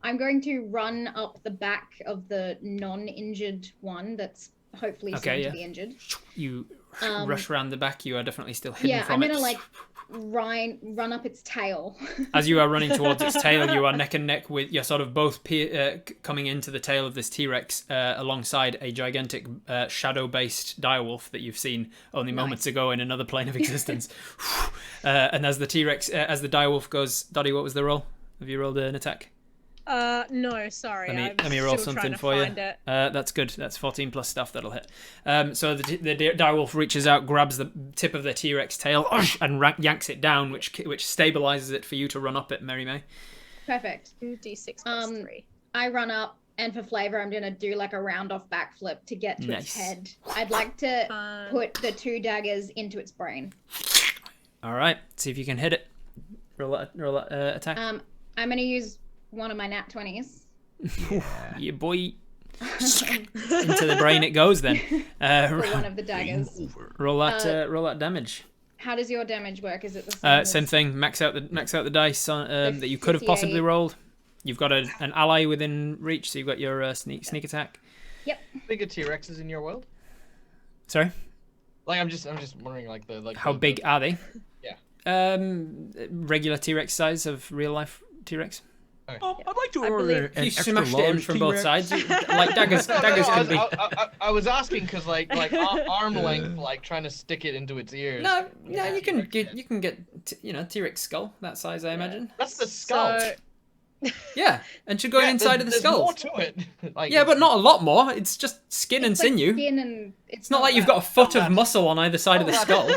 I'm going to run up the back of the non-injured one that's hopefully soon to be injured. You rush around the back. You are definitely still hidden Yeah, from I'm it. gonna like run up its tail. As you are running towards its tail, you are neck and neck with. You're sort of both coming into the tail of this T-Rex alongside a gigantic shadow-based direwolf that you've seen only moments ago in another plane of existence. And as the T-Rex, as the direwolf goes, Dottie, what was the roll? Have you rolled an attack? No, sorry. Let me roll something for you. That's good. That's 14 plus stuff. That'll hit. So the direwolf reaches out, grabs the tip of the T-Rex tail, and yanks it down, which stabilizes it for you to run up it, Mary May. Perfect. 2d6 plus 3. I run up, and for flavor, I'm gonna do like a round off backflip to get to its head. I'd like to put the 2 daggers into its brain. All right. See if you can hit it. Roll that attack. I'm gonna use one of my nat 20s. Yeah, boy. Into the brain it goes then. For one of the daggers. Roll that damage. How does your damage work? Is it the same? Same thing. Max out the dice that you could have 58. possibly rolled. You've got an ally within reach, so you've got your sneak attack. Yep. Bigger T-Rexes in your world? Sorry. Like I'm just wondering How big are they? Yeah. Regular T-Rex size of real life T-Rex. I'd like to I order believe- an You extra smashed it in large from both T-Rex. sides. Like daggers can be. I was asking because like arm length, like trying to stick it into its ears. No, you can get T-Rex skull that size, I imagine. That's the skull. So, Yeah, and should go inside of the there's skull. more to it. Like, Yeah, but not a lot more. It's just skin and It's like sinew. skin and It's not like you've got a foot of muscle on either side of the skull.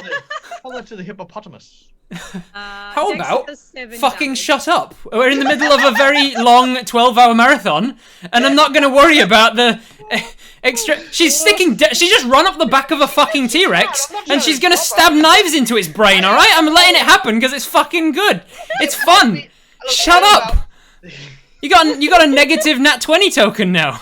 Tell that to the hippopotamus. How Dex about does 7 fucking damage. shut up? We're in the middle of a very long 12-hour marathon, and I'm not going to worry about the extra. She's sticking. She just run up the back of a fucking T-Rex, and she's going to stab knives into its brain. All right, I'm letting it happen because it's fucking good. It's fun. Shut up. You got a negative nat 20 token now.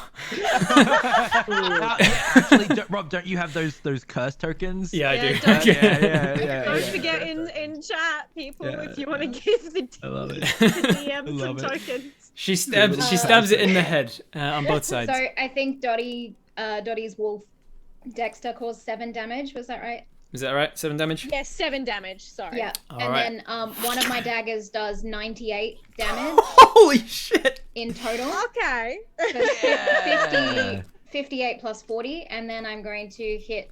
Actually, Rob, don't you have those curse tokens? Yeah, I do. don't- Yeah. Don't forget in chat, people, if you want to give the I love it. DM some love it. tokens. She stabs it in the head on both sides. So I think Dottie's wolf Dexter caused 7 damage. Was that right? Is that right? 7 damage? Yes, 7 damage. Sorry. Yeah. Alright. And then one of my daggers does 98 damage Holy shit! in total. Okay. So 58 plus 40, and then I'm going to hit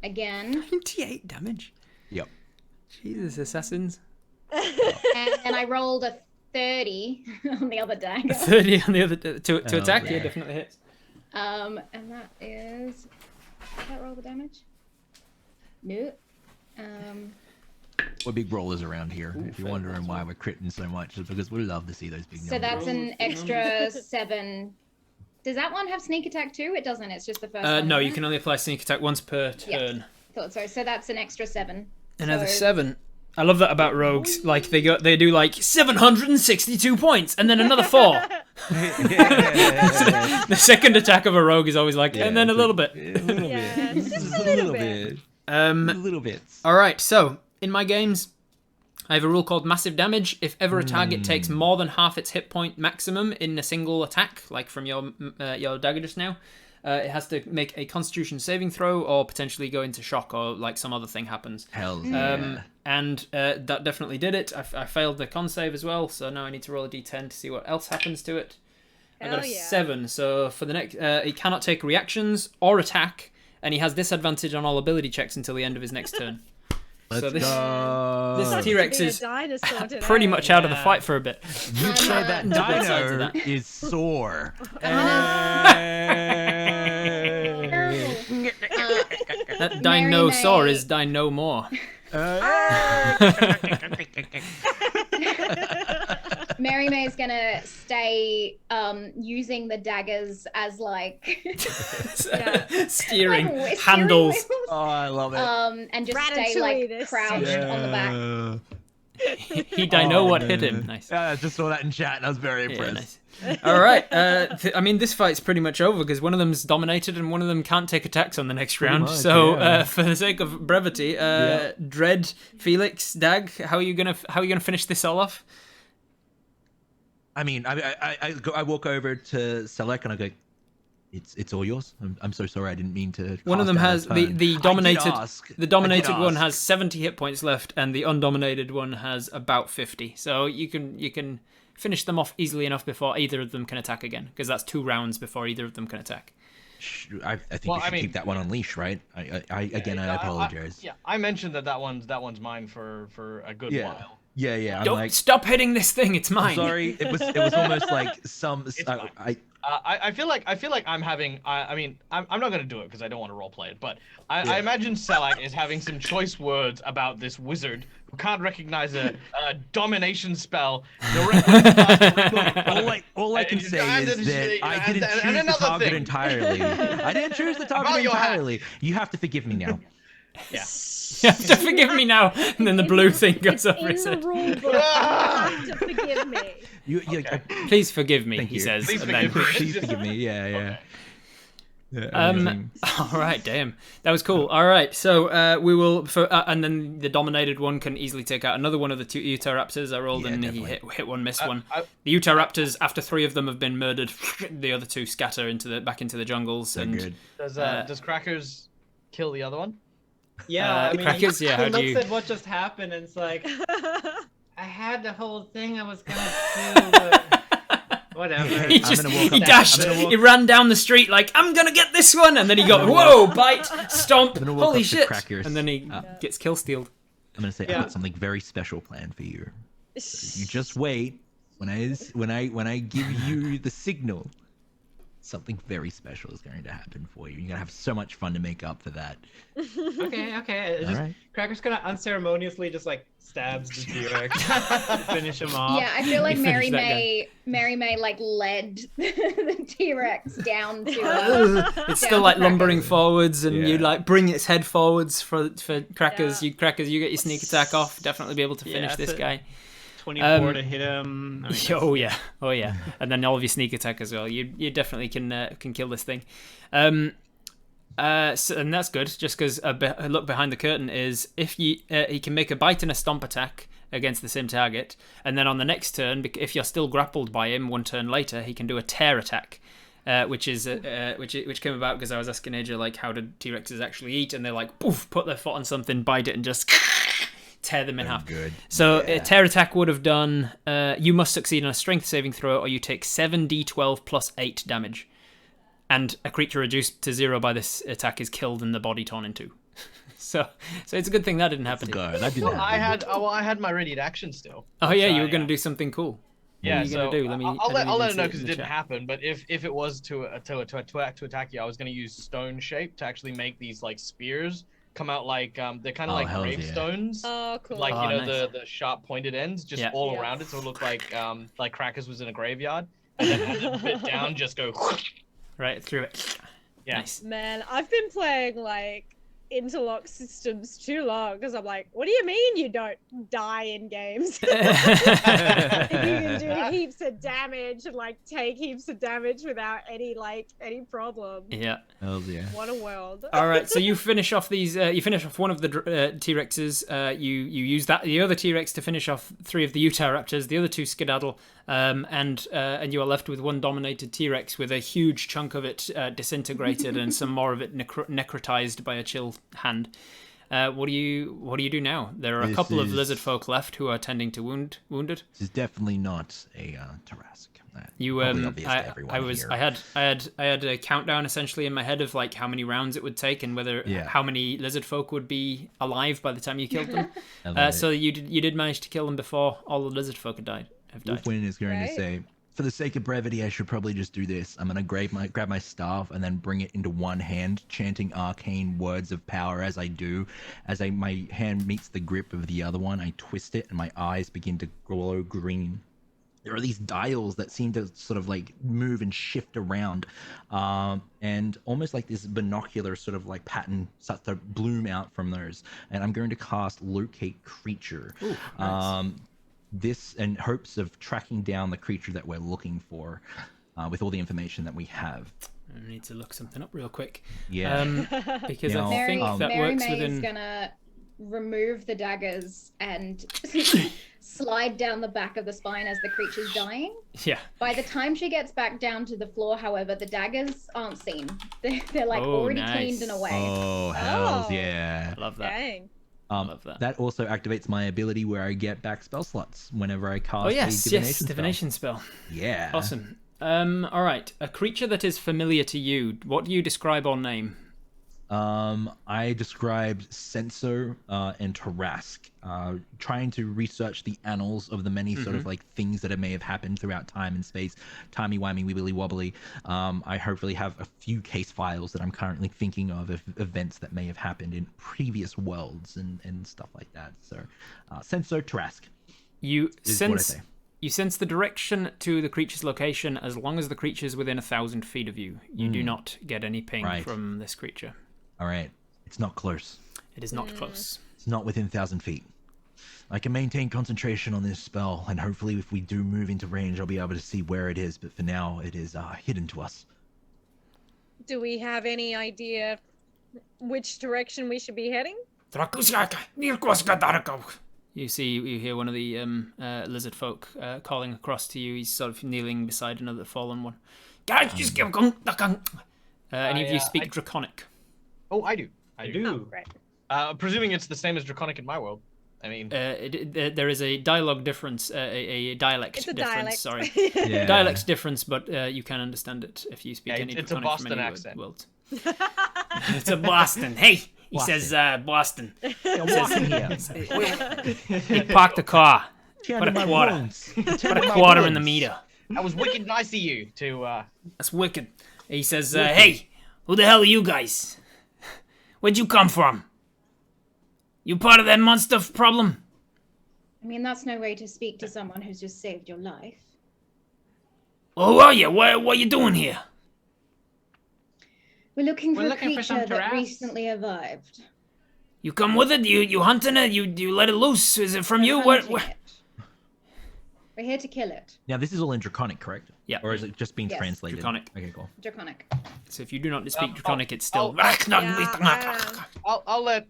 again. 98 damage. Yep. Jesus, assassins. And I rolled a 30 on the other dagger. 30 on the other to attack. Yeah, definitely hits. And that is. Did that roll the damage? No. We're big rollers around here. If you're wondering why we're critting so much, it's because we love to see those big So numbers. that's an extra 7. Does that one have sneak attack too? It doesn't. It's just the first one. No, isn't you it? can only apply sneak attack once per Yeah. turn. Thought so. So that's an extra 7. Another So- 7. I love that about rogues. Like they do like 762 points and then another 4. The second attack of a rogue is always like, and then a little bit. A little Yeah, bit. just a little bit. Little bits. All right, so in my games, I have a rule called massive damage. If ever a target takes more than half its hit point maximum in a single attack, like from your dagger just now, It has to make a Constitution saving throw, or potentially go into shock, or like some other thing happens. Hell yeah. And that definitely did it. I failed the con save as well, so now I need to roll a d10 to see what else happens to it. I got a 7, so for the next, he cannot take reactions or attack, and he has disadvantage on all ability checks until the end of his next turn. Let's this go. T-Rex is pretty much out of the fight for a bit. You say that dino is sore. That dinosaur is dino more. Mary May is gonna stay using the daggers as steering like handles. wheels. Oh, I love it. And just stay like crouched on the back. He dino what hit him. Nice. Yeah, I just saw that in chat and I was very impressed. Nice. All right. I mean, this fight's pretty much over because one of them's dominated and one of them can't take attacks on the next round. much, So, for the sake of brevity, Dread, Felix, Dag, how are you gonna finish this all off? I mean, I walk over to Selek and I go, "It's all yours. I'm so sorry. I didn't mean to." One of them has the dominated. The dominated one ask. has 70 hit points left, and the undominated one has about 50. So you can finish them off easily enough before either of them can attack again, because that's 2 rounds before either of them can attack. I think you should keep that one on leash, right? I apologize. I mentioned that one's mine for a good while. Yeah. Don't stop hitting this thing. It's mine. I'm sorry. It was almost like some. I feel like I'm having. I mean, I'm not gonna do it because I don't want to roleplay it. But I imagine Selak is having some choice words about this wizard who can't recognize a domination spell. All I can say is that I didn't choose the target entirely. I didn't choose the target entirely. You have to forgive me now. Yeah. You have to forgive me now. And then the blue thing goes over his head. In the rule book, you have to forgive me. Please forgive me, Thank he you. says. Please and then... Please forgive me. Yeah. All right, damn, that was cool. All right, so we will, and then the dominated one can easily take out another one of the 2 Utahraptors. I rolled and he hit one, missed one. The Utahraptors, after 3 of them have been murdered, the other 2 scatter back into the jungles. They're and good. Does Crackers kill the other one? Yeah, I mean, Crackers, he how do looks you... at what just happened and it's like, I had the whole thing I was gonna do, but whatever. He dashed. He ran down the street like, I'm gonna get this one, and then he got whoa, bite, stomp, holy shit, and then he gets kill stealed. I'm gonna say I got something very special planned for you. You just wait. When I give you the signal, something very special is going to happen for you. You're gonna have so much fun to make up for that. Okay. Right. Cracker's gonna unceremoniously just like stabs the T-Rex, finish him off. Yeah, I feel like You Mary May like led the T-Rex down to. It's still like lumbering forwards, and you Yeah. like bring its head forwards for Crackers. You get your sneak attack off. Definitely be able to finish this guy. 24 to hit him. I mean, Oh yeah, and then all of your sneak attack as well. You definitely can kill this thing. And that's good. Just because a look behind the curtain is if he can make a bite and a stomp attack against the same target, and then on the next turn, if you're still grappled by him, 1 turn later, he can do a tear attack. Which came about because I was asking AJ like how do T-Rexes actually eat, and they're like poof, put their foot on something, bite it, and just tear them in half. Good. So a tear attack would have done. You must succeed on a strength saving throw, or you take 7d12 plus 8 damage, and a creature reduced to 0 by this attack is killed and the body torn in 2. so it's a good thing that didn't happen. That didn't happen. I had my ready to action still. Oh yeah, you were going to do something cool. Yeah, what are you gonna do? I'll let it know because it didn't happen. But if it was to attack you, I was gonna use stone shape to actually make these like spears come out like they're kind of like gravestones. Oh, cool. Like nice. the sharp pointed ends just all around it, so it looked like Crackers was in a graveyard. And then as it bit down, just go right through it. Yeah. Nice. Man, I've been playing like interlock systems too long because I'm like, what do you mean you don't die in games? You can do heaps of damage and like take heaps of damage without any problem. Yeah. Oh yeah. What a world. All right, so you finish off these. You finish off one of the T-Rexes. You use the other T-Rex to finish off 3 of the Utahraptors. The other 2 skedaddle, and you are left with one dominated T-Rex with a huge chunk of it disintegrated and some more of it necrotized by a chill hand. What do you do now? There are a couple of lizard folk left who are tending to wounded. This is definitely not a Tarrasque. You I had a countdown essentially in my head of like how many rounds it would take and whether how many lizard folk would be alive by the time you killed them. So you did manage to kill them before all the lizard folk have died. Wolfwin is going to say, for the sake of brevity, I should probably just do this. I'm going to grab my staff and then bring it into one hand, chanting arcane words of power as I do. As my hand meets the grip of the other one, I twist it and my eyes begin to glow green. There are these dials that seem to sort of like move and shift around, and almost like this binocular sort of like pattern starts to bloom out from those. And I'm going to cast Locate Creature. Ooh, nice. This in hopes of tracking down the creature that we're looking for, with all the information that we have. I need to look something up real quick. Yeah. Because I think that Mary works May within. is gonna remove the daggers and slide down the back of the spine as the creature's dying. Yeah. By the time she gets back down to the floor, however, the daggers aren't seen. They're like already cleaned and away. Oh, hells yeah. I love that. Dang. Love that. That also activates my ability where I get back spell slots whenever I cast a divination spell. Yeah. Awesome. All right. A creature that is familiar to you. What do you describe or name? I described Senso and Tarrasque, trying to research the annals of the many sort of like things that may have happened throughout time and space, timey-wimey, wibbly-wobbly. I hopefully have a few case files that I'm currently thinking of events that may have happened in previous worlds and stuff like that. So, Senso, Tarrasque. You sense the direction to the creature's location as long as the creature is within 1,000 feet of you. You do not get any ping from this creature. All right. It's not close. It is not close. It's not within 1,000 feet. I can maintain concentration on this spell, and hopefully if we do move into range, I'll be able to see where it is, but for now, it is hidden to us. Do we have any idea which direction we should be heading? You hear one of the lizard folk calling across to you. He's sort of kneeling beside another fallen one. Any of you speak Draconic? Oh, I do. I do. Oh, great. Presuming it's the same as Draconic in my world. I mean, there is a dialogue difference, a dialect it's a difference. dialect. Sorry, Yeah. dialect difference, but you can understand it if you speak any it's a Draconic Boston from any accent. world. It's a Boston. Hey, he says Boston. Walking here. He parked the car. Put a quarter. Put a quarter in the meter. that was wicked nice of you to. That's wicked. He says, hey, who the hell are you guys? Where'd you come from? You part of that monster problem? I mean, that's no way to speak to someone who's just saved your life. Well, who are you? What are you doing here? We're looking for a looking for some creature that Tarrasque. recently arrived. You come with it? You hunting it? You let it loose? Is it from you? Hunting What? it. We're here to kill it. Now, this is all in Draconic, correct? Yeah. Or is it just being Yes. translated? Draconic. Okay, cool. Draconic. So if you do not speak Draconic, it's still. I'll let.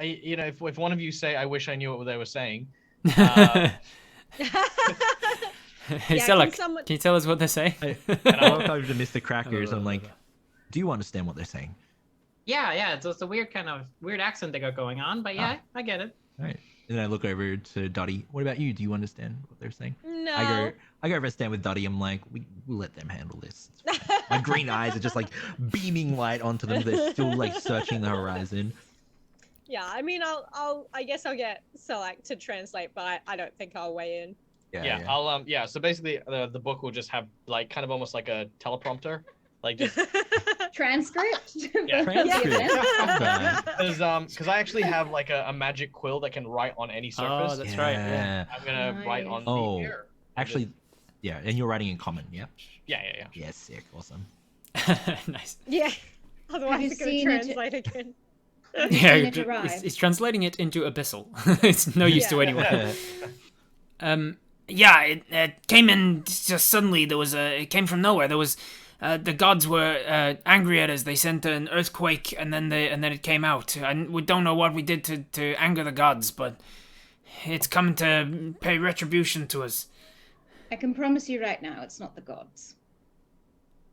You know, if one of you say, "I wish I knew what they were saying." Uh, Hey, Selak, can you tell us what they're saying? I love how to miss the crackers. I'm like, do you understand what they're saying? Yeah. It's a weird accent they got going on, but yeah, I get it. All right. And then I look over to Dottie. What about you? Do you understand what they're saying? No. I go over and stand with Dottie. I'm like, we'll let them handle this. It's fine. My green eyes are just like beaming light onto them. They're still like searching the horizon. Yeah, I mean, I guess I'll get Selak to translate, but I don't think I'll weigh in. yeah. I'll So basically, the book will just have like kind of almost like a teleprompter, like just Transcript? Yeah. Transcript. because I actually have like a magic quill that can write on any surface. Oh, that's right. Yeah. I'm gonna write on Oh, the air. actually, yeah. And you're writing in common, yeah? Yeah. Yes, sick, awesome. Nice. Yeah. Otherwise, you it's going to seen it? translate again. Yeah, seen it arrive? it's translating it into abyssal. It's no use to Yeah. anyone. Yeah, it came in just suddenly. It came from nowhere. There was, the gods were angry at us. They sent an earthquake, and then it came out. And we don't know what we did to anger the gods, but it's coming to pay retribution to us. I can promise you right now, it's not the gods.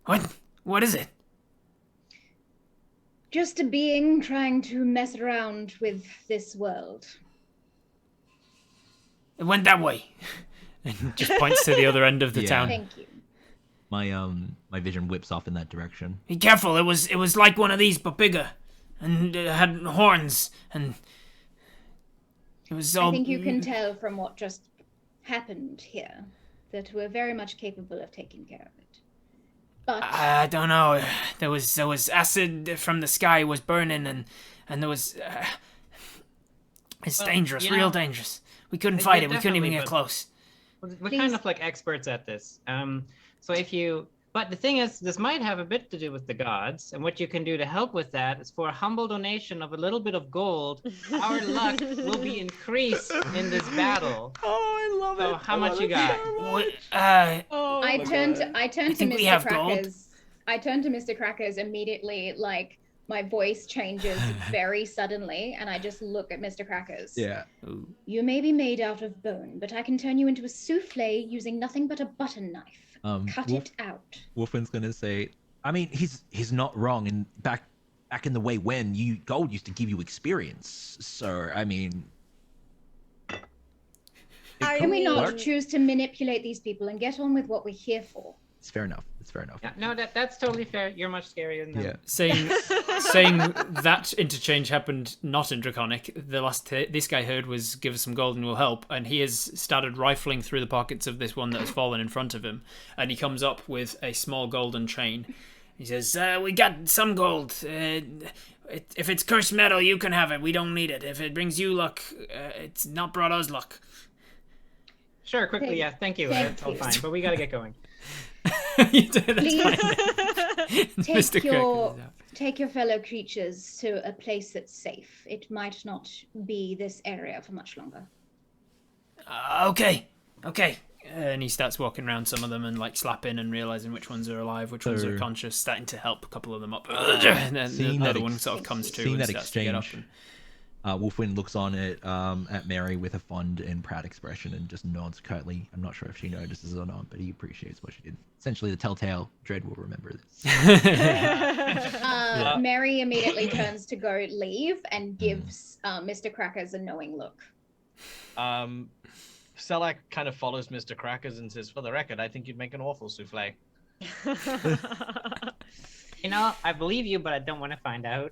What? What is it? Just a being trying to mess around with this world. It went that way. And just points to the other end of the Yeah. town. Thank you. My vision whips off in that direction. Be careful. It was like one of these, but bigger, and it had horns, and it was all. I think you can tell from what just happened here that we're very much capable of taking care of it. But I don't know. There was acid from the sky was burning, and there was. It's Well, dangerous, you real know, dangerous. We couldn't yeah, fight it. We couldn't even definitely, get but- close. We're Please. kind of like experts at this. So if you, but the thing is, this might have a bit to do with the gods, and what you can do to help with that is for a humble donation of a little bit of gold, our luck will be increased in this battle. Oh, I love So how much you got? I turned to think we Mr. have gold. Crackers. I turned to Mr. Crackers immediately, like my voice changes very suddenly, and I just look at Mr. Crackers. Yeah. You may be made out of bone, but I can turn you into a souffle using nothing but a butter knife. Cut it out. Wolfman's gonna say, I mean, he's not wrong. And back in the way when gold used to give you experience. So I mean, Can we not work. choose to manipulate these people and get on with what we're here for? It's fair enough. It's fair enough. Yeah, no, that's totally fair. You're much scarier than them. Yeah. saying that interchange happened not in Draconic. The last this guy heard was "give us some gold and we'll help," and he has started rifling through the pockets of this one that has fallen in front of him, and he comes up with a small golden chain. He says, "We got some gold. If it's cursed metal, you can have it. We don't need it. If it brings you luck, it's not brought us luck." Sure, quickly, Thank- yeah, thank you. thank That's all you. fine, but we gotta get going. You do, that's Please fine. take Crackers your is out. take your fellow creatures to a place that's safe. It might not be this area for much longer. Okay. And he starts walking around some of them and like slapping and realizing which ones are alive, which ones are So- conscious, starting to help a couple of them up. And then Seeing another that one ex- sort of comes to seeing and that starts to get up. exchange, Wolfwind looks on at Mary with a fond and proud expression and just nods curtly. I'm not sure if she notices or not, but he appreciates what she did. Essentially, the telltale Dread will remember this. Mary immediately turns to go leave and gives Mr. Crackers a knowing look. Selak kind of follows Mr. Crackers and says, "For the record, I think you'd make an awful souffle." You know, I believe you, but I don't want to find out.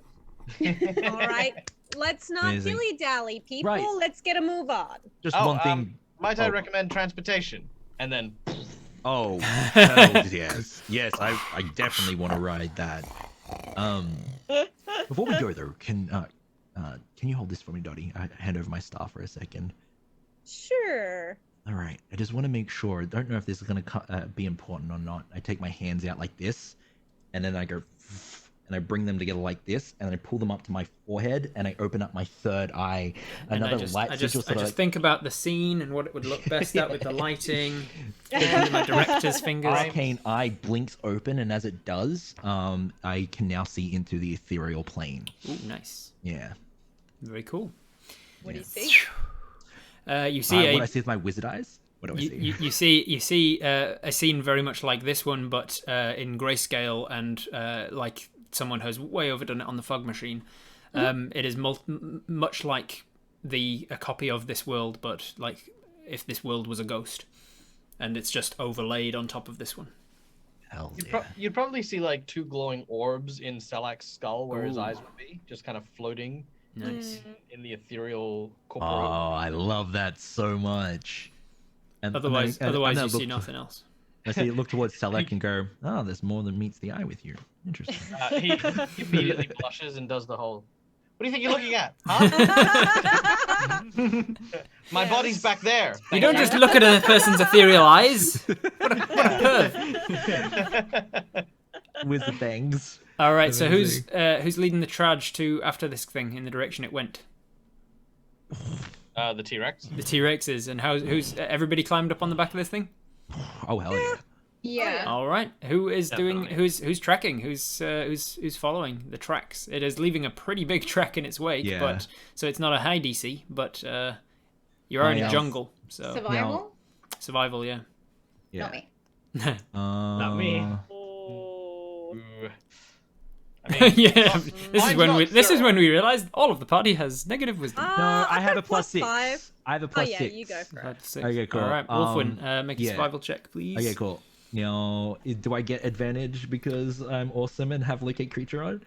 All right, let's not Amazing. dilly-dally, people. Right. Let's get a move on. Just Oh, one thing. Might I Oh. recommend transportation? And then, Oh, hell yes. Yes, I definitely want to ride that. Before we go though, can you hold this for me, Dottie? I hand over my staff for a second. Sure. All right. I just want to make sure. I don't know if this is going to be important or not. I take my hands out like this, and then I go, and I bring them together like this, and then I pull them up to my forehead, and I open up my third eye. And Another I just, light I sigil just, I sort of just like, think about the scene and what it would look best at with the lighting. Thinking my director's fingers. arcane eye blinks open, and as it does, I can now see into the ethereal plane. Ooh, nice. Yeah. Very cool. What do you see? You see What I see with my wizard eyes? What do I see? you see a scene very much like this one, but in grayscale and like someone has way overdone it on the fog machine. It is much like a copy of this world, but like if this world was a ghost, and it's just overlaid on top of this one. Hell you'd, yeah. you'd probably see like two glowing orbs in Selak's skull where his Ooh. eyes would be, just kind of floating Nice. in the ethereal Oh, corporeal. I love that so much. And Otherwise, and otherwise then you see look- nothing else. I see look towards Selek and go, oh, there's more than meets the eye with you. Interesting. He immediately blushes and does the whole, "What do you think you're looking at? Huh? My body's back there." You don't just look at a person's ethereal eyes. What a perv. With the bangs. All right, so Amazing. who's leading the trudge to after this thing in the direction it went? The T-Rex. The T-Rex is, and who's everybody climbed up on the back of this thing? Oh, hell yeah. Yeah. All right, who is doing? Definitely. Who's tracking? Who's following the tracks? It is leaving a pretty big track in its wake, Yeah. but so it's not a high DC, but you're already yeah. jungle, so Survival? survival, yeah. Yeah. Not me. Not me. Oh. Ooh. I mean, Yeah, I'm this is sure. when we realized all of the party has negative wisdom. No, I have got a +6. +5. I have a Oh +6. yeah, you go for it. 5 to 6. Okay, cool. All right, Wolfwin, make a yeah. survival check, please. Okay, cool. Now, do I get advantage because I'm awesome and have locate creature on?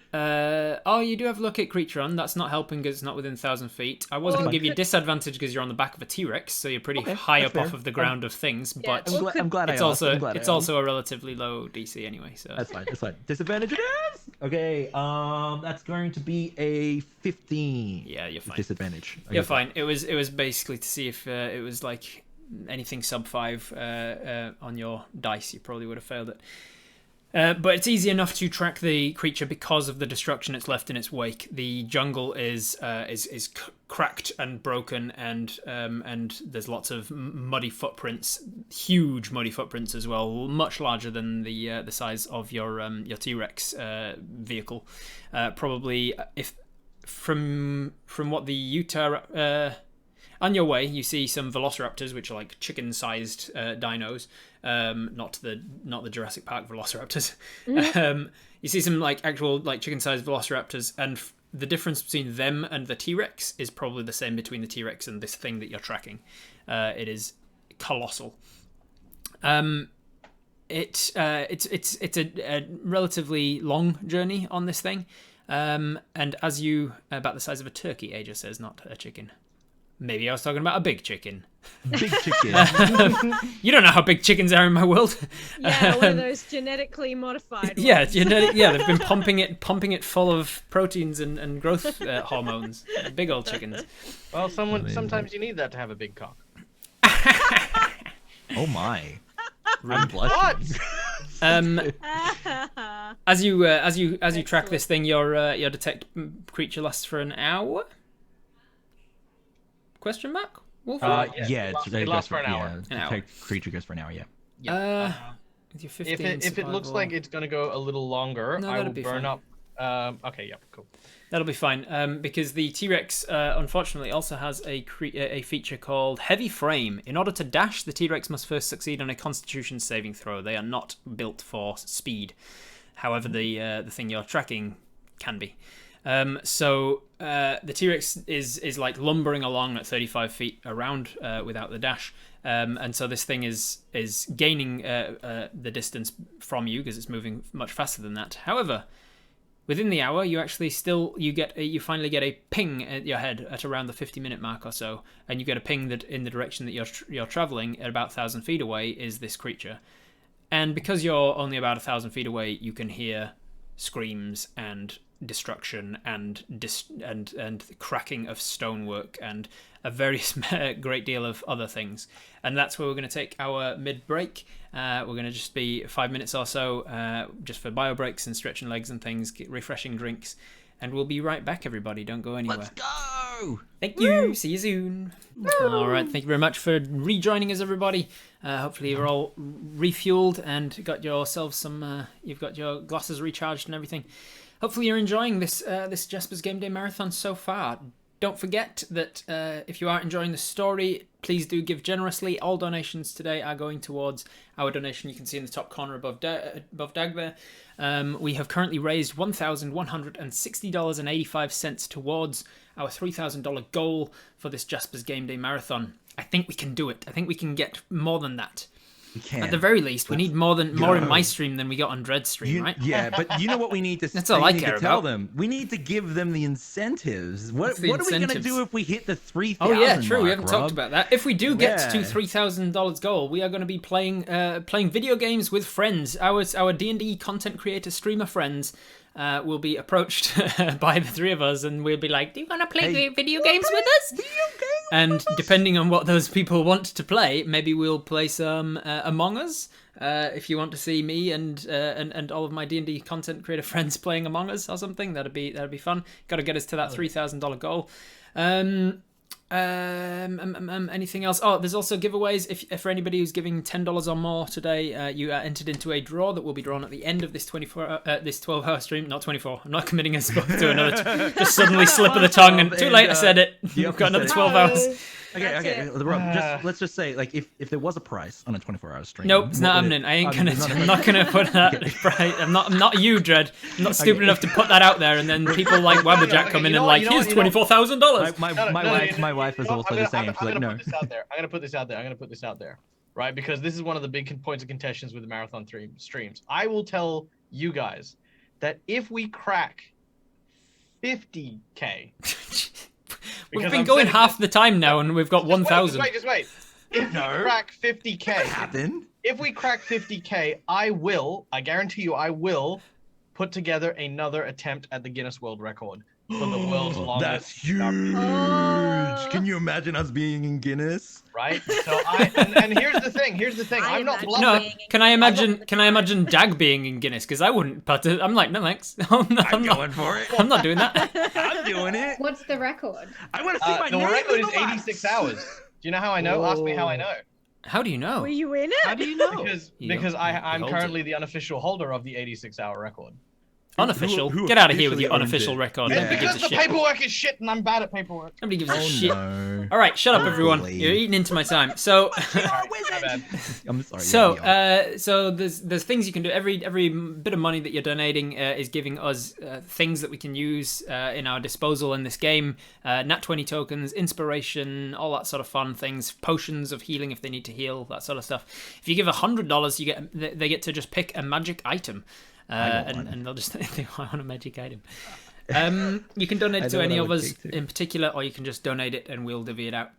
Oh, you do have locate creature on. That's not helping because it's not within 1,000 feet. I was Or going to give you could- disadvantage because you're on the back of a T-Rex, so you're pretty Okay, high that's up off fair. of the ground of things. Yeah, But or I'm glad I it's asked. also I'm glad I it's asked. also a relatively low DC anyway. So That's fine. That's fine. Disadvantage it is. Okay. That's going to be a 15. yeah, you're with fine. Disadvantage. Okay, You're cool. fine. It was basically to see if it was like anything sub 5 on your dice. You probably would have failed it. But it's easy enough to track the creature because of the destruction it's left in its wake. The jungle is cracked and broken, and there's lots of muddy footprints, huge muddy footprints as well, much larger than the size of your T-Rex vehicle. Probably, if from what the Utah. On your way, you see some velociraptors, which are like chicken-sized dinos. Not the Jurassic Park velociraptors. You see some like actual like chicken-sized velociraptors, and the difference between them and the T-Rex is probably the same between the T-Rex and this thing that you're tracking. It is colossal. It's a relatively long journey on this thing, and as you about the size of a turkey, Aja says, not a chicken. Maybe I was talking about a big chicken. Big chicken. You don't know how big chickens are in my world. Yeah, one of those genetically modified. Yeah, ones. they've been pumping it full of proteins and growth hormones. Big old chickens. Well, Amazing. sometimes you need that to have a big cock. Oh my. I'm blushing. What? As you track this thing, your detect creature lasts for an hour. Question mark? Wolf? Yeah, it lasts for an hour. Yeah, An hour. detect creature goes for an hour. Yeah. With your 15 If it looks survival- like it's gonna go a little longer, No, I that'll will be burn fine. up. Okay, yeah, cool. That'll be fine, because the T-Rex unfortunately also has a feature called Heavy Frame. In order to dash, the T-Rex must first succeed on a Constitution saving throw. They are not built for speed. However, the thing you're tracking can be. So the T-Rex is like lumbering along at 35 feet around without the dash. And so this thing is gaining the distance from you because it's moving much faster than that. However, within the hour, you actually you finally get a ping at your head at around the 50-minute mark or so, and you get a ping that in the direction that you're traveling at about 1,000 feet away is this creature. And because you're only about 1,000 feet away, you can hear screams and destruction and the cracking of stonework and a very great deal of other things. And that's where we're going to take our mid-break. We're going to just be 5 minutes or so just for bio breaks and stretching legs and things, get refreshing drinks, and we'll be right back, everybody. Don't go anywhere. Let's go. Thank you. See you soon. All right. Thank you very much for rejoining us, everybody. Hopefully you're all refueled and got yourselves some. You've got your glasses recharged and everything. Hopefully you're enjoying this Jasper's Game Day Marathon so far. Don't forget that if you are enjoying the story, please do give generously. All donations today are going towards our donation you can see in the top corner above Dag there. We have currently raised $1,160.85 towards our $3,000 goal for this Jasper's Game Day Marathon. I think we can do it. I think we can get more than that. We can. At the very least, we need more in my stream than we got on Dread stream, right? Yeah, but you know what we need to That's all I care tell about. them? We need to give them the incentives. What What's the are we going to incentives? do if we hit the 3,000 Oh yeah, true. mark, We haven't talked Rob? about that. If we do get to Yeah. $3,000 goal, we are going to be playing video games with friends. Our D&D content creator streamer friends will be approached by the three of us, and we'll be like, "Do you want to play Hey, video games with us?" And depending on what those people want to play, maybe we'll play some Among Us. If you want to see me and all of my D&D content creator friends playing Among Us or something, that'd be fun. Got to get us to that $3,000 goal. Anything else? Oh, there's also giveaways. If for anybody who's giving $10 or more today, you are entered into a draw that will be drawn at the end of this 12-hour stream. Not 24. I'm not committing us both to another. Just suddenly slip of the tongue, and too late. I said it. We've got another 12 hours. Okay, That's okay. it. Rob, let's just say, like, if there was a price on a 24-hour stream. Nope, it's not what would happening. it- I ain't mean, gonna. there's I'm not gonna put that. Right. I'm not you, Dread. I'm not stupid Okay. enough to put that out there, and then people like Wabberjack come in and like, here's $24,000. My wife is also the same. She's like, no. Put this out there. I'm gonna put this out there. Right, because this is one of the big points of contention with the marathon streams. I will tell you guys that if we crack 50K, We've been going half the time now, and we've got 1,000. Just wait. If we crack 50K, Happen. if we crack 50K, I guarantee you, I will put together another attempt at the Guinness World Record for the world's longest. That's huge. Oh. Can you imagine us being in Guinness? Right. So and here's the thing. I'm not imagine bluffing. No, can I imagine Dag being in Guinness? Because I wouldn't. But I'm like, no thanks. I'm going for it. I'm not doing that. I'm doing it. What's the record? I want to see my The name record in is the lights. 86 hours. Do you know how I know? Ask me how I know. How do you know? Were you in it? How do you know? Because I'm holds currently the unofficial holder of the 86-hour record. Unofficial. Who Get out of here with officially your owns unofficial it? record. Yeah. Nobody gives Because a the shit. paperwork is shit and I'm bad at paperwork. Nobody gives a Oh shit. no. All right, shut up, everyone. Bully. You're eating into my time. So, My bad. I'm sorry. so, yeah. so there's things you can do. Every bit of money that you're donating is giving us things that we can use in our disposal in this game. Nat 20 tokens, inspiration, all that sort of fun things. Potions of healing if they need to heal, that sort of stuff. If you give $100, they get to just pick a magic item. And they'll just they want a magic item. You can donate I it to know any what I of would us pick too. in particular, or you can just donate it and we'll divvy it out.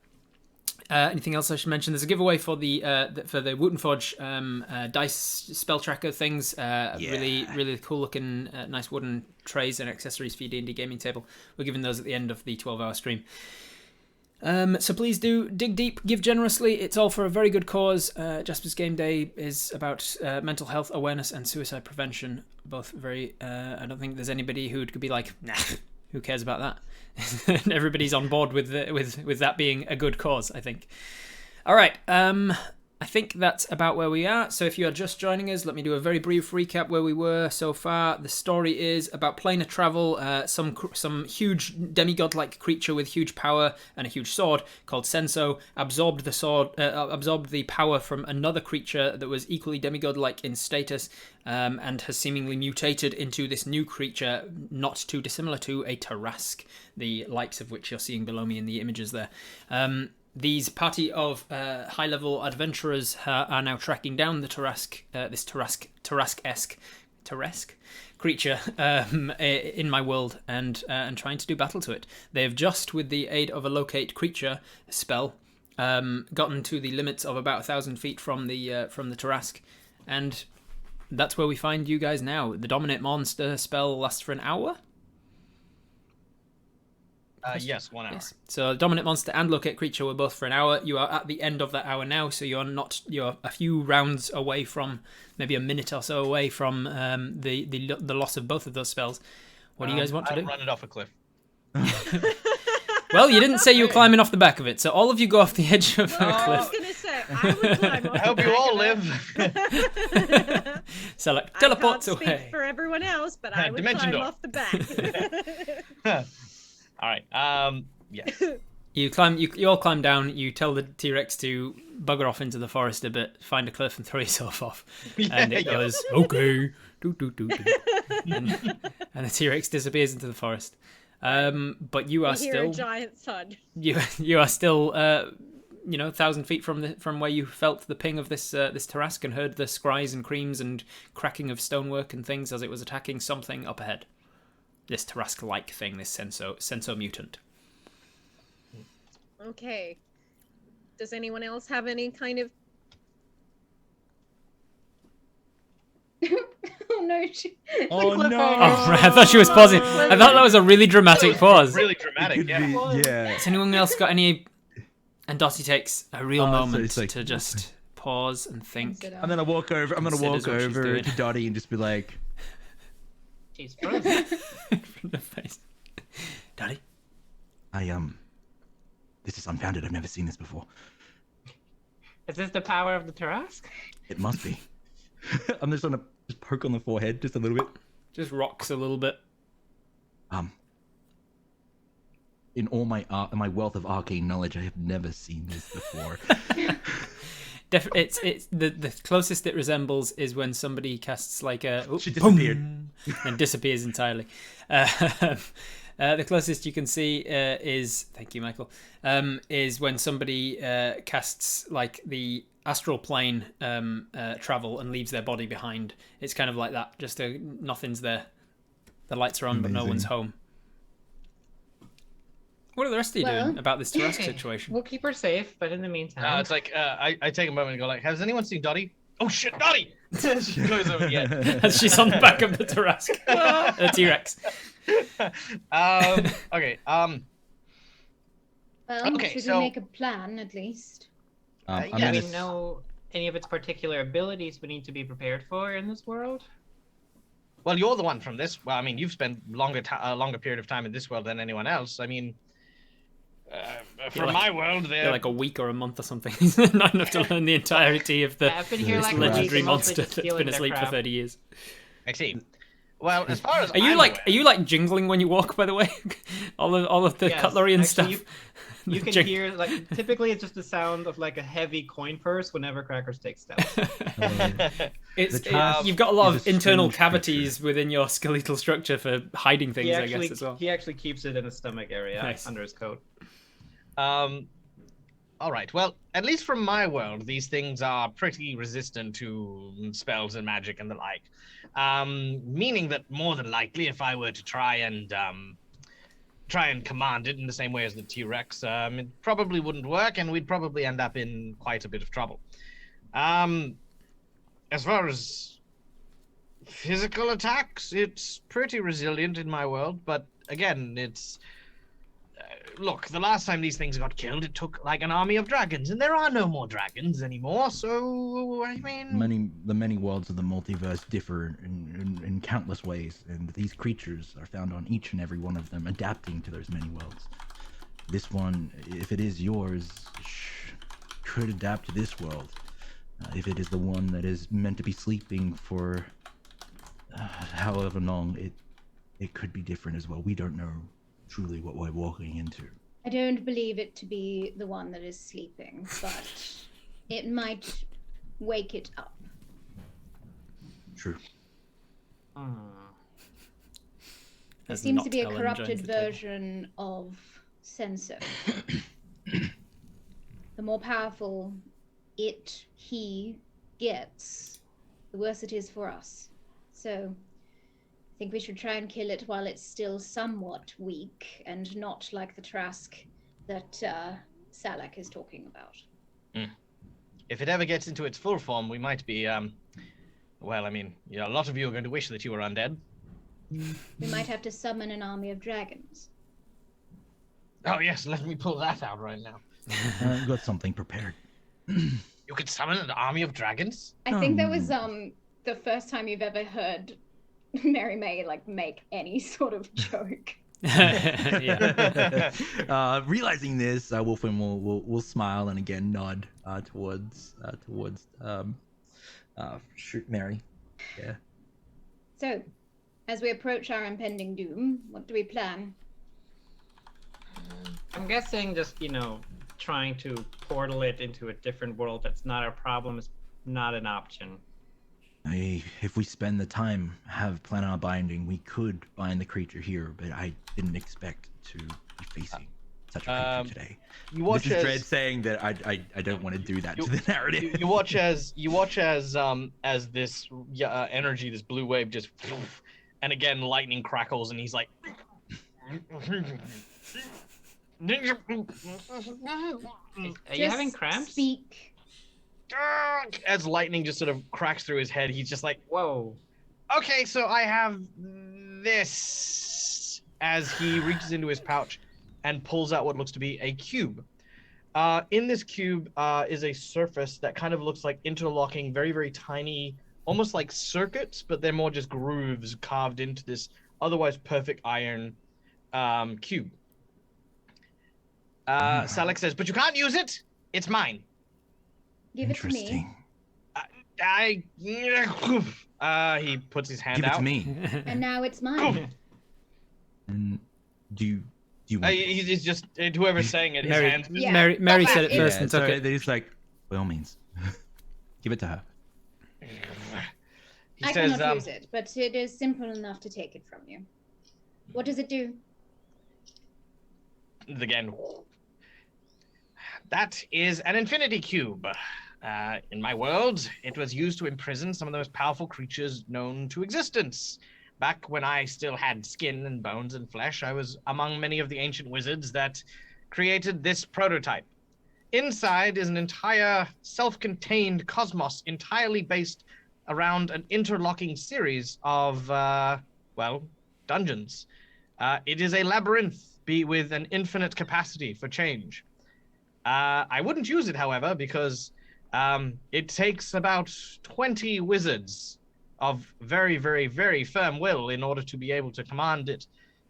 Anything else I should mention? There's a giveaway for the Woottenforge dice spell tracker things. Really cool looking, nice wooden trays and accessories for your D&D gaming table. We're giving those at the end of the 12-hour stream. So please do dig deep, give generously. It's all for a very good cause. Jasper's Game Day is about mental health awareness and suicide prevention. Both very. I don't think there's anybody who could be like, nah, who cares about that? And everybody's on board with that being a good cause, I think. All right. I think that's about where we are. So if you are just joining us, let me do a very brief recap where we were so far. The story is about planar travel. Some huge demigod-like creature with huge power and a huge sword called Senso absorbed the power from another creature that was equally demigod-like in status, and has seemingly mutated into this new creature, not too dissimilar to a Tarask, the likes of which you're seeing below me in the images there. These party of high-level adventurers are now tracking down the this Tarask creature in my world and trying to do battle to it. They have just, with the aid of a locate creature spell, gotten to the limits of about 1,000 feet from the Tarask, and that's where we find you guys now. The Dominate Monster spell lasts for an hour. Yes, 1 hour. Yes. So Dominant Monster and Locate Creature were both for an hour. You are at the end of that hour now, so you're a few rounds away from, maybe a minute or so away from the loss of both of those spells. What do you guys want to do? Run it off a cliff. Well, you didn't say you were climbing off the back of it, so all of you go off the edge of a I was cliff. gonna say I would climb off I hope the you back all of live. it. So like I teleports can't speak away. for everyone else, but I would Dimension climb door. off the back. All right. Yes. You all climb down. You tell the T-Rex to bugger off into the forest a bit, find a cliff, and throw yourself off. And it goes okay, and the T-Rex disappears into the forest. But you are You hear still a giant thud. you are still 1,000 feet from where you felt the ping of this Tarask and heard the scries and creams and cracking of stonework and things as it was attacking something up ahead. This Tarask-like thing, this Senso mutant. Okay. Does anyone else have any kind of? Oh no! Oh no! Oh, right, I thought she was pausing. I thought that was a really dramatic pause. Really dramatic. Yeah. Yeah. Has anyone else got any? And Dottie takes a real Oh, so moment it's like- to just pause and think. I'm gonna walk over. I'm gonna Considers walk what she's over doing. to Dottie and just be like, She's frozen. From the face. Dottie? This is unfounded. I've never seen this before. Is this the power of the Tarask? It must be. I'm just gonna just poke on the forehead just a little bit. Just rocks a little bit. in all my wealth of arcane knowledge, I have never seen this before. It's the closest it resembles is when somebody casts like a She disappeared. and disappears entirely. The closest you can see is, thank you, Michael, is when somebody casts like the astral plane travel and leaves their body behind. It's kind of like that. Just nothing's there. The lights are on, but no one's home. What are the rest of you doing about this Tarask situation? We'll keep her safe, but in the meantime, It's like I take a moment and go like, has anyone seen Dottie? Oh shit, Dottie! She goes over again. As she's on the back of the Tarask, the T-Rex. Okay. Well, Okay, should so- we make a plan at least? I'm do gonna we know any of its particular abilities we need to be prepared for in this world? Well, you're the one from this. Well, I mean, you've spent longer period of time in this world than anyone else. I mean, from my world, They're they're like a week or a month or something. Not enough to learn the entirety of the I've been here this like legendary a week, mostly monster just that's stealing been their asleep for crap. 30 years. I see. Well, as far as Are you I'm like aware- are you like jingling when you walk? By the way, all of the Yes, cutlery and actually, stuff. You can Jing- hear like typically it's just the sound of like a heavy coin purse whenever Crackers takes steps. It's The Tarask you've got a lot is of a internal strange cavities within your skeletal structure for hiding things, he I actually guess as well. he actually keeps it in his stomach area Nice. under his coat. All right. Well, at least from my world, these things are pretty resistant to spells and magic and the like. Meaning that more than likely, if I were to try and command it in the same way as the T-Rex, it probably wouldn't work, and we'd probably end up in quite a bit of trouble. As far as physical attacks, it's pretty resilient in my world, but again, it's look, the last time these things got killed, it took like an army of dragons, and there are no more dragons anymore. So I mean, the many worlds of the multiverse differ in countless ways, and these creatures are found on each and every one of them, adapting to those many worlds. This one, if it is yours, could adapt to this world. If it is the one that is meant to be sleeping for however long, it could be different as well. We don't know truly what we're walking into. I don't believe it to be the one that is sleeping, but it might wake it up. True. There As seems not to be a Ellen corrupted joins the table. version of Sensor. The more powerful he gets, the worse it is for us. So I think we should try and kill it while it's still somewhat weak and not like the Trask that Salak is talking about. if it ever gets into its full form, we might be well, I mean, a lot of you are going to wish that you were undead. We might have to summon an army of dragons. Oh yes, let me pull that out right now. I've got something prepared. You could summon an army of dragons? I think that was the first time you've ever heard Mary May like make any sort of joke. Yeah. Realizing this, Wolfwin will smile and again nod towards shoot Mary. Yeah. So, as we approach our impending doom, what do we plan? I'm guessing just, trying to portal it into a different world that's not our problem is not an option. If we spend the time, plan on a binding, we could bind the creature here, but I didn't expect to be facing such a creature today. You watch This is as Dread saying that I don't want to do that to the narrative. you watch as this energy, this blue wave just, and again lightning crackles, and he's like, Are you having cramps? Speak. as lightning just sort of cracks through his head, he's just like, Whoa. okay, so I have this, as he reaches into his pouch and pulls out what looks to be a cube. In this cube is a surface that kind of looks like interlocking very, very tiny, almost like circuits, but they're more just grooves carved into this otherwise perfect iron cube. Salak says, but you can't use it. It's mine. Give it to me. He puts his hand Give it out. to me. And now it's mine. And do Do you want He's just whoever's saying it. His Mary, hands. Yeah. Mary said it Yeah, first Yeah, and took so it. they're just like, by all means, give it to her. He I says, cannot use it, but it is simple enough to take it from you. What does it do? again, that is an infinity cube. In my world, it was used to imprison some of the most powerful creatures known to existence. Back when I still had skin and bones and flesh, I was among many of the ancient wizards that created this prototype. Inside is an entire self-contained cosmos entirely based around an interlocking series of, dungeons. It is a labyrinth with an infinite capacity for change. I wouldn't use it, however, because it takes about 20 wizards of very, very, very firm will in order to be able to command it.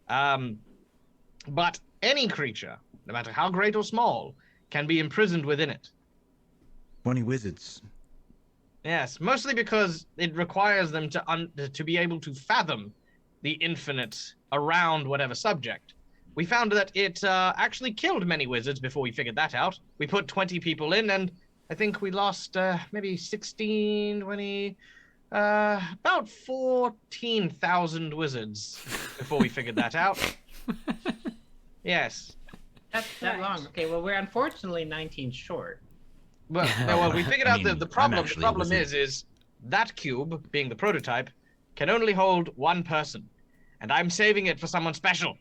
But any creature, no matter how great or small, can be imprisoned within it. 20 wizards. Yes, mostly because it requires them to be able to fathom the infinite around whatever subject. We found that it actually killed many wizards before we figured that out. We put 20 people in, and I think we lost maybe 16, 20, about 14,000 wizards before we figured that out. Yes. That's that Right. long. Okay, well, we're unfortunately 19 short. Well, we figured I out mean, the I'm problem. The actually a problem wizard. is that cube, being the prototype, can only hold one person, and I'm saving it for someone special.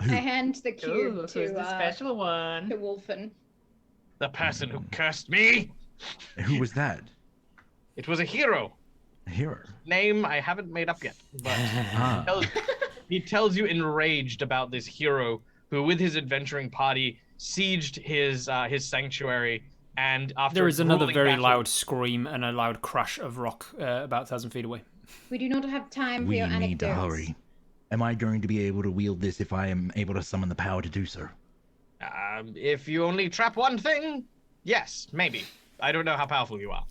I hand the cube Ooh, who's to the special one? to Wolfen. The person who cursed me. Who was that? It was a hero. A hero. Name I haven't made up yet, but Ah. he tells you enraged about this hero who, with his adventuring party, sieged his sanctuary, and after There is a another grueling very battle- loud scream and a loud crash of rock about 1,000 feet away. We do not have time for We your need to anecdotes. hurry. Am I going to be able to wield this if I am able to summon the power to do so? If you only trap one thing, yes, maybe. I don't know how powerful you are.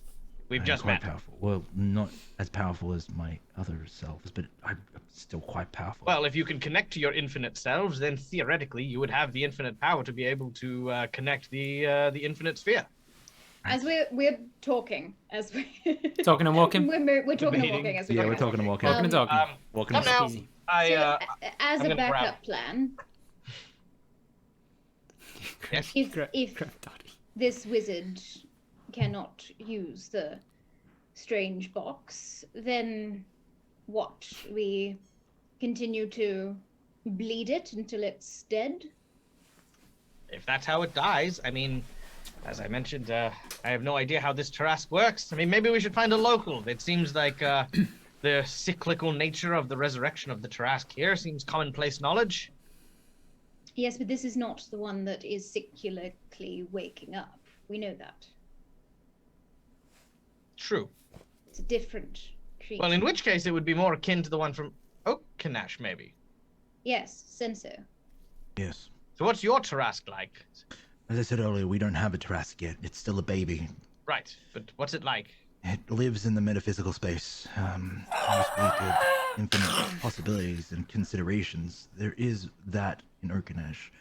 We've I'm just quite met. powerful. Well, not as powerful as my other selves, but I'm still quite powerful. Well, if you can connect to your infinite selves, then theoretically you would have the infinite power to be able to connect the infinite sphere. As we're talking, as we Talking and walking? we're talking and Debating. walking as we yeah, go. we're talking and walking. Walking and talking. Walking Come and now. easy. So, as I'm a gonna backup grab- plan, Yes. if Grab Daddy. this wizard cannot use the strange box, then what? We continue to bleed it until it's dead? If that's how it dies, I mean, as I mentioned, I have no idea how this Tarask works. I mean, maybe we should find a local. It seems like the cyclical nature of the resurrection of the Tarask here seems commonplace knowledge. Yes, but this is not the one that is cyclically waking up. We know that. True. It's a different creature. Well, in which case it would be more akin to the one from Oakanash, maybe. Yes, Senso. Yes. So what's your Tarask like? As I said earlier, we don't have a Tarask yet. It's still a baby. Right, but what's it like? It lives in the metaphysical space. Unspeakable, infinite possibilities and considerations. There is that in Urkanesh,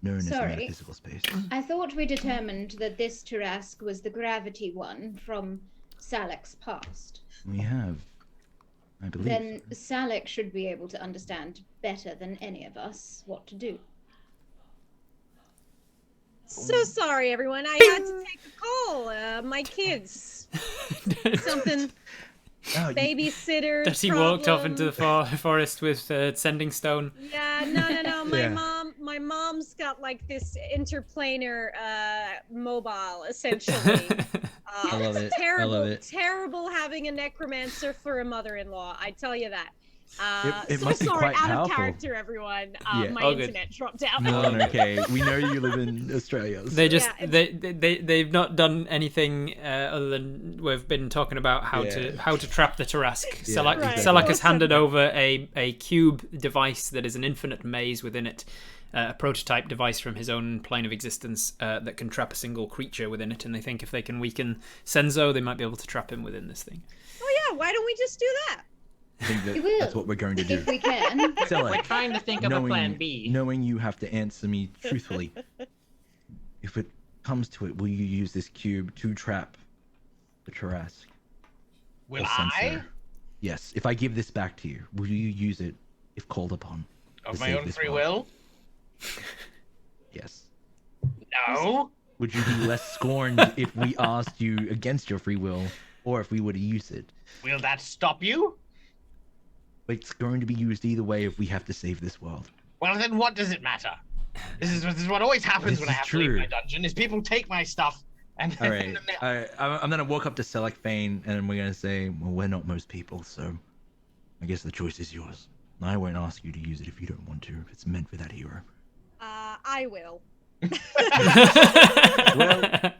known as the Sorry. metaphysical space. I thought we determined that this Tarask was the gravity one from Salak's past. We have, I believe. Then Salak should be able to understand better than any of us what to do. So sorry, everyone. I had to take a call. My kids. Something. Oh, Babysitter. That he walked off into the forest with sending stone. Yeah, no. Yeah. My mom's got like this interplanar mobile, essentially. I love It's it. I love it. Terrible having a necromancer for a mother-in-law. I tell you that. It so must be sorry, quite out powerful. of character, everyone. Yeah. My All good. internet dropped out. No, okay. We know you live in Australia. So. They just Yeah, they've not done anything other than we've been talking about how to trap the Tarask. Yeah, Selak exactly. Selak has Awesome. handed over a cube device that is an infinite maze within it, a prototype device from his own plane of existence that can trap a single creature within it. And they think if they can weaken Senzo, they might be able to trap him within this thing. Oh yeah, why don't we just do that? I think We will, that's what we're going to do. if we can. So, We're like, trying to think of a plan B. knowing you have to answer me truthfully. If it comes to it, will you use this cube to trap the Tarrasque? Will or I? censor? Yes. If I give this back to you, will you use it if called upon? Of to my save own this free world? will? Yes. No. Would you be less scorned if we asked you against your free will, or if we were to use it? Will that stop you? It's going to be used either way if we have to save this world. Well, then what does it matter? This is what always happens This when I is have to leave true. my dungeon, is people take my stuff and All right. I'm gonna walk up to Select Fane and we're gonna say, well, we're not most people, so I guess the choice is yours. I won't ask you to use it if you don't want to, if it's meant for that hero. I will. Well,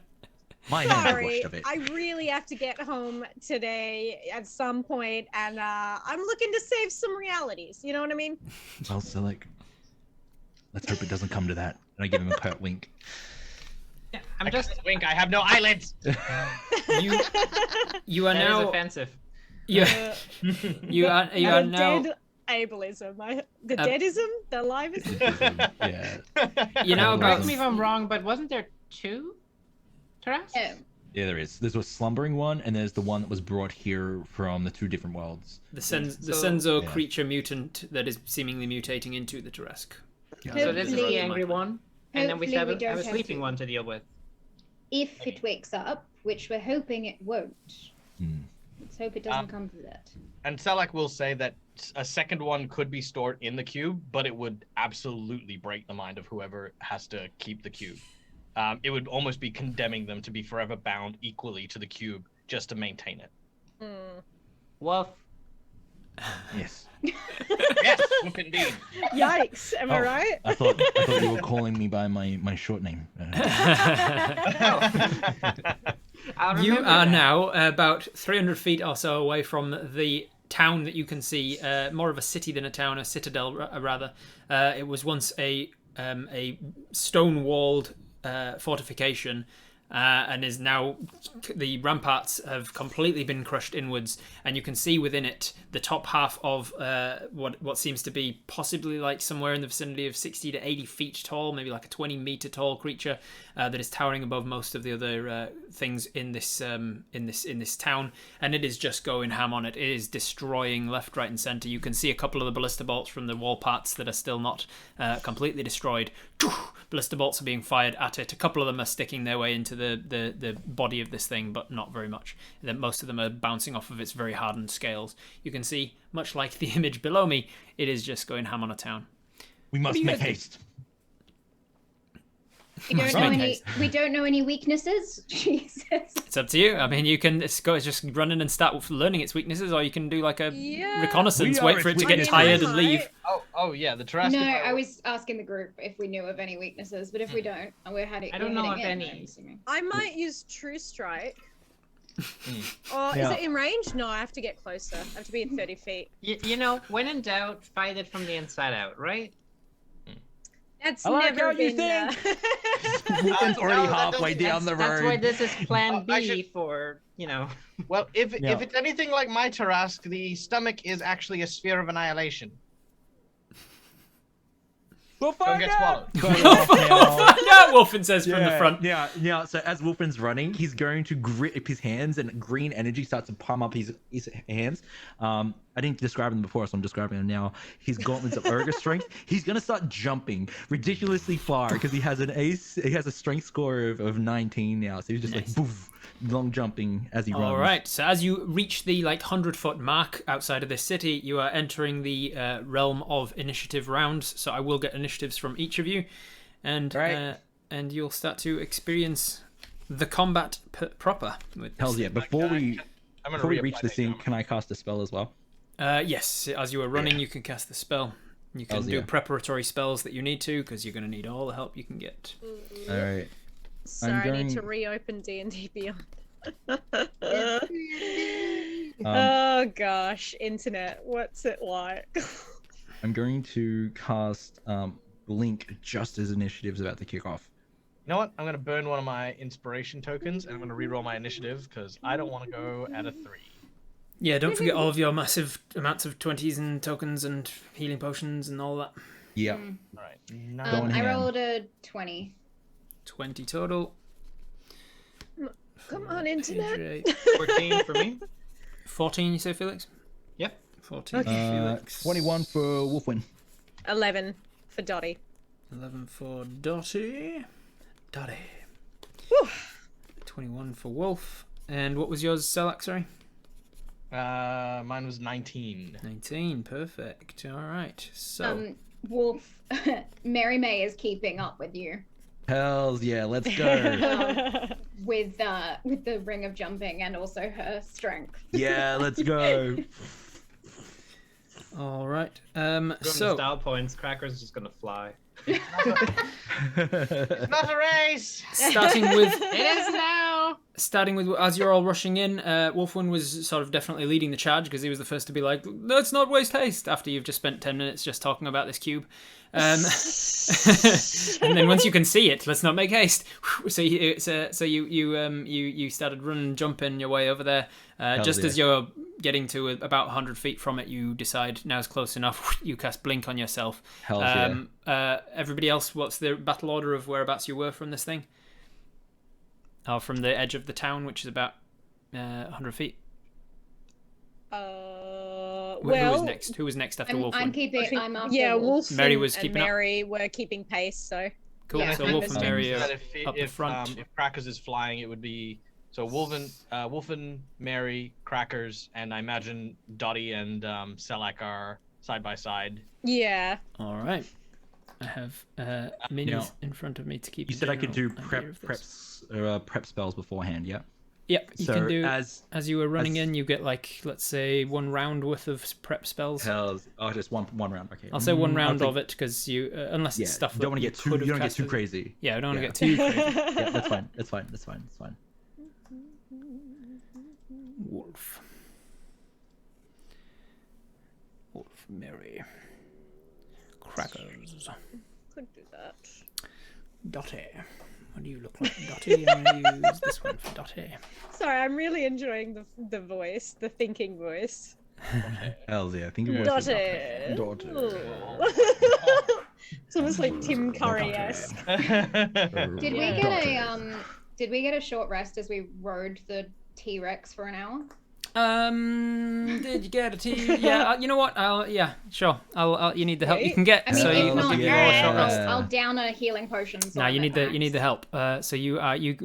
my hands are Sorry, washed of it. I really have to get home today at some point, and I'm looking to save some realities. You know what I mean? Well, Select, let's hope it doesn't come to that. And I give him a curt wink. Yeah, I I'm just. can't wink. I have no eyelids. You are That is now. offensive. You are the now. dead ableism. The deadism? The liveism? Yeah. You're now Correct about. me if I'm wrong, but wasn't there 2 Tarrasques? Oh, Yeah, there is. There's a slumbering one, and there's the one that was brought here from the 2 different worlds. The So- Senzo Yeah. creature mutant that is seemingly mutating into the Tarrasque. So this is the Hopefully- angry one, and then we Hopefully have we a, don't have a have sleeping to. one to deal with. if it wakes up, which we're hoping it won't. Hmm. Let's hope it doesn't come to that. And Selak will say that a second one could be stored in the cube, but it would absolutely break the mind of whoever has to keep the cube. It would almost be condemning them to be forever bound equally to the cube just to maintain it. Hmm. Woof. Yes. Yes, look indeed. Yikes! Am I Oh. right? I thought you were calling me by my short name. I'll You remember are that. now about 300 feet or so away from the town that you can see, more of a city than a town, a citadel rather. It was once a stone-walled fortification, and is now, the ramparts have completely been crushed inwards, and you can see within it the top half of what seems to be possibly like somewhere in the vicinity of 60 to 80 feet tall, maybe like a 20-meter tall creature that is towering above most of the other things in this town, and it is just going ham on it. It is destroying left, right, and center. You can see a couple of the ballista bolts from the wall parts that are still not completely destroyed. Ballista bolts are being fired at it. A couple of them are sticking their way into the body of this thing, but not very much. Most of them are bouncing off of its very hardened scales. You can see, much like the image below me, it is just going ham on a town. We must do you make guys do? haste. We don't know any weaknesses. Jesus. It's up to you. I mean, you can just run in and start learning its weaknesses, or you can do like a Yeah. reconnaissance, We are wait for it its to get weaknesses. tired and leave. Oh yeah, the Tarrasque. No, I was asking the group if we knew of any weaknesses, but if we don't, we're heading. I don't we're know heading of in, any. I'm assuming. I might use True Strike. Or Yeah. is it in range? No, I have to get closer. I have to be in 30 feet. You know, when in doubt, fight it from the inside out, right? That's I like never how you been. Wolfen's already no, that halfway doesn't- down the road. That's why this is plan I B should- for, you know. Well, if Yeah. it's anything like my Tarrasque, the stomach is actually a sphere of annihilation. We'll Don't find get out. swallowed. No, Wolfen says from the front. Yeah. So as Wolfen's running, he's going to grip his hands, and green energy starts to pump up his hands. I didn't describe them before, so I'm describing them now. His gauntlets of ogre strength. He's gonna start jumping ridiculously far because he has a strength score of 19 now. So he's just Nice. like boof, long jumping as he runs. All right. So as you reach the 100-foot mark outside of this city, you are entering the realm of initiative rounds. So I will get initiatives from each of you, and Right. and you'll start to experience the combat proper. With this. Hells yeah! Before we I'm gonna before we reapply reach the my scene, gum. can I cast a spell as well? Yes. As you are running, you can cast the spell. You can Hells do yeah. preparatory spells that you need to, because you're going to need all the help you can get. All right. Sorry, I need to going- reopen D&D Beyond. Um, Oh gosh, internet, what's it like? I'm going to cast Blink just as initiative's about to kick off. You know what? I'm gonna burn one of my inspiration tokens, and I'm gonna reroll my initiative because I don't want to go at a 3. Yeah, don't forget all of your massive amounts of 20s and tokens and healing potions and all that. Yeah. All right. Going I ham. rolled a 20. 20 total. Come on, internet. AJ. 14 for me. 14, you say, Felix? Yep. 14 for Felix. 21 for Wolfwin. 11 for Dottie. 11 for Dottie. Dottie. Whew. 21 for Wolf. And what was yours, Selak, sorry? Mine was 19. 19, perfect. All right. So, Wolf, Mary May is keeping up with you Hells yeah, let's go. with the ring of jumping and also her strength. Yeah, let's go. all right. Going to So, style points, Cracker's just gonna fly. It's not a race. starting with It is now. starting with as you're all rushing in, Wolfwin was sort of definitely leading the charge because he was the first to be like, "Let's not waste haste." After you've just spent 10 minutes just talking about this cube, and then once you can see it, let's not make haste. So you started running, jumping your way over there. Just as you're getting to about 100 feet from it, you decide now's close enough. You cast blink on yourself. Hells yeah. Everybody else, what's the battle order of whereabouts you were from this thing? Oh, from the edge of the town, which is about 100 feet. Who was next? Who was next after Wolf? I'm after yeah, Wolf. Wolf Mary and, was and keeping up. Mary were keeping pace, so Cool. Yeah, So I'm Wolf the and Mary That are up the front. if Crackers is flying, it would be so Wolf and Mary, Crackers, and I imagine Dottie and Selak are side by side. yeah. All right. I have minis in front of me to keep. You a said I could do general idea of this. prep spells beforehand, yeah? Yep, you So can do. as As you were running in, you get like, let's say, 1 round worth of prep spells. Hells, just one round. Okay. I'll say 1 round I'll of it because you, unless Yeah, it's stuff you that don't want to you get too. could You have don't get too casted. crazy. Yeah, I don't want to Yeah. get too crazy. Yeah, that's fine. That's fine. That's fine. That's fine. Wolf. Wolf, Mary. Crackers. Could do that. Dottie. What do you look like, Dottie? I'm going to use this one for Dottie. Sorry, I'm really enjoying the voice, the thinking voice. Hells yeah. Think of voice. Dottie. Daughter. It's almost like Tim Curry-esque. Did we get a short rest as we rode the T-Rex for an hour? Did you get a tea? Yeah, you know what? Sure. You need the help you Wait, can get, I mean, so if I'll not, give you all a short rest. I'll down a healing potion. So No, I'm you at need the max. help. So you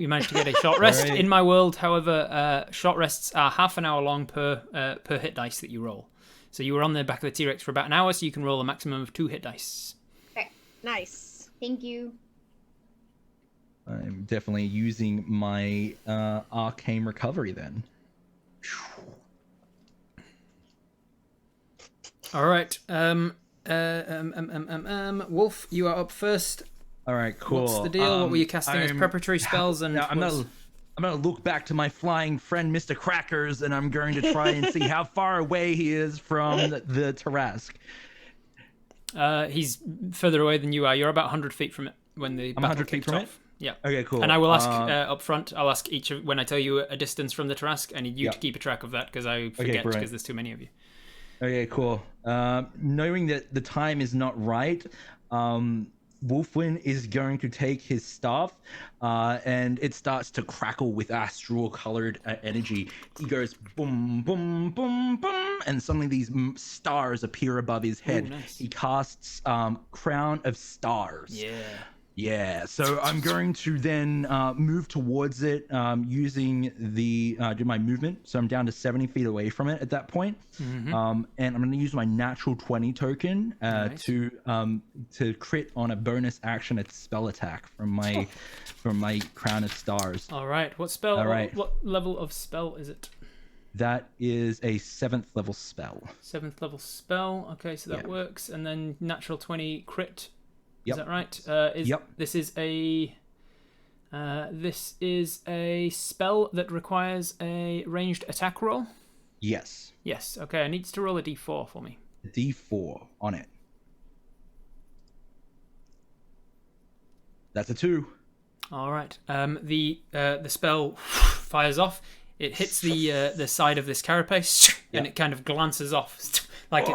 managed to get a short rest. Alright. In my world, however, short rests are half an hour long per hit dice that you roll. So you were on the back of the T-Rex for about an hour, so you can roll a maximum of 2 hit dice. Nice. Thank you. I'm definitely using my arcane recovery then. All right. Wolf, you are up first. All right, cool. What's the deal? What were you casting as preparatory spells? And Now, I'm gonna look back to my flying friend, Mr. Crackers, and I'm going to try and see how far away he is from the Tarrasque. He's further away than you are. You're about 100 feet from it when the battle 100 feet kicked from it? off. Yeah. Okay, cool. And I will ask up front. I'll ask each of when I tell you a distance from the Tarrasque. I need you to keep a track of that because I forget brilliant. because there's too many of you. Okay, cool. Knowing that the time is not right, Wolfwin is going to take his staff, and it starts to crackle with astral-colored energy. He goes boom, boom, boom, boom, and suddenly these stars appear above his head. Ooh, nice. He casts Crown of Stars. Yeah. Yeah, so I'm going to then move towards it using the do my movement. So I'm down to 70 feet away from it at that point. Mm-hmm. And I'm going to use my natural 20 token Nice. to crit on a bonus action at spell attack from my Crown of Stars. All right. What spell? All right. What level of spell is it? That is a 7th level spell. 7th level spell. Okay, so that Yeah. works. And then natural 20 crit. Yep. Is that right? Yep. This is a spell that requires a ranged attack roll. Yes. Yes. Okay. I need to roll a d4 for me. D4 on it. That's a 2. All right. The spell fires off. It hits the side of this carapace, and it kind of glances off like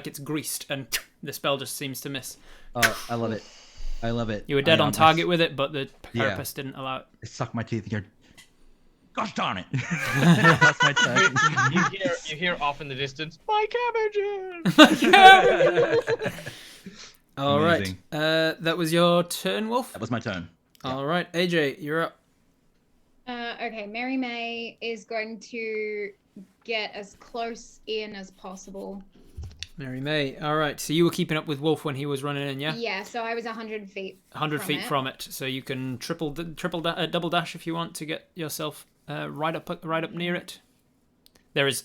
it's greased, and the spell just seems to miss. I love it. I love it. You were dead on target with it, but the carapace didn't allow it. I suck my teeth here. Gosh darn it! That's my turn. You hear off in the distance, my cabbages! All right. That was your turn, Wolf? That was my turn. Yeah. All right, AJ, you're up. Okay, Mary May is going to get as close in as possible. Mary May. All right, so you were keeping up with Wolf when he was running in, yeah? Yeah, so I was 100 feet 100 feet from it, so you can double dash if you want to get yourself right up near it.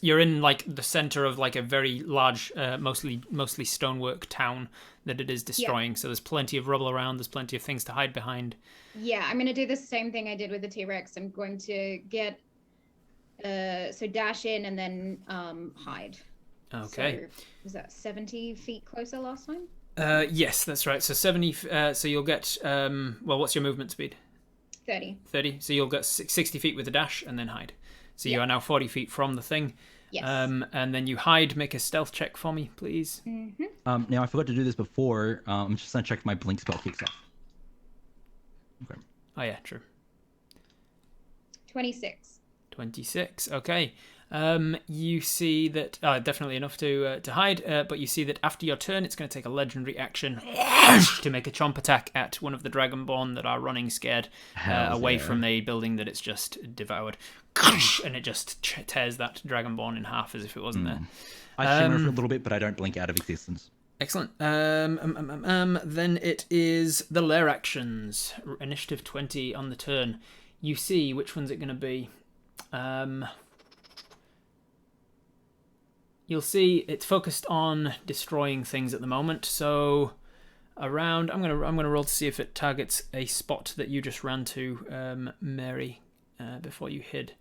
You're in like the center of like a very large, mostly stonework town that it is destroying. So there's plenty of rubble around. There's plenty of things to hide behind. Yeah, I'm gonna do the same thing I did with the T-Rex. I'm going to get so dash in and then hide. Okay. So, was that 70 feet closer last time? Yes, that's right. So 70. So you'll get what's your movement speed? 30. 30. So you'll get 60 feet with a dash and then hide. So you are now 40 feet from the thing. Yes. And then you hide. Make a stealth check for me, please. Mm-hmm. Now I forgot to do this before. I'm just gonna check if my blink spell kicks off. Okay. Oh yeah, true. 26. 26. Okay. You see that definitely enough to hide, but you see that after your turn, it's going to take a legendary action to make a chomp attack at one of the Dragonborn that are running scared away from a building that it's just devoured, and it just tears that Dragonborn in half as if it wasn't there. I shimmer for a little bit, but I don't blink out of existence. Excellent. Then it is the lair actions. Initiative 20 on the turn. You see which one's it going to be. You'll see it's focused on destroying things at the moment. So around, I'm gonna roll to see if it targets a spot that you just ran to, Mary, before you hid.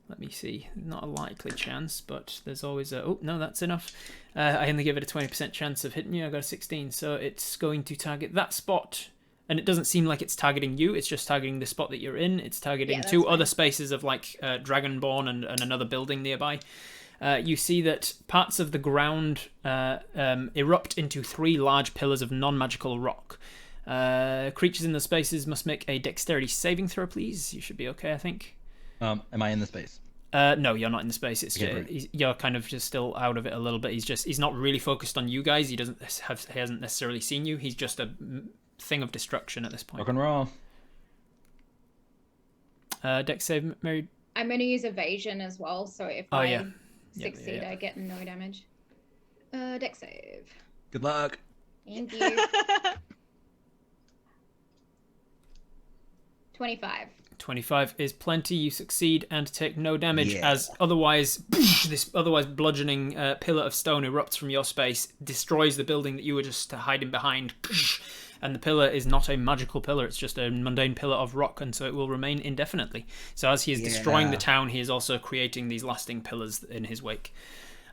Let me see. Not a likely chance, but there's always a... Oh, no, that's enough. I only give it a 20% chance of hitting you. I got a 16, so it's going to target that spot. And it doesn't seem like it's targeting you. It's just targeting the spot that you're in. It's targeting two other spaces of like Dragonborn and another building nearby. You see that parts of the ground erupt into 3 large pillars of non-magical rock. Creatures in the spaces must make a dexterity saving throw, please. You should be okay, I think. Am I in the space? No, you're not in the space. It's Okay, you're kind of just still out of it a little bit. He's not really focused on you guys. He hasn't necessarily seen you. He's just a thing of destruction at this point. Rock and roll. Dex save, Mary. I'm going to use evasion as well, so if I succeed, I get no damage. Dex save. Good luck. Thank you. 25. 25 is plenty. You succeed and take no damage as otherwise this bludgeoning pillar of stone erupts from your space, destroys the building that you were just hiding behind, and the pillar is not a magical pillar. It's just a mundane pillar of rock, and so it will remain indefinitely. So as he is destroying the town, he is also creating these lasting pillars in his wake.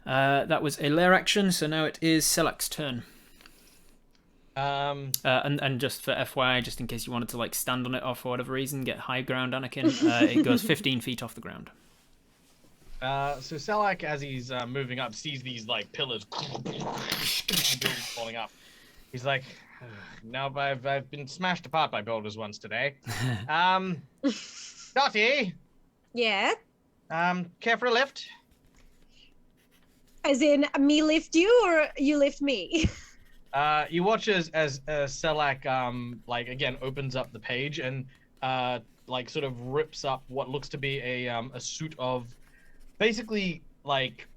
That was a lair action, so now it is Selak's turn. And just for FYI, just in case you wanted to like stand on it or for whatever reason, get high ground, Anakin. It goes 15 feet off the ground. So Selak, as he's moving up, sees these like pillars falling up. He's like, "Now I've been smashed apart by boulders once today." Dottie. Yeah. Care for a lift? As in me lift you or you lift me? You watch as Selak like again opens up the page and like sort of rips up what looks to be a suit of basically like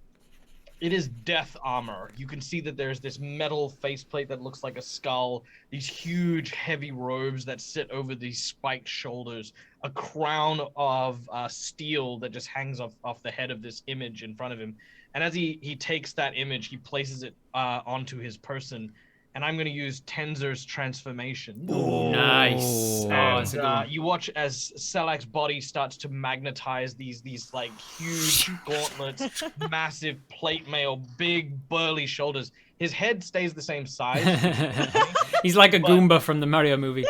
it is death armor. You can see that there's this metal faceplate that looks like a skull, these huge heavy robes that sit over these spiked shoulders, a crown of steel that just hangs off the head of this image in front of him. And as he takes that image, he places it onto his person. And I'm going to use Tenzer's transformation. Ooh, nice. And you watch as Selak's body starts to magnetize these like huge gauntlets, massive plate mail, big burly shoulders. His head stays the same size. He's like a Goomba from the Mario movie.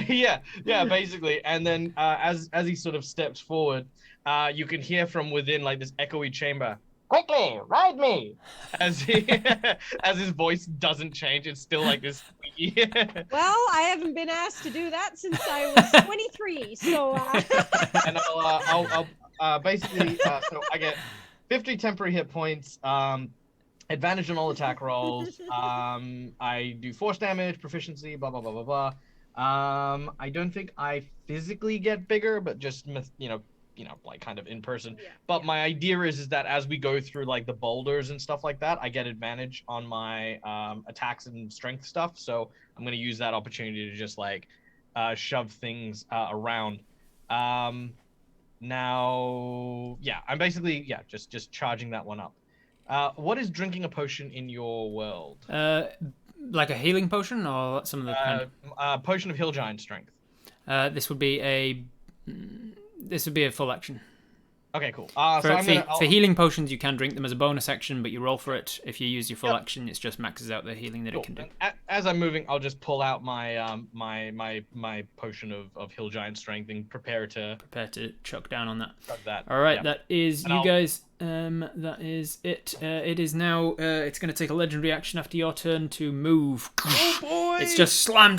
yeah, basically. And then as he sort of steps forward, you can hear from within like this echoey chamber. Quickly, ride me! As his voice doesn't change, it's still like this squeaky. Well, I haven't been asked to do that since I was 23, so. And I'll basically so I get 50 temporary hit points. Advantage on all attack rolls. I do force damage, proficiency, blah blah blah blah blah. I don't think I physically get bigger, but just like kind of in person. Yeah, But my idea is that as we go through like the boulders and stuff like that, I get advantage on my attacks and strength stuff. So I'm gonna use that opportunity to just like shove things around. Now, yeah, I'm basically just charging that one up. What is drinking a potion in your world? Like a healing potion, or some of the kind Potion of Hill Giant Strength. this would be a full action. Okay, cool. For healing potions, you can drink them as a bonus action, but you roll for it. If you use your full action, it just maxes out the healing that it can do. As I'm moving, I'll just pull out my my potion of Hill Giant Strength and prepare to chuck down on that. That. All right, Yeah. that is And you I'll- guys. That is it. It is now. It's going to take a legendary action after your turn to move. Oh boy! It's just slam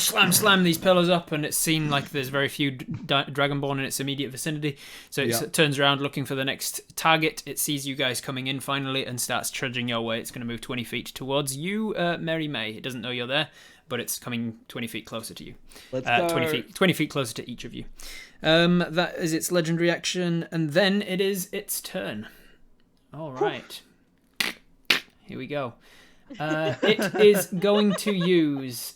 these pillars up, and it's seen like there's very few Dragonborn in its immediate vicinity. So it turns around looking for the next target. It sees you guys coming in finally and starts trudging your way. It's going to move 20 feet towards you, Mary May. It doesn't know you're there, but it's coming 20 feet closer to you. Let's go. 20 feet closer to each of you. That is its legendary action, and then it is its turn. All right. Here we go. It is going to use.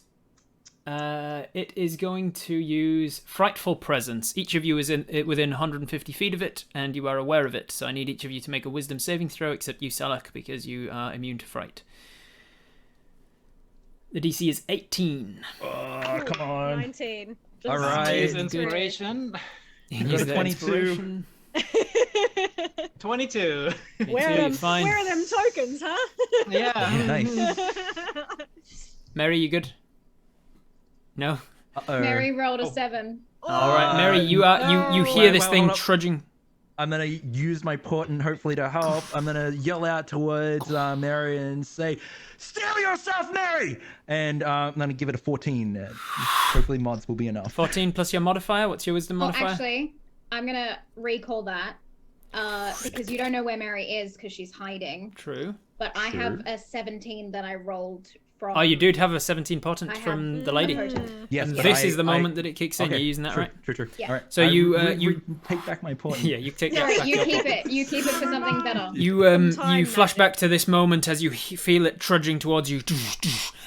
It is going to use Frightful Presence. Each of you is within 150 feet of it, and you are aware of it. So I need each of you to make a Wisdom saving throw, except you, Salak, because you are immune to fright. The DC is 18. Oh, come on. 19. All right. Use Good. inspiration. You Go to the 22. inspiration. 22. Where You're are them? fine. Where are them tokens, huh? Yeah. Nice. Mary, you good? No. Uh-oh. Mary rolled a 7. All right, Mary, you hear Wait, this wait, thing hold up. trudging. I'm gonna use my portent, hopefully to help. I'm gonna yell out towards Mary and say, "Steal yourself, Mary!" And I'm gonna give it a 14. Hopefully, mods will be enough. 14 plus your modifier. What's your Wisdom modifier? Actually, I'm gonna recall that because you don't know where Mary is because she's hiding. True. But I True. have a 17 that I rolled from. Oh, you did have a 17 potent I have from the lady. a potion. Yes, And but this I- is the I- moment that it kicks in. Okay, You're using that, true, right? True. Yeah. All right. So I you take back my portent. Yeah, you take that No, back. you your keep pocket. it. You keep it for something better. You time you flash magic. back to this moment as you feel it trudging towards you.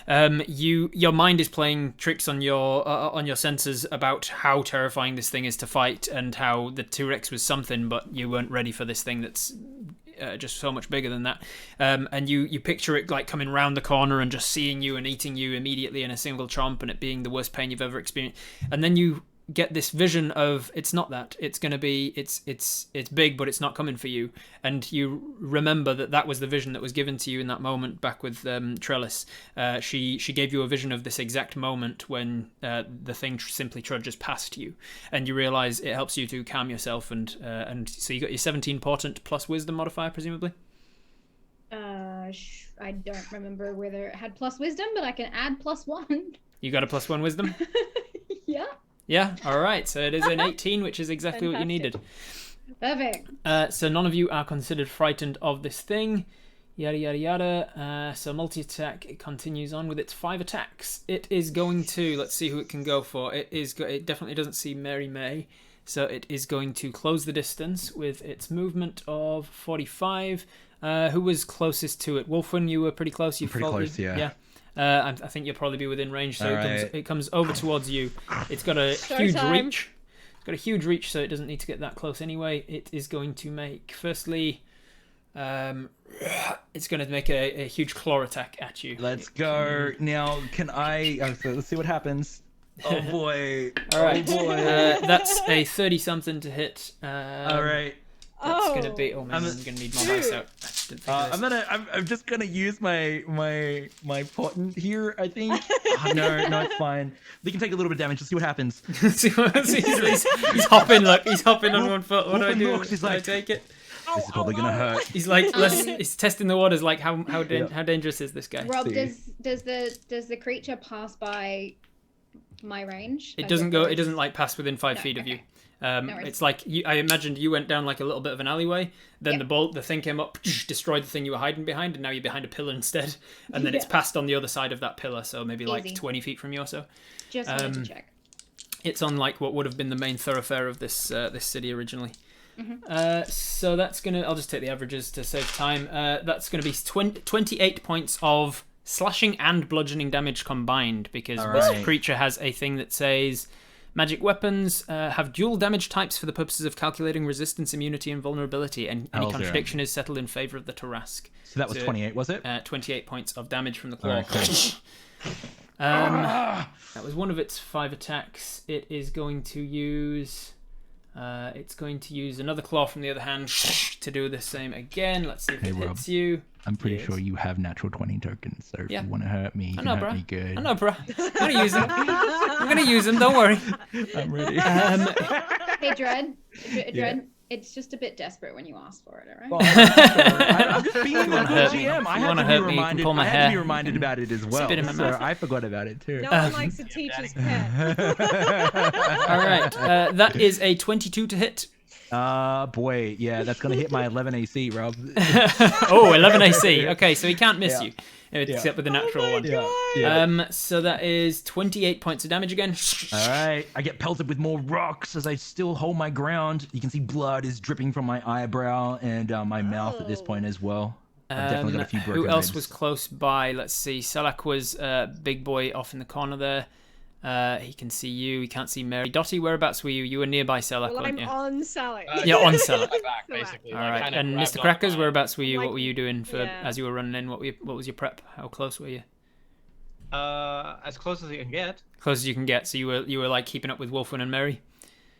Your mind is playing tricks on your senses about how terrifying this thing is to fight and how the T-Rex was something, but you weren't ready for this thing that's just so much bigger than that. And you picture it like coming round the corner and just seeing you and eating you immediately in a single chomp, and it being the worst pain you've ever experienced. And then you get this vision of it's not that, it's going to be it's big, but it's not coming for you. And you remember that was the vision that was given to you in that moment back with Trellis. She gave you a vision of this exact moment when the thing simply trudges past you, and you realize it helps you to calm yourself. And so you got your 17 portent plus wisdom modifier, presumably. I don't remember whether it had plus wisdom, but I can add +1. You got a +1 wisdom. Yeah. Yeah, all right. So it is an 18, which is exactly what you needed. Perfect. So none of you are considered frightened of this thing. Yada, yada, yada. So multi-attack, it continues on with its 5 attacks. It is going to, let's see who it can go for. It definitely doesn't see Mary May. So it is going to close the distance with its movement of 45. Who was closest to it? Wolfen, you were pretty close. Pretty close, yeah. Yeah. I think you'll probably be within range, so All it comes over towards you. It's got a huge Showtime. reach. It's got a huge reach, so it doesn't need to get that close anyway. It is going to make, firstly, it's going to make a huge claw attack at you. Let's go. Now, can I... so let's see what happens. Oh, boy. All right. Oh, boy. That's a 30-something to hit. All right. That's gonna Oh. be. Oh man, I'm gonna need more dice out. I just didn't think of this. I'm just gonna use my potent here. I think. No, it's fine. They can take a little bit of damage. Let's see what happens. he's hopping. Look, he's hopping on one foot. What do I do? Looks, he's Do I like- take it? This is probably gonna hurt. He's like, he's testing the waters. Like, how dangerous is this guy? Rob, See. does the creature pass by my range? It As doesn't go. It opposed- doesn't like pass within 5 feet of you. okay. worries. It's like I imagined you went down like a little bit of an alleyway. Then the thing came up, destroyed the thing you were hiding behind, and now you're behind a pillar instead. And then it's passed on the other side of that pillar, so maybe like Easy. 20 feet from you or so. Just wanted to check. It's on like what would have been the main thoroughfare of this this city originally. So that's gonna. I'll just take the averages to save time. That's gonna be 28 points of slashing and bludgeoning damage combined, because this Alright. creature has a thing that says magic weapons have dual damage types for the purposes of calculating resistance, immunity, and vulnerability, and any Hell's contradiction is settled in favor of the Tarask. So that was 28, was it? 28 points of damage from the claw. Alright, cool. That was one of its 5 attacks. It is going to use. It's going to use another claw from the other hand to do the same again. Let's see if it Rob. hits you. I'm pretty Yes. sure you have natural 20 tokens, so if Yeah. you want to hurt me, you I can know, hurt bruh. me good. I know, bruh. I'm gonna use them. I'm gonna use them. Don't worry. I'm ready. Hey, Dread. Dread, Yeah. it's just a bit desperate when you ask for it, alright? Well, I'm just being a wanna good hurt me? GM. I You had wanna to be hurt me, you can reminded. pull my I had to hair. be reminded about it as well. Spit in my So mouth. I forgot about it too. No one likes a teacher's pet. All right. That is a 22 to hit. Boy, yeah, that's gonna hit my 11 AC, Rob. Oh, 11 AC. Okay, so he can't miss Yeah. you, except with the natural one. Yeah. So that is 28 points of damage again. All right, I get pelted with more rocks as I still hold my ground. You can see blood is dripping from my eyebrow and my mouth at this point as well. I've definitely got a few broken Who else ribs. was close by? Let's see. Salak was big boy off in the corner there. He can see you. He can't see Mary. Dottie, whereabouts were you? You were nearby Salak, Well, weren't I'm you? on Salak. Yeah, on Salak. My back, basically. All I right. kinda And grabbed Mr. onto Crackers, my- whereabouts were you? Like- What were you doing for Yeah. as you were running in? What was your prep? How close were you? As close as you can get. Close as you can get. So you were like keeping up with Wolfwin and Mary.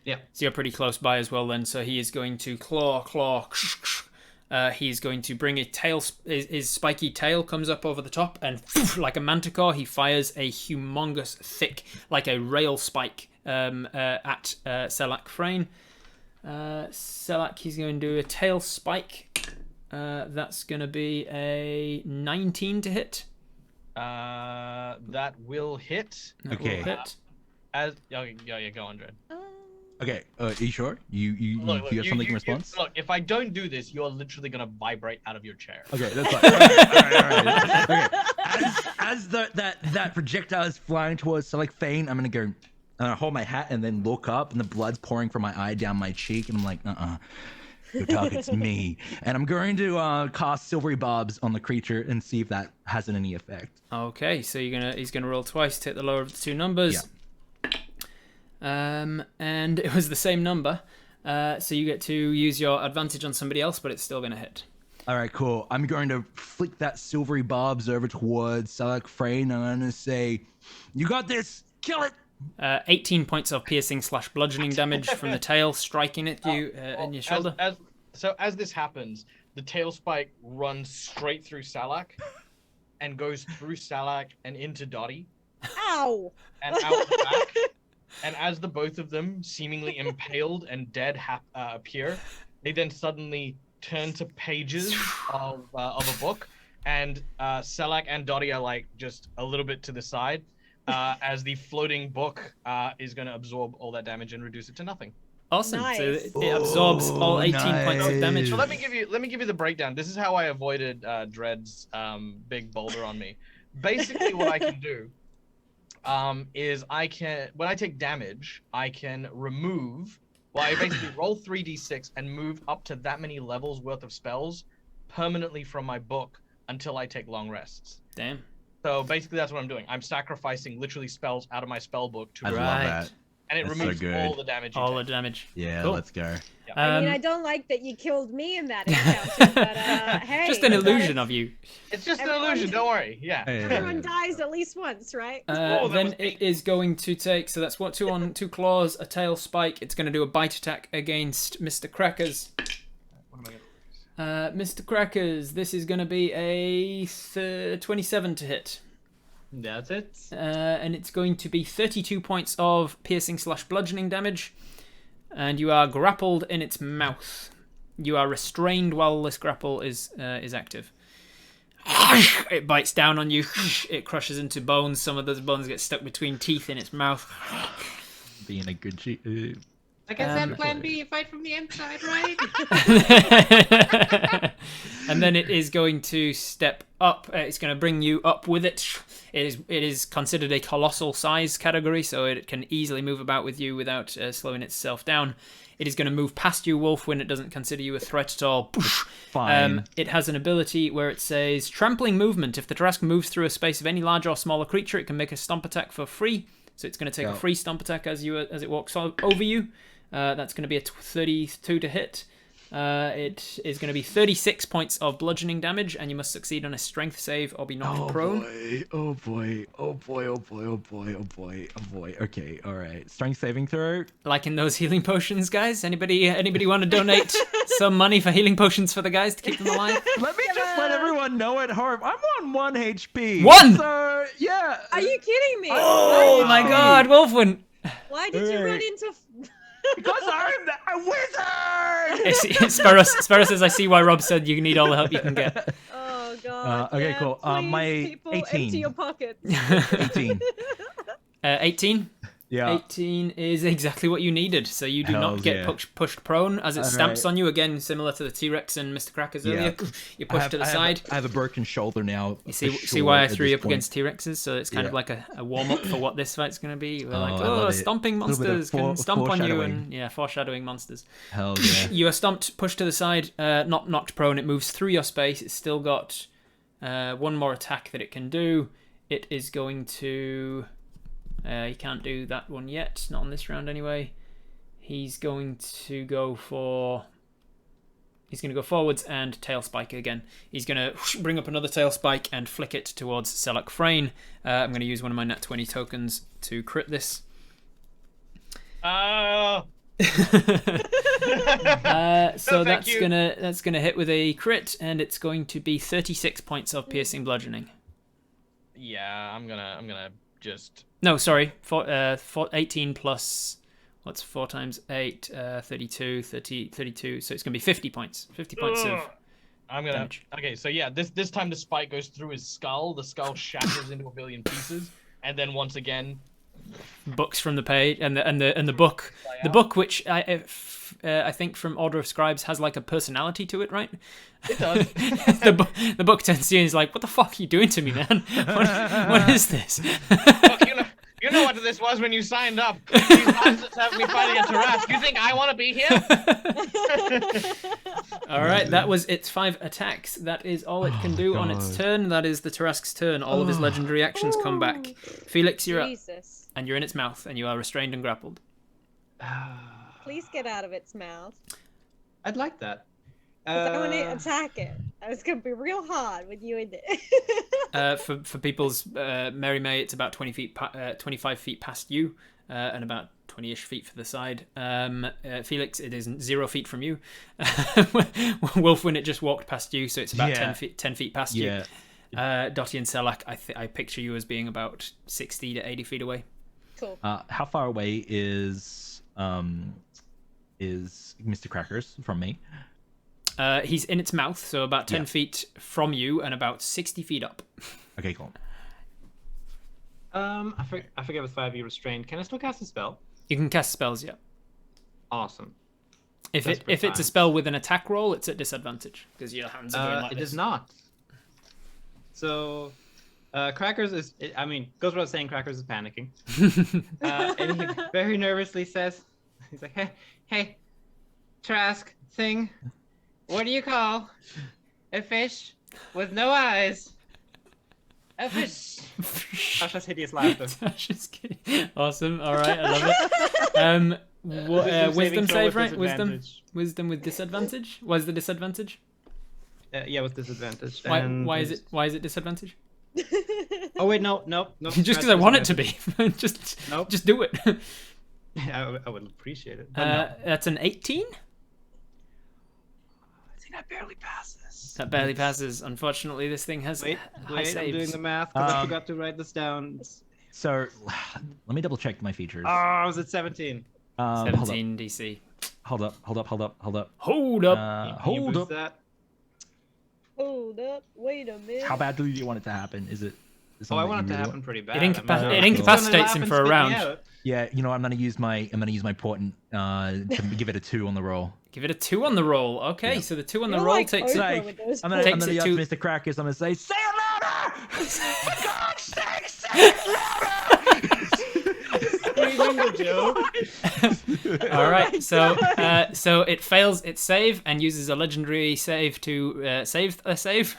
Yeah. So you're pretty close by as well then. So he is going to claw. He's going to bring a tail. His spiky tail comes up over the top, and like a manticore, he fires a humongous, thick, like a rail spike at Selak Frayne. Selak, he's going to do a tail spike. That's going to be a 19 to hit. That will hit. That will Okay. hit. Yeah, go on, Dread. Okay, are you sure? You have something in response? Look, if I don't do this, you're literally gonna vibrate out of your chair. Okay, that's fine. All right. Okay, as that projectile is flying towards Selak Fane, I'm gonna hold my hat and then look up, and the blood's pouring from my eye down my cheek, and I'm like, your target's me. And I'm going to cast Silvery Barbs on the creature and see if that has any effect. Okay, so he's gonna roll twice, take the lower of the two numbers. Yeah. And it was the same number. So you get to use your advantage on somebody else, but it's still gonna hit. All right, cool. I'm going to flick that Silvery Barbs over towards Selak Frayne, and I'm going to say, you got this, kill it! 18 points of piercing / bludgeoning damage from the tail, striking at you in your shoulder. As this happens, the tail spike runs straight through Salak and goes through Salak and into Dottie Ow! and out the back. And as the both of them, seemingly impaled and dead, appear, they then suddenly turn to pages of a book, and Selak and Dottie are like just a little bit to the side, as the floating book is going to absorb all that damage and reduce it to nothing. Awesome. Nice. So it absorbs all 18 points of damage. So let me give you the breakdown. This is how I avoided Dread's big boulder on me. Basically, what I can do is when I take damage, I can remove. Well, I basically roll 3d6 and move up to that many levels worth of spells permanently from my book until I take long rests. Damn. So basically, that's what I'm doing. I'm sacrificing literally spells out of my spell book to I love Right. that. and it That's so removes good. all the damage. You All the take. damage. Yeah, Cool. let's go. I mean, I don't like that you killed me in that encounter, but hey. Just an illusion of you. It's just Everyone- an illusion. Don't worry. Yeah. Everyone dies at least once, right? that Then was it is going to take. So that's two claws, a tail spike. It's going to do a bite attack against Mr. Crackers. What am I gonna lose? Mr. Crackers, this is going to be a 27 to hit. That's it. And it's going to be 32 points of piercing/bludgeoning damage. And you are grappled in its mouth. You are restrained while this grapple is active. It bites down on you. It crushes into bones. Some of those bones get stuck between teeth in its mouth. Being a good cheat. I guess that plan B, fight from the inside, right? And then it is going to step up. It's going to bring you up with it. It is considered a colossal size category, so it can easily move about with you without slowing itself down. It is going to move past you, Wolf, when it doesn't consider you a threat at all. Fine. It has an ability where it says trampling movement. If the Tarrasque moves through a space of any larger or smaller creature, it can make a stomp attack for free. So it's going to take a free stomp attack as it walks over you. That's going to be a 32 to hit. It is going to be 36 points of bludgeoning damage, and you must succeed on a strength save or be knocked prone. Oh boy. Okay, all right. Strength saving throw. Like in those healing potions, guys. Anybody want to donate some money for healing potions for the guys to keep them alive? Let me just let everyone know at home. I'm on 1 HP. 1? So yeah. Are you kidding me? Oh my God, Wolfwin! Why did you run into? Because I'm a wizard. Sparrow says, "I see why Rob said you need all the help you can get." Oh God. Okay, yeah, cool. Please, My people, 18. empty your pockets. 18. 18. Yeah. 18 is exactly what you needed, so you do not get pushed prone as it stamps on you again, similar to the T-Rex and Mr. Crackers earlier. You're pushed to the side. I have a broken shoulder now. You see why I threw you up against T-Rexes? So it's kind of like a warm-up for what this fight's going to be. We're like, stomping monsters can stomp on you, and foreshadowing monsters. Hell yeah. You are stomped, pushed to the side, not knocked prone. It moves through your space. It's still got one more attack that it can do. It is going to... he can't do that one yet, not on this round anyway. He's going to go forwards and tail spike again. He's going to bring up another tail spike and flick it towards Selak Frayne. I'm going to use one of my nat 20 tokens to crit this. Oh. So that's gonna hit with a crit, and it's going to be 36 points of piercing bludgeoning. Yeah, I'm gonna just. No, sorry. 18 plus, what's 4 times 8? 32. So it's going to be 50 points. 50 points of damage. Okay, so yeah, this time the spike goes through his skull. The skull shatters into a billion pieces, and then once again, books from the page and the book, which I think from Order of Scribes has like a personality to it, right? It does. the book turns to you and is like, "What the fuck are you doing to me, man? What is this?" Look, you know what this was when you signed up. These bastards have me fighting a Tarrasque. You think I want to be here? All right, that was its 5 attacks. That is all it can do on its turn. That is the Tarrasque's turn. All of his legendary actions come back. Felix, you're up. And you're in its mouth, and you are restrained and grappled. Please get out of its mouth. I'd like that. I want to attack it. It's going to be real hard with you in it. For people's Mary May, it's about 25 feet past you, and about 20-ish feet for the side. Felix, it is 0 feet from you. Wolfwin, it just walked past you, so it's about 10 feet past you. Dottie and Selak, I picture you as being about 60 to 80 feet away. Cool. How far away is Mr. Crackers from me? He's in its mouth, so about 10 feet from you and about 60 feet up. Okay, cool. I forget with 5 you restrained. Can I still cast a spell? You can cast spells, yeah. Awesome. If it's a spell with an attack roll, it's at disadvantage because your hands are going like this. It is not. So, Crackers is. Goes without saying, Crackers is panicking. And he very nervously says, "He's like, hey, Trask thing. What do you call a fish with no eyes? A fish." Tasha's hideous laughter. Tasha's kidding. Awesome. All right, I love it. Wisdom save, right? Wisdom with disadvantage. What's the disadvantage? Yeah, with disadvantage. Why is it disadvantage? Oh wait, no. Just because I want it to be. Just do it. I would appreciate it. That's an 18. That barely passes. That barely passes. Unfortunately, this thing has Wait, high I'm saves. doing the math because I forgot to write this down. So, let me double check my features. Oh, I was at 17. 17 DC. Hold up. Hold up. You Hold boost up. that? Hold up. Wait a minute. How bad do you want it to happen? Is it? Oh, I want it to happen pretty bad. It incapacitates him for a round. Yeah, you know, I'm gonna use my portent to give it a 2 on the roll. Give it a 2 on the roll. Okay, Yeah. so the 2 on the You're roll like takes Oprah it. with those I'm gonna Takes it yell to- to Mr. Crackers. I'm gonna say it louder! For God's sake, say it louder! Screaming the joke. All right, so it fails its save and uses a legendary save to save a save.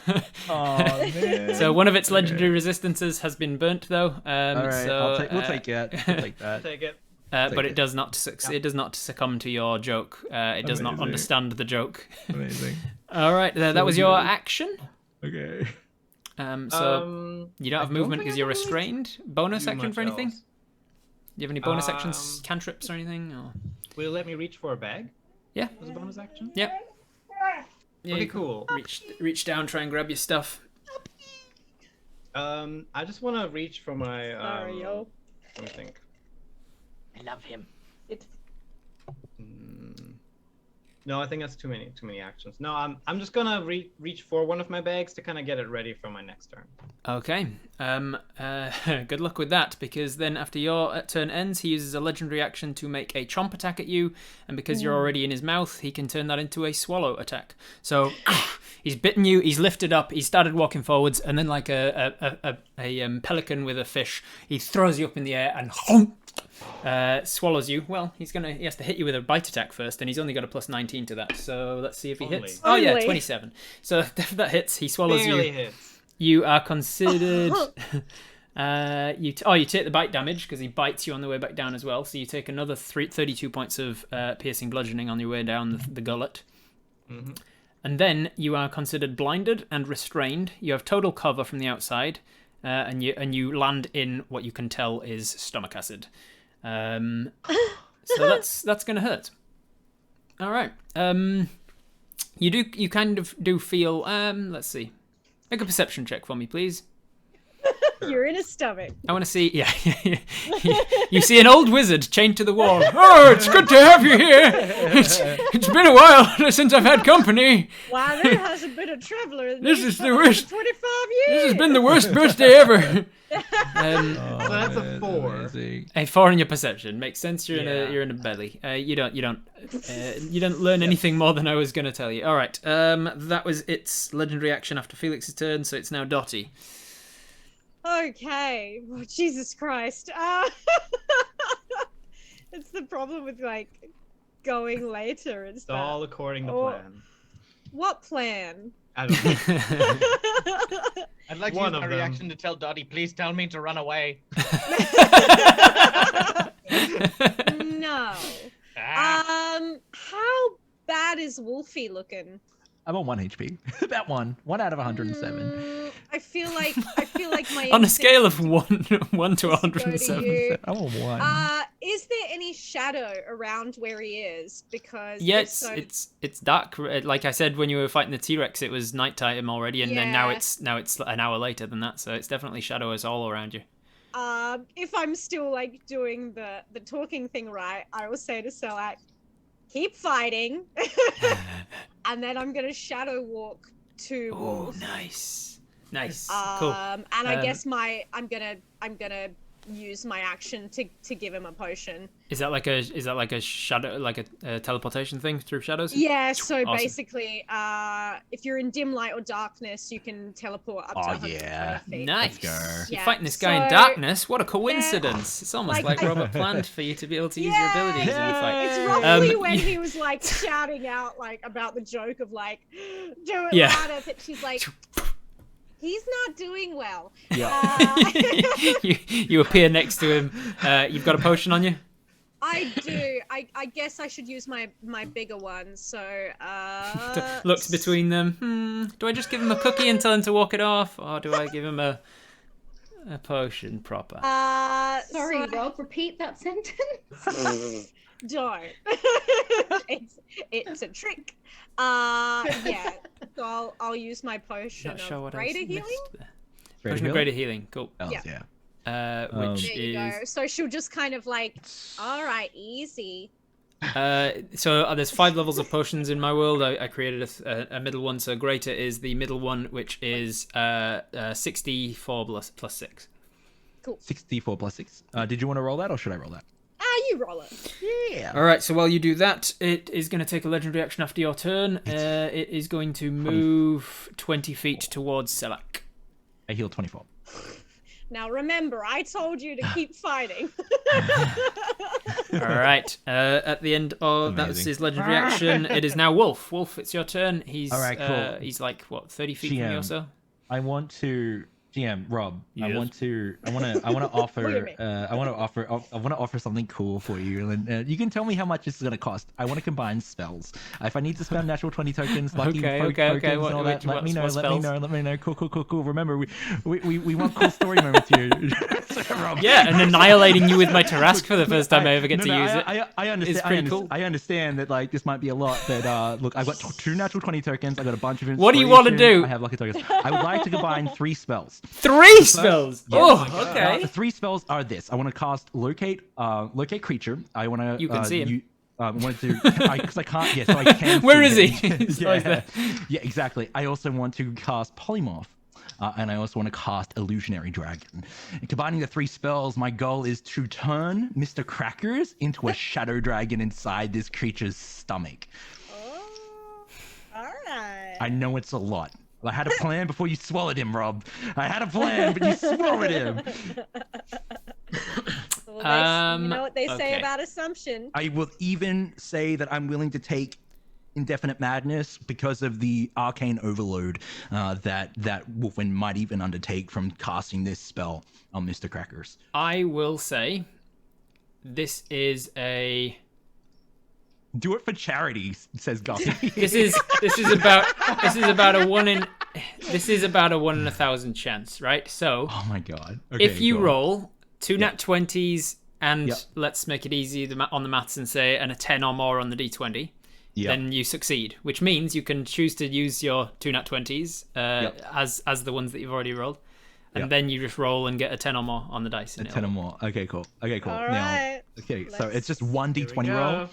Oh man. So one of its legendary resistances has been burnt, though. All right, So, we'll take it. We'll take that. Take it. but it. it does not it does not succumb to your joke. It does not Amazing. understand the joke. Amazing. All right, that was your action. Okay. So you don't have I don't movement think because I you're can really restrained. Bonus do action much for anything? else. Do you have any bonus actions, cantrips or anything? Or... Will it let me reach for a bag Yeah. as a bonus action? Yeah. Yeah, Okay, you can cool. Reach down, try and grab your stuff. I just want to reach for my. Sorry, yo. Let me think. I love him. No, I think that's too many actions. No, I'm just gonna reach for one of my bags to kind of get it ready for my next turn. Okay. Good luck with that, because then after your turn ends, he uses a legendary action to make a chomp attack at you, and because you're already in his mouth, he can turn that into a swallow attack. So he's bitten you, he's lifted up, he started walking forwards, and then like a pelican with a fish, he throws you up in the air and swallows you. Well, he has to hit you with a bite attack first, and he's only got a plus 19 to that. So let's see if he hits. Oh yeah, Only. 27. So if that hits, he swallows Barely you. hits. You are considered. You take the bite damage because he bites you on the way back down as well. So you take another 32 points of piercing bludgeoning on your way down the gullet. Mm-hmm. And then you are considered blinded and restrained. You have total cover from the outside, and you land in what you can tell is stomach acid. So that's gonna hurt. All right. You kind of do feel. Let's see. Make a perception check for me, please. You're in his stomach. I want to see. Yeah. You see an old wizard chained to the wall. Oh, it's good to have you here. It's been a while since I've had company. Wow, there hasn't been a traveler in This these is the worst. 25 years. This has been the worst birthday ever. So that's a 4. Amazing. A 4 in your perception makes sense. You're Yeah. in a belly. You don't learn anything more than I was going to tell you. All right. That was its legendary action after Felix's turn, so it's now Dottie. Okay. Oh, Jesus Christ. It's the problem with like going later and It's stuff. all according to Oh. plan. What plan? I don't know. I'd like to One use my of them. reaction to tell Dottie, please tell me to run away. No. Ah. How bad is Wolfie looking? I'm on 1 HP. About 1 out of 107. I feel like my On a scale of instinct 1 to is to go to 107. you. I'm on 1. Is there any shadow around where he is? Because Yeah, if so, it's dark. Like I said, when you were fighting the T-Rex, it was nighttime already, and then now Yeah. it's an hour later than that. So it's definitely shadows all around you. if I'm still like doing the talking thing right, I will say to Selak, keep fighting, and then I'm gonna shadow walk to Oh, Wolf. nice. Cool. And I Um, guess I'm gonna use my action to give him a potion. Is that like a shadow, like a teleportation thing through shadows? Yeah, so Awesome. basically, if you're in dim light or darkness, you can teleport up to 120 yeah. feet. Nice. go. You're Yeah, fighting this guy in so- darkness. What a coincidence! It's almost Like, like Robert planned for you to be able to use your abilities in the fight. It's roughly when yeah. he was like shouting out like about the joke of like, do it Yeah. louder. That she's like, he's not doing well. Yeah. you appear next to him. You've got a potion on you. I do. I guess I should use my bigger one. So Looks between them. Do I just give him a cookie and tell him to walk it off, or do I give him a potion proper? Sorry, so Rob, repeat that sentence. Don't. it's a trick. Yeah. So I'll use my potion Not sure of what greater else healing. missed there. Greater Potion of heal? greater healing. Cool. Else, Yeah. yeah. Which There you is go. So she'll just kind of like, all right, easy. so there's 5 levels of potions in my world. I created a middle one, so greater is the middle one, which is 64 plus 6. 64 plus 6. Did you want to roll that, or should I roll that? You roll it. Yeah. All right, so while you do that, it is going to take a legendary action after your turn. It is going to move 20 feet towards Selak. I heal 24. Now remember, I told you to keep fighting. All right. At the end of that's Amazing. his legendary action. It is now Wolf. Wolf, it's your turn. He's All right, cool. He's like what 30 feet from you or GM. so. I want to GM Rob. Yes. I want to offer. What do you mean? I want to offer something cool for you, and you can tell me how much this is going to cost. I want to combine spells. If I need to spend natural 20 tokens, lucky Okay. tokens, and all that, let me know. Let me know. Cool. Remember, we want cool story moments here. Rob. Yeah, and annihilating you with my Tarask for the first time I ever get to use it. I understand. It's pretty cool. I understand that like this might be a lot, but look, I've got 2 natural 20 tokens. I got a bunch of. What do you want to inspiration, do? I have lucky tokens. I would like to combine 3 spells. 3 spells. Yeah. Oh, okay. The 3 spells are this. I want to cast locate creature. I want to. You can see him. Want to because I can't. Yeah, so I can. Where see is he? him. He's always there. Yeah, exactly. I also want to cast polymorph. And I also want to cast Illusionary Dragon. And combining the 3 spells, my goal is to turn Mr. Crackers into a shadow dragon inside this creature's stomach. Oh, all right. I know it's a lot. I had a plan before you swallowed him, Rob. I had a plan, but you swallowed him. Well, you know what they say okay. about assumption. I will even say that I'm willing to take indefinite madness because of the arcane overload that Wolfwind might even undertake from casting this spell on Mr. Crackers. I will say this is a Do it for charity, says Goffy. this is about a 1 in 1,000 chance, right? So Oh my god. Okay, if you cool. roll 2 nat 20s and Yep. let's make it easy on the maths and say and a 10 or more on the d20, Yep. then you succeed, which means you can choose to use your 2 nat 20s Yep. as the ones that you've already rolled, and Yep. then you just roll and get a 10 or more on the dice. A 10 or more. Okay, cool. All Now, right. okay, so Let's- it's just 1d20 Here we roll. go.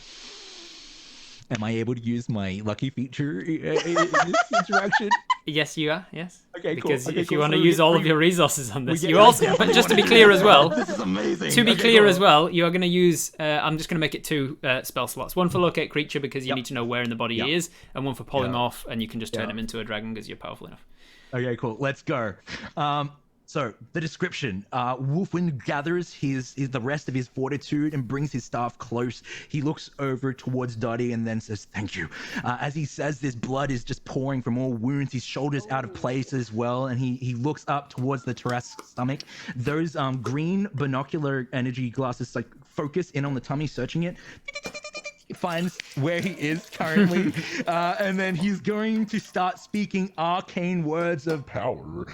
Am I able to use my lucky feature in this interaction? Yes, you are. Yes. Okay, cool. Because Okay, if cool. you want to So use all of we- your resources on this, get- you also. But just to be clear as well, This is amazing. to be Okay, clear cool. as well, you are going to use. I'm just going to make it 2 spell slots. One for locate creature because you Yep. need to know where in the body Yep. he is, and one for polymorph, and you can just turn Yep. him into a dragon because you're powerful enough. Okay, cool. Let's go. So the description: Wolfwind gathers the rest of his fortitude and brings his staff close. He looks over towards Dottie and then says, "Thank you." As he says this, blood is just pouring from all wounds. His shoulders out of place as well, and he looks up towards the Tarask's stomach. Those green binocular energy glasses like focus in on the tummy, searching it. Finds where he is currently, and then he's going to start speaking arcane words of power.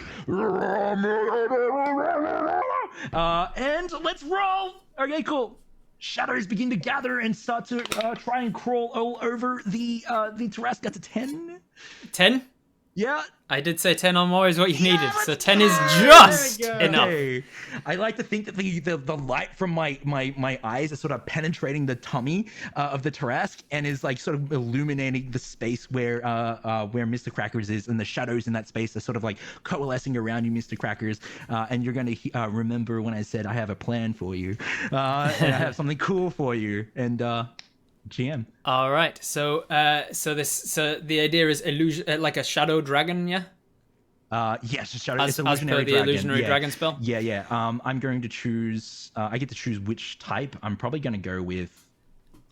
And let's roll. Okay, cool. Shadows begin to gather and start to try and crawl all over the Tarask. That's a 10. 10. Yeah. I did say 10 or more is what you needed, so let's 10 is go. just There we go. enough. Okay. I like to think that the light from my eyes is sort of penetrating the tummy of the Tarask and is like sort of illuminating the space where Mr. Crackers is, and the shadows in that space are sort of like coalescing around you, Mr. Crackers. And you're going to remember when I said I have a plan for you, and I have something cool for you. And GM. All right, so the idea is illusion, like a shadow dragon, yeah. Yes, it's shadow. It's As per illusionary the dragon. illusionary Yeah. dragon spell. Yeah. I'm going to choose. I get to choose which type. I'm probably going to go with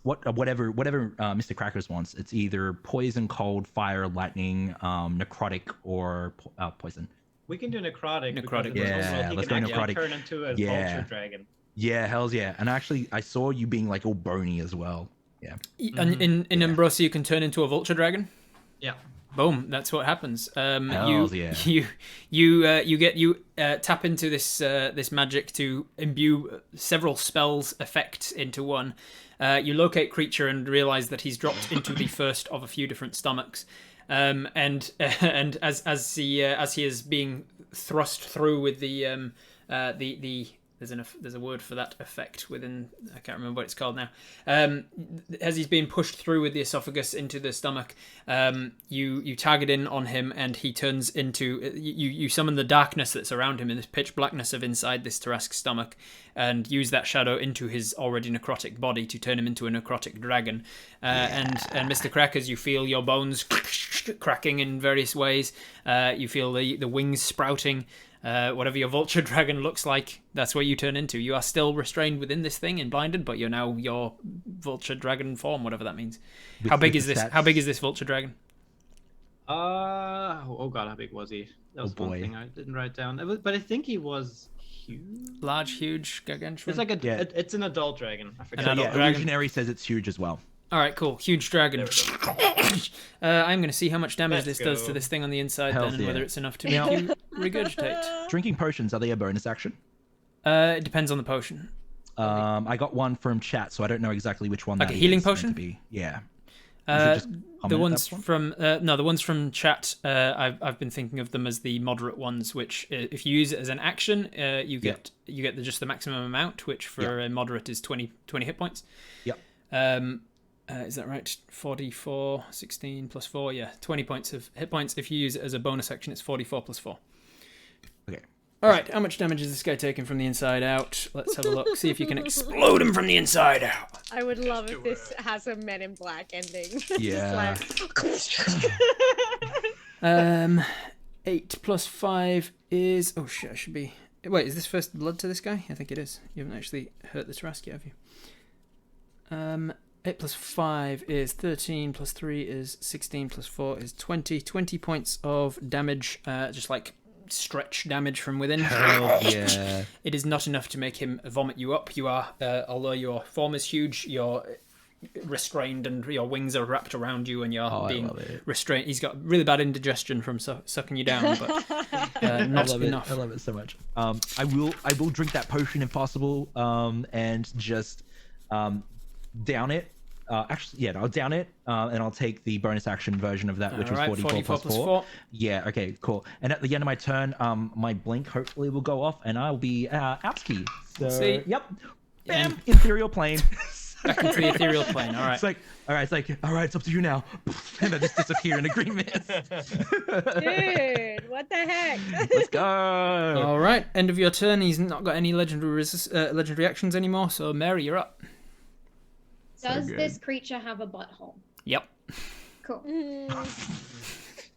whatever Mr. Crackers wants. It's either poison, cold, fire, lightning, necrotic, or poison. We can do necrotic. Necrotic. Because Yeah, overall he let's can go actually necrotic. turn into a Yeah. vulture dragon. Yeah, hells yeah. And actually, I saw you being like all bony as well. Yeah. And in Ambrosia, you can turn into a vulture dragon. Yeah. Boom! That's what happens. Hells yeah. You tap into this magic to imbue several spells effects into one. You locate creature and realize that he's dropped into the first of a few different stomachs. And as he is being thrust through with the there's a word for that effect within, I can't remember what it's called now. As he's being pushed through with the esophagus into the stomach, you target in on him, and he turns into you summon the darkness that's around him in this pitch blackness of inside this Tarrasque stomach, and use that shadow into his already necrotic body to turn him into a necrotic dragon. And Mr. Crackers, you feel your bones cracking in various ways. You feel the wings sprouting. Whatever your vulture dragon looks like, that's what you turn into. You are still restrained within this thing and blinded, but you're now your vulture dragon form, whatever that means. How big is this? How big is this vulture dragon? Oh god, how big was he? That was one thing I didn't write down. But I think he was huge. Large, huge, gargantuan. It's like it's an adult dragon. I forget. An adult dragon. Illusionary says it's huge as well. All right, cool. Huge dragon. I'm going to see how much damage this does to this thing on the inside, then, and whether it's enough to make you regurgitate. Drinking potions, are they a bonus action? It depends on the potion. I got one from chat, so I don't know exactly which one. Like that a healing is meant potion? to be. Yeah. The ones from the ones from chat. I've been thinking of them as the moderate ones, which if you use it as an action, you get just the maximum amount, which for a moderate is 20 hit points. Yep. Is that right? 44, 16 plus 4. Yeah, 20 points of hit points. If you use it as a bonus action, it's 44 plus 4. Okay. All right, how much damage is this guy taking from the inside out? Let's have a look. See if you can explode him from the inside out. I would love if this has a Men in Black ending. Yeah. 8 plus 5 is... Oh, shit, I should be... Wait, is this first blood to this guy? I think it is. You haven't actually hurt the Tarrasque yet, have you? 8 plus 5 is 13, plus 3 is 16, plus 4 is 20. 20 points of damage, just like stretch damage from within. Hell yeah. It is not enough to make him vomit you up. You are, although your form is huge, you're restrained and your wings are wrapped around you and you're being restrained. He's got really bad indigestion from sucking you down, but not enough. I love it so much. I will drink that potion if possible, and just down it. I'll down it, and I'll take the bonus action version of that, which was 44 plus 4. Yeah, okay, cool. And at the end of my turn, my blink hopefully will go off, and I'll be outski. So, see? Yep. Bam! Ethereal plane. Back into the ethereal plane, all right. It's it's up to you now. And I just disappear in agreement. Dude, what the heck? Let's go. All right, end of your turn. He's not got any legendary actions anymore, so Mary, you're up. Does this creature have a butthole? Yep. Cool. I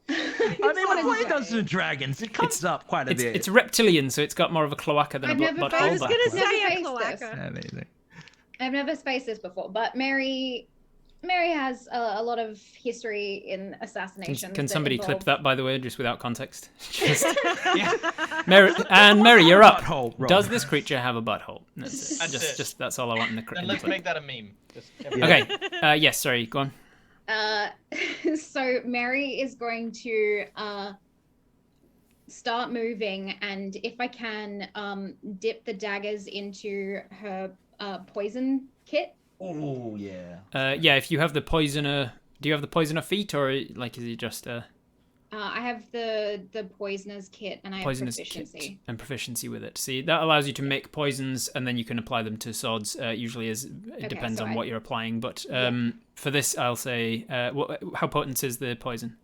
mean, when playing Dungeons and Dragons, it comes up quite a bit. It's reptilian, so it's got more of a cloaca than a butthole. I was going to say a Never cloaca. Amazing. I've never faced this before, but Mary has a lot of history in assassinations. Can somebody clip involve... that, by the way, just without context? Mary, you're up. Butthole, Does this creature have a butthole? Just that's all I want in the Then let's make that a meme. Okay. Yes. Sorry. Go on. So Mary is going to start moving, and if I can, dip the daggers into her poison kit. Oh yeah. Yeah. If you have the poisoner, do you have the poisoner feat, or like is it just I have the poisoner's kit, and I have poisonous proficiency. kit and proficiency with it? See, that allows you to make poisons, and then you can apply them to swords. Usually, it depends on what you're applying. But for this, I'll say, how potent is the poison?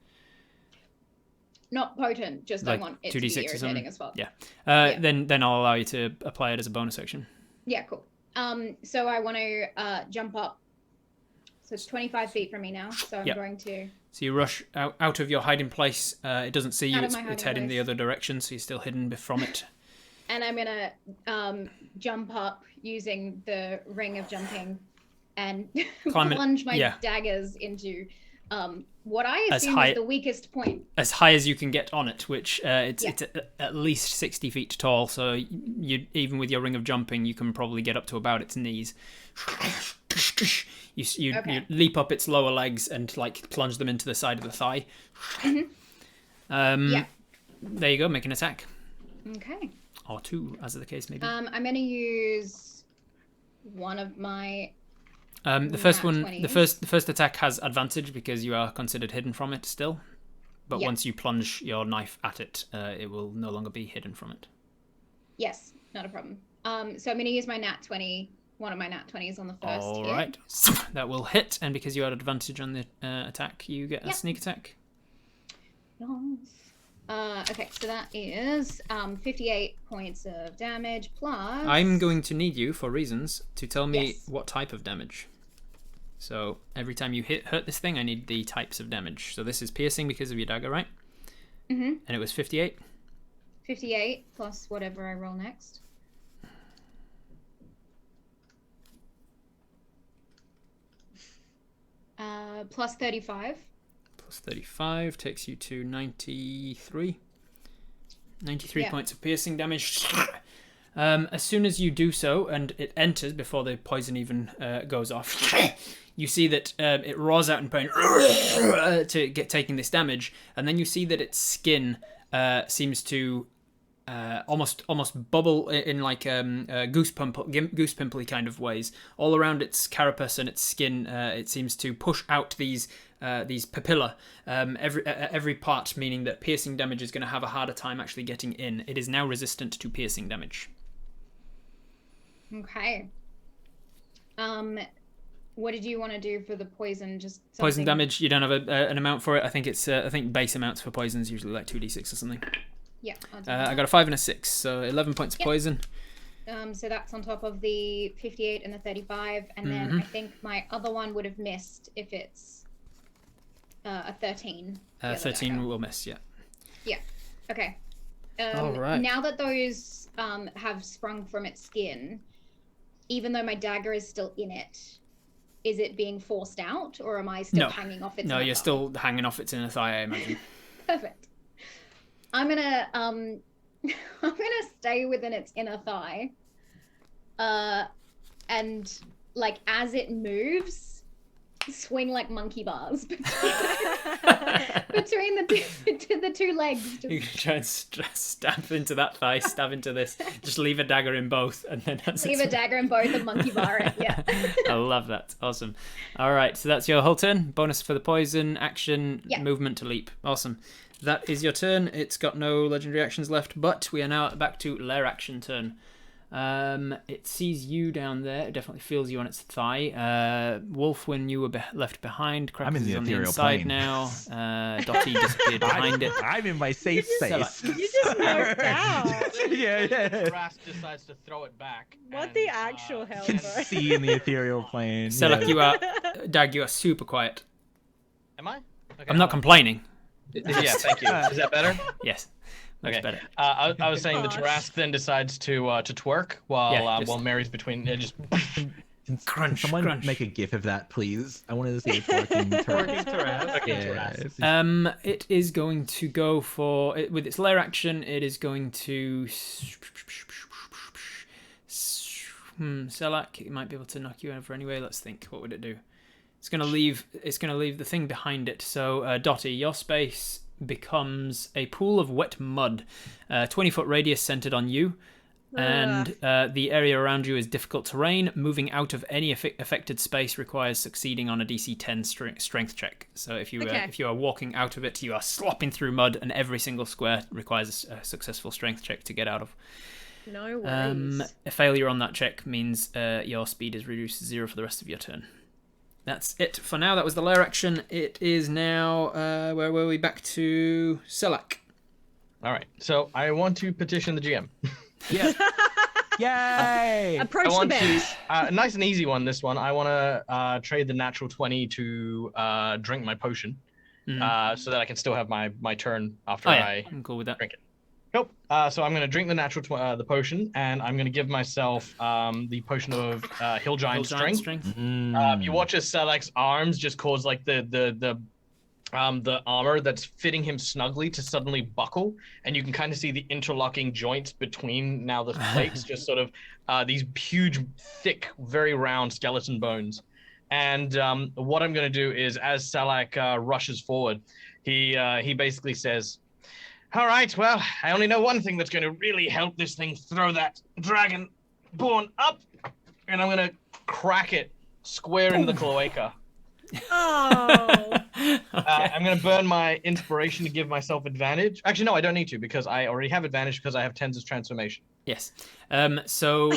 Not potent, just like I want it to be 2d6 or irritating something? as well. Yeah. Then I'll allow you to apply it as a bonus action. Yeah, cool. So I want to jump up. So it's 25 feet from me now. So I'm going to. So you rush out of your hiding place. It doesn't see you. It's heading the other direction, so you're still hidden from it. And I'm gonna jump up using the ring of jumping, and plunge my daggers into what I assume is the weakest point. As high as you can get on it, which it's at least 60 feet tall. So you even with your ring of jumping, you can probably get up to about its knees. You Okay. leap up its lower legs and like plunge them into the side of the thigh. Yeah. There you go. Make an attack. Okay. Or two, as the case may be. I'm gonna use one of my. The first nat one, 20s. the first attack has advantage because you are considered hidden from it still. But Yeah. once you plunge your knife at it, it will no longer be hidden from it. Yes, not a problem. So I'm gonna use my nat 20. One of my nat 20s on the first. All hit. right, that will hit, and because you had advantage on the attack, you get a Yep. sneak attack. Okay, so that is 58 points of damage plus. I'm going to need you, for reasons, to tell me Yes. what type of damage. So every time you hurt this thing, I need the types of damage. So this is piercing because of your dagger, right? Mm-hmm. And it was 58. 58 plus whatever I roll next. Plus 35. Plus 35 takes you to 93. 93 Yeah. points of piercing damage. As soon as you do so, and it enters before the poison even goes off, you see that it roars out in pain to get taking this damage, and then you see that its skin seems to almost bubble in like goose pimply kind of ways. All around its carapace and its skin, it seems to push out these papilla, every part, meaning that piercing damage is going to have a harder time actually getting in. It is now resistant to piercing damage. Okay. What did you want to do for the poison? Just something... Poison damage, you don't have an amount for it. I think it's I think base amounts for poisons usually like 2d6 or something. Yeah. I'll do I that. got a 5 and a 6, so 11 points of Yep. poison. So that's on top of the 58 and the 35, and then I think my other one would have missed if it's a 13. the other 13 dagger. will miss, yeah. Yeah. Okay. All right. Now that those have sprung from its skin, even though my dagger is still in it, is it being forced out, or am I still No. hanging off its? No, inner you're thigh? still hanging off its inner thigh, I imagine. Perfect. I'm gonna I'm gonna stay within its inner thigh. And like as it moves, swing like monkey bars between the two legs. You can try and stab into that thigh, stab into this. Just leave a dagger in both, and then that's Leave a dagger in both and monkey bar it. Yeah. I love that. Awesome. All right, so that's your whole turn. Bonus for the poison, action, Yeah. movement to leap. Awesome. That is your turn. It's got no legendary actions left, but we are now back to lair action turn. It sees you down there. It definitely feels you on its thigh. Wolf, when you were left behind, I'm in Crackers the is on the ethereal inside plane. now. Dottie disappeared behind it. I'm in my safe space. You just knocked out. yeah. Grass decides to throw it back. What and, the actual hell, You can bro? see in the ethereal plane. Selak, yeah. you are... Dag, you are super quiet. Am I? Okay, I'm not complaining. Yeah, thank you. Is that better? Yes. Much Okay. better. I was saying the Gosh. Tarask then decides to twerk while Yeah, just- while Mary's between just Can Crunch, someone crunch. make a gif of that, please? I wanted to see it working. Working Tarask. Okay, Yeah, Tarask. It is going to go for with its lair action. It is going to Selak. It might be able to knock you over anyway. Let's think. What would it do? It's going to leave. It's going to leave the thing behind it. So, Dottie, your space becomes a pool of wet mud, 20-foot radius centered on you. And the area around you is difficult terrain. Moving out of any affected space requires succeeding on a DC 10 strength check. So if you are walking out of it, you are slopping through mud, and every single square requires a successful strength check to get out of. No worries. A failure on that check means your speed is reduced to 0 for the rest of your turn. That's it for now. That was the lair action. It is now where were we? Back to Selak. All right. So I want to petition the GM. Yeah. Yay! Approach I the want bench. to nice and easy one. This one, I want to trade the natural 20 to drink my potion, so that I can still have my turn after I I'm cool with that. drink it. Nope. So I'm going to drink the natural the potion, and I'm going to give myself the potion of Hill Giant Hill Giant Strength. strength. You watch as Selak's arms just cause like the the armor that's fitting him snugly to suddenly buckle, and you can kind of see the interlocking joints between now the flakes, just sort of these huge, thick, very round skeleton bones. And what I'm going to do is, as Salak rushes forward, he basically says, "All right, well, I only know one thing that's going to really help this thing throw that dragonborn up, and I'm going to crack it square into the cloaca." Oh. I'm going to burn my inspiration to give myself advantage. Actually, no, I don't need to, because I already have advantage because I have Tenz's transformation. Yes. So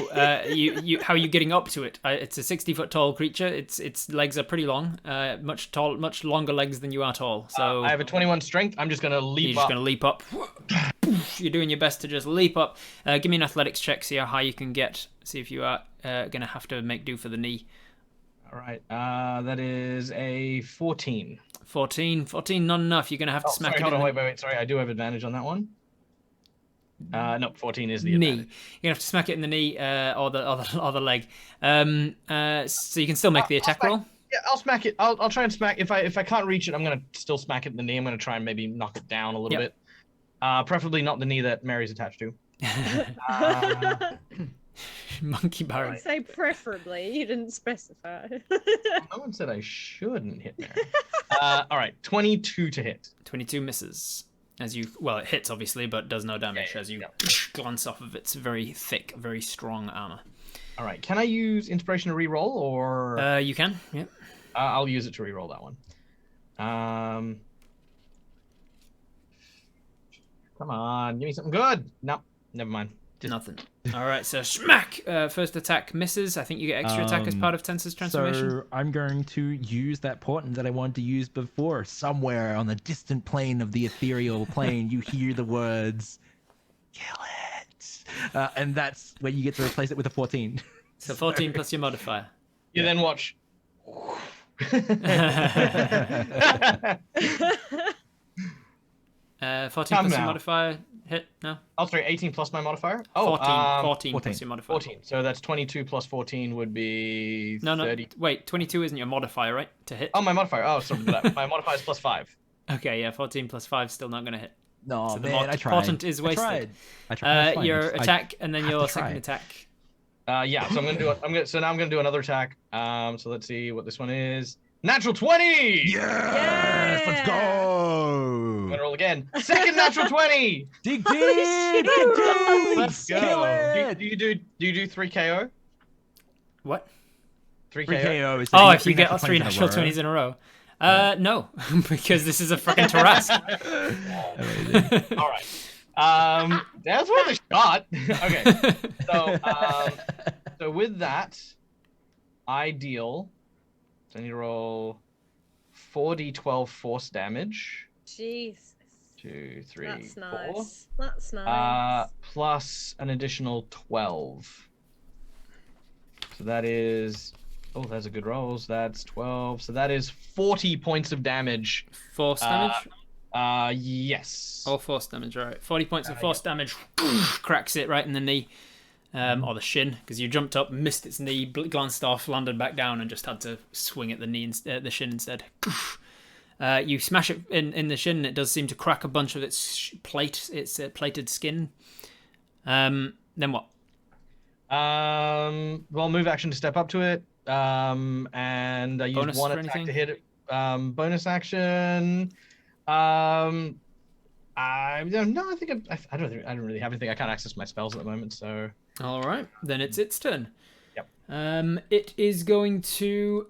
you how are you getting up to it? It's a 60-foot tall creature. Its legs are pretty long. Much longer legs than you are tall. So I have a 21 strength. I'm just going to leap you're just up. going to leap up. You're doing your best to just leap up. Give me an athletics check. See how high you can get. See if you are going to have to make do for the knee. All right. That is a 14. 14, not enough. You're going to have to smack sorry, it hold in on, the wait. Sorry, I do have advantage on that one. No, 14 is the knee. advantage. You're going to have to smack it in the knee or the leg. So you can still make the attack roll. Yeah, I'll smack it. I'll try and smack. If I can't reach it, I'm going to still smack it in the knee. I'm going to try and maybe knock it down a little bit. Preferably not the knee that Mary's attached to. Monkey I Baron. would say preferably. You didn't specify. No one said I shouldn't hit Mary. All right, 22 to hit. 22 misses. It hits obviously, but does no damage as you glance off of its very thick, very strong armor. All right, can I use inspiration to reroll, or You can, yeah. I'll use it to reroll that one. Come on, give me something good. No, never mind. Nothing. All right, so smack. First attack misses. I think you get extra attack as part of Tense's transformation. So I'm going to use that portent that I wanted to use before. Somewhere on the distant plane of the ethereal plane, you hear the words, "Kill it," and that's where you get to replace it with a 14. So 14 plus your modifier. You then watch. 14 Come plus your now. modifier. Hit? No? Oh, sorry, 18 plus my modifier? 14 plus your modifier. 14. So that's 22 plus 14 would be 30. No. Wait, 22 isn't your modifier, right? To hit? Oh, my modifier. Oh, sorry about that. My modifier is plus 5. Okay, yeah, 14 plus 5 still not going to hit. No, So the man, I tried. portent is wasted. I tried. It's fine. Your I attack and then have your to try second it. attack. Yeah, so I'm going to do So now I'm going to do another attack. So let's see what this one is. Natural 20! Yes! Let's Yeah. I'm go! going to roll again. Second natural 20! Dig deep! shit. Dig deep! Let's go. Kill it! Do you do 3 KO? What? 3 3 KO? KO is Oh, if you get three 20s natural in a row. 20s in a row. No, because this is a fucking Tarrasque. Amazing. All right. That's worth a shot. Okay. So with that, I deal. So I need to roll 4d12 force damage. Jesus. 2, 3, That's 4. nice. That's nice. Plus an additional 12. So that is. Oh, that's a good rolls. That's 12. So that is 40 points of damage. Force damage? Yes. Or force damage, right. 40 points of force damage. Cracks it right in the knee. Or the shin, because you jumped up, missed its knee, glanced off, landed back down, and just had to swing at the knee, the shin instead. You smash it in the shin, and it does seem to crack a bunch of its plated skin. Then what? Well, move action to step up to it. And I use Bonus one for attack anything? to hit it. Bonus action. I don't know. I think I don't really have anything. I can't access my spells at the moment, so. All right, then it's its turn. Yep. It is going to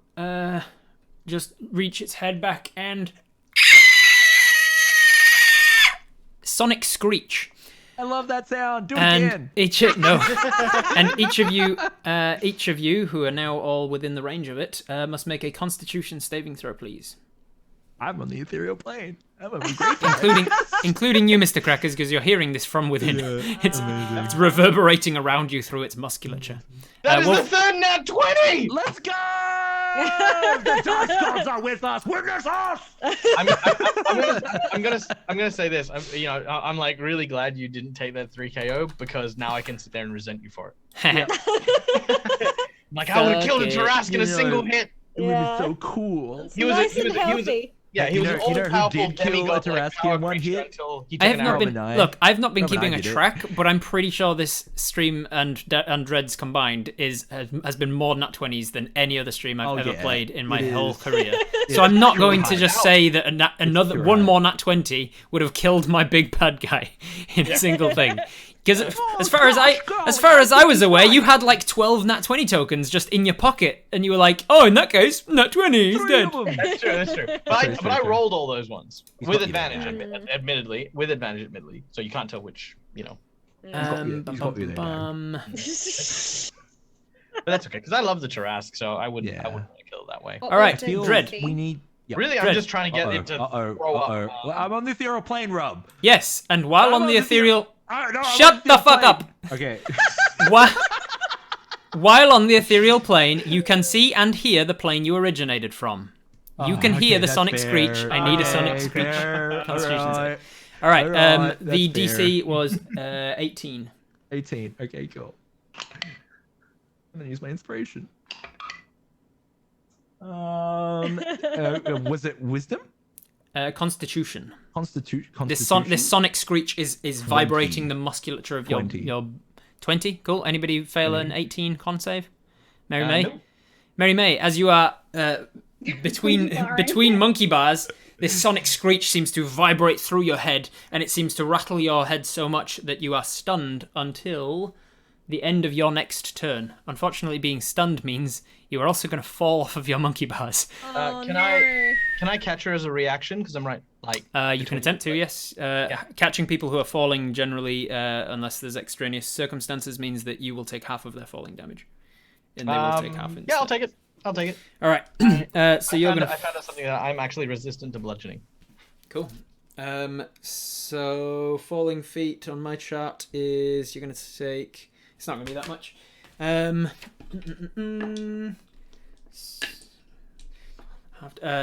just reach its head back and sonic screech. I love that sound. Do it And again. each of you who are now all within the range of it must make a Constitution saving throw, please. I'm on the ethereal plane. I'm having a great time. including you, Mr. Crackers, because you're hearing this from within. It's reverberating around you through its musculature. That is Wolf- the third nat 20! Let's go! The dark gods are with us. Witness us! I'm gonna say this. I'm like really glad you didn't take that 3 KO because now I can sit there and resent you for it. Like I would have killed a Fuck it. Tarrasque in a single hit. It would be so cool. It's He was nice a, and healthy. Yeah, he You was know- an you know who all-powerful did kill a demigod like Tarrasque power in one creature hit? until he I took have an not arrow. been. Roman I. Look, I've not been Roman I keeping a did it. track, but I'm pretty sure this stream and Dreads combined has been more nat 20s than any other stream I've ever yeah, played in my it whole is. career. It's So I'm not pure going to hype. just say that another pure one hype. more nat 20 would have killed my big bad guy in a single thing. Because as far as I was aware, you had like 12 nat 20 tokens just in your pocket, and you were like, "Oh, in that case, nat 20, he's dead." That's true. That's true. But I rolled all those ones He's with got you there. advantage, admittedly. With advantage, admittedly. So you can't tell which, you know. He's got you there, bum. But that's okay, because I love the Tarrasque, so I wouldn't Yeah. want to kill it that way. What All right, was the Feel Dread. DC? We need. Yeah. Really, I'm Dread. just trying to get it to throw up. Well, I'm on the ethereal plane, Rob. Yes, and while I'm on the ethereal, I'm shut on the fuck plane. up. Okay. While on the ethereal plane, you can see and hear the plane you originated from. You can hear the that's sonic fair. screech. I need a sonic Okay, screech. fair. Constitution save. Alright. All right. Alright, The that's DC was 18. 18. Okay, cool. I'm gonna use my inspiration. Was it wisdom? Constitution. Constitution. This sonic screech is vibrating 20. the musculature of 20. your 20. Cool. Anybody fail an 18 con save? Mary May. No. Mary May, as you are between monkey bars, this sonic screech seems to vibrate through your head, and it seems to rattle your head so much that you are stunned until the end of your next turn. Unfortunately, being stunned means you are also going to fall off of your monkey bars. Can I catch her as a reaction? Because I'm right. You can attempt to, yes. Catching people who are falling generally, unless there's extraneous circumstances, means that you will take half of their falling damage. And they will take half instead. Yeah, I'll take it. I'll take it. All right. So you're going I found out something that I'm actually resistant to bludgeoning. Cool. So falling feet on my chart is you're going to take. It's not going to be that much.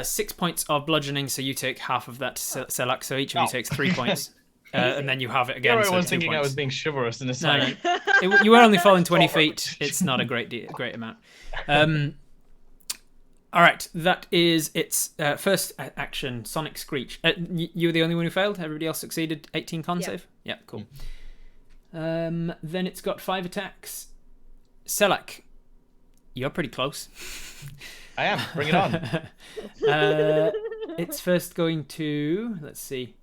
6 points of bludgeoning, so you take half of that, Selak. So each of you takes 3 points, and then you have it again. I So was 2 thinking points. I was being chivalrous in this. No. You were only falling 20 feet. It's not a great amount. All right, that is its first action, Sonic Screech. You were the only one who failed. Everybody else succeeded. 18 con save. Yeah, cool. Then it's got 5 attacks. Selak, you're pretty close. I am. Bring it on. It's first going to. Let's see.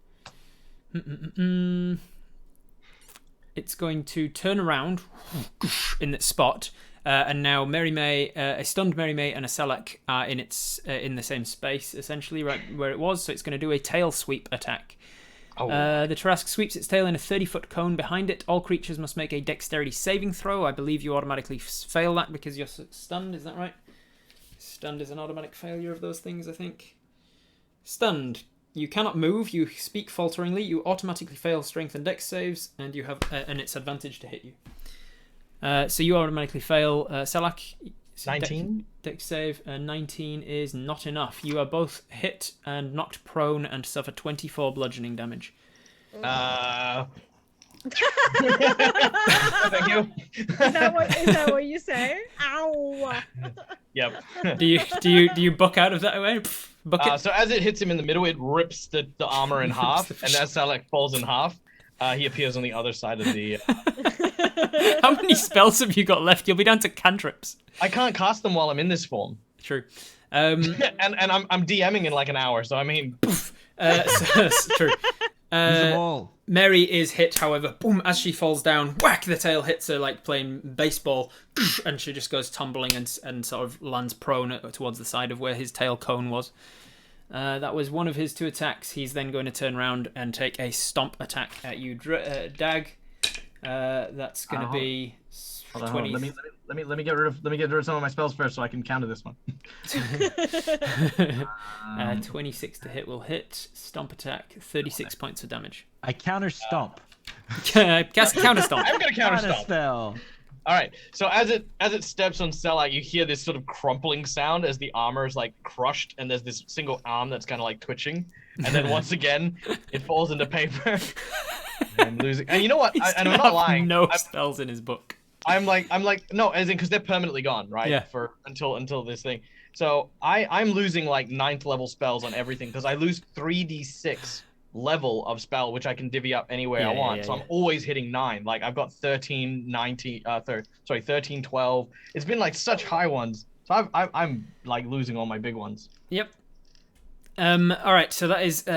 It's going to turn around in that spot. And now Mary May, a stunned Mary May and a Selak are in the same space, essentially, right where it was. So it's going to do a tail sweep attack. Oh. The Tarrasque sweeps its tail in a 30-foot cone behind it. All creatures must make a dexterity saving throw. I believe you automatically fail that because you're stunned. Is that right? Stunned is an automatic failure of those things, I think. Stunned. You cannot move. You speak falteringly. You automatically fail strength and dex saves, and you have and it's advantage to hit you. So you automatically fail, Selak. 19? Dex save. 19 is not enough. You are both hit and knocked prone and suffer 24 bludgeoning damage. Thank you. Is that what you say? Ow! Yep. Do you buck out of that way? Buck it. So as it hits him in the middle, it rips the armor in half, and as Salak falls in half, he appears on the other side of the. How many spells have you got left? You'll be down to cantrips. I can't cast them while I'm in this form. True. And I'm DMing in like an hour, so I mean. So it's true. Use them all. Mary is hit, however, boom, as she falls down, whack, the tail hits her like playing baseball, and she just goes tumbling and sort of lands prone towards the side of where his tail cone was. That was one of his 2 attacks. He's then going to turn around and take a stomp attack at you, Dag. That's going to be 20. Let me get rid of some of my spells first, so I can counter this one. 26 to hit will hit. Stomp attack, 36 points of damage. I counter stomp. Cast counter stomp. I'm gonna counter stomp. spell. All right. So as it steps on Selak, you hear this sort of crumpling sound as the armor is like crushed, and there's this single arm that's kind of like twitching, and then once again it falls into paper. I'm losing. And you know what? And I'm not lying. No spells in his book. I'm like no, as in because they're permanently gone, right? Yeah. For until this thing. So I'm losing like 9th level spells on everything because I lose 3d6 level of spell, which I can divvy up any way I want. So I'm always hitting 9. Like I've got 13, 19, 13, 12. It's been like such high ones. So I'm like losing all my big ones. Yep. All right, so that is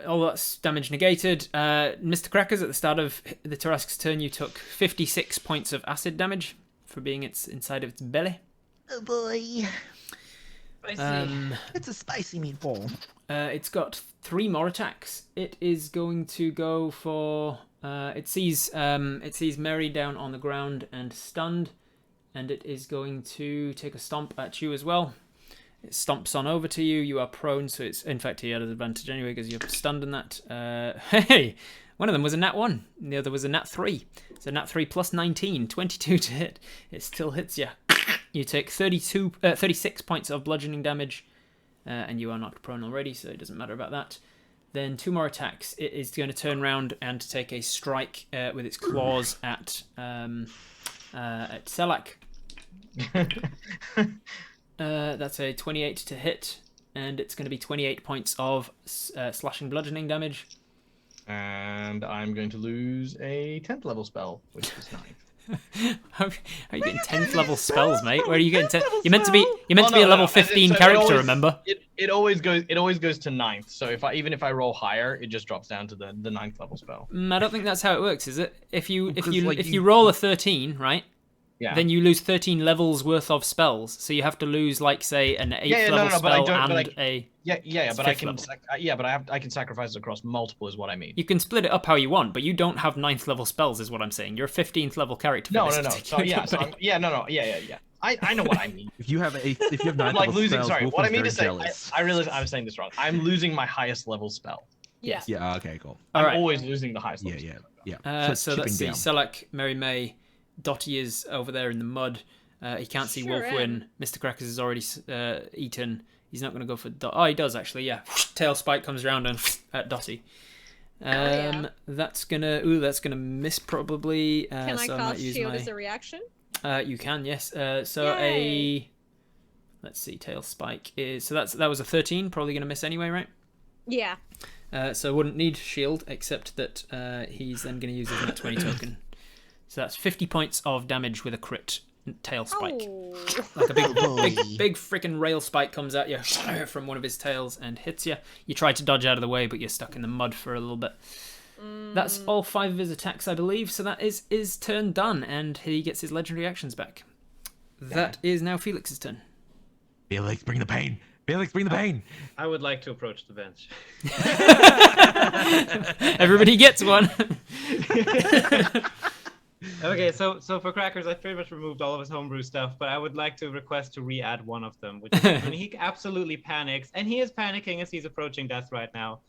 all that's damage negated. Mr. Crackers, at the start of the Tarrasque's turn, you took 56 points of acid damage for being inside of its belly. Oh boy. Spicy. It's a spicy meatball. It's got 3 more attacks. It is going to go for. It sees Mary down on the ground and stunned, and it is going to take a stomp at you as well. It stomps on over to you. You are prone, so it's in fact you had an advantage anyway because you're stunned in that. Hey, one of them was a nat 1, and the other was a nat 3. So nat 3 plus 19, 22 to hit. It still hits you. You take 36 points of bludgeoning damage, and you are knocked prone already, so it doesn't matter about that. Then 2 more attacks. It is going to turn around and take a strike with its claws at Selak. That's a 28 to hit, and it's going to be 28 points of slashing bludgeoning damage. And I'm going to lose a 10th level spell, which is 9. How are you getting 10th level spells, mate? Where are you getting 10? You're meant to be a level 15 so character, remember? It always goes to 9th. So even if I roll higher, it just drops down to the 9th level spell. I don't think that's how it works, is it? If you roll a 13, right? Yeah. Then you lose 13 levels worth of spells. So you have to lose, like, say, an 8th level spell a. But I can. I can sacrifice it across multiple, is what I mean. You can split it up how you want, but you don't have 9th level spells, is what I'm saying. You're a 15th level character. No. So yeah. I know what I mean. If you have 9th like level losing. spells, Sorry, Wolf what I is mean very to say. jealous. I realize I'm saying this wrong. I'm losing my highest level spell. Yes. Yeah. Okay. Cool. I'm always losing the highest level. Yeah. So let's see. Selak, Mary May, Dottie is over there in the mud. He can't see Wolfwin. Mr. Crackers is already eaten. He's not going to go for Oh, he does actually, yeah. Tail Spike comes around and at Dottie. That's gonna miss probably. Can I cast shield as a reaction? You can, yes. Let's see, Tail Spike is that was a 13, probably gonna miss anyway, right? Yeah. So wouldn't need shield, except that he's then gonna use his nat 20 token. So that's 50 points of damage with a crit tail spike. Oh. Like a big freaking rail spike comes at you from one of his tails and hits you. You try to dodge out of the way, but you're stuck in the mud for a little bit. That's all 5 of his attacks, I believe. So that is turn done, and he gets his legendary actions back. That is now Felix's turn. Felix, bring the pain. Felix, bring the pain. I would like to approach the bench. Everybody gets one. Okay, so for Crackers, I pretty much removed all of his homebrew stuff, but I would like to request to re-add one of them, which is when he absolutely panics, and he is panicking as he's approaching death right now.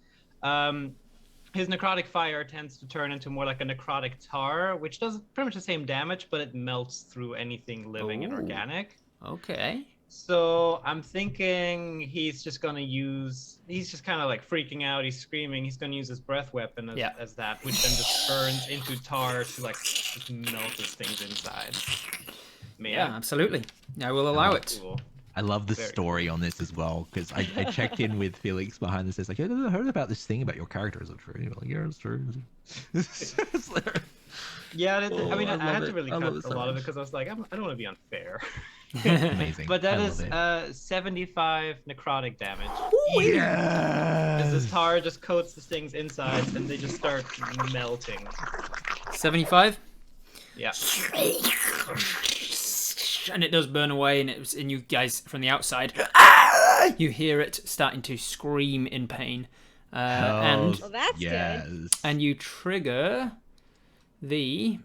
His necrotic fire tends to turn into more like a necrotic tar, which does pretty much the same damage, but it melts through anything living and organic. Okay. So I'm thinking he's just kind of like freaking out, he's screaming, he's gonna use his breath weapon as that, which then just turns into tar to like just melt his things inside. Yeah, absolutely. I will allow it. Cool. I love the story on this as well, because I checked in with Felix behind the scenes, like, I heard about this thing about your character. Is it true? Like, yeah, it's true. Yeah, I mean, I had to really cut a lot of it because I was like, I don't want to be unfair. Amazing. But that is 75 necrotic damage. Ooh, yeah. As this tar just coats the things inside, and they just start melting. 75? Yeah. And it does burn away, and you guys from the outside, you hear it starting to scream in pain. And well, that's good. And you trigger the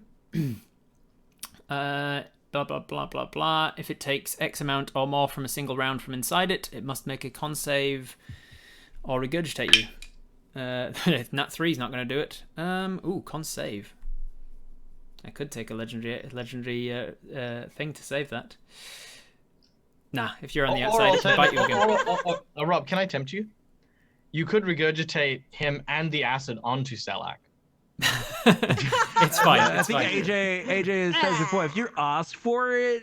blah blah blah blah blah. If it takes X amount or more from a single round from inside it, it must make a con save or regurgitate you. Nat 3 is not going to do it. Con save. I could take a legendary thing to save that. Nah, if you're on the outside, it can bite you again. Rob, can I tempt you? You could regurgitate him and the acid onto Selak. It's fine. I It's think fine. AJ has said before. If you're asked for it,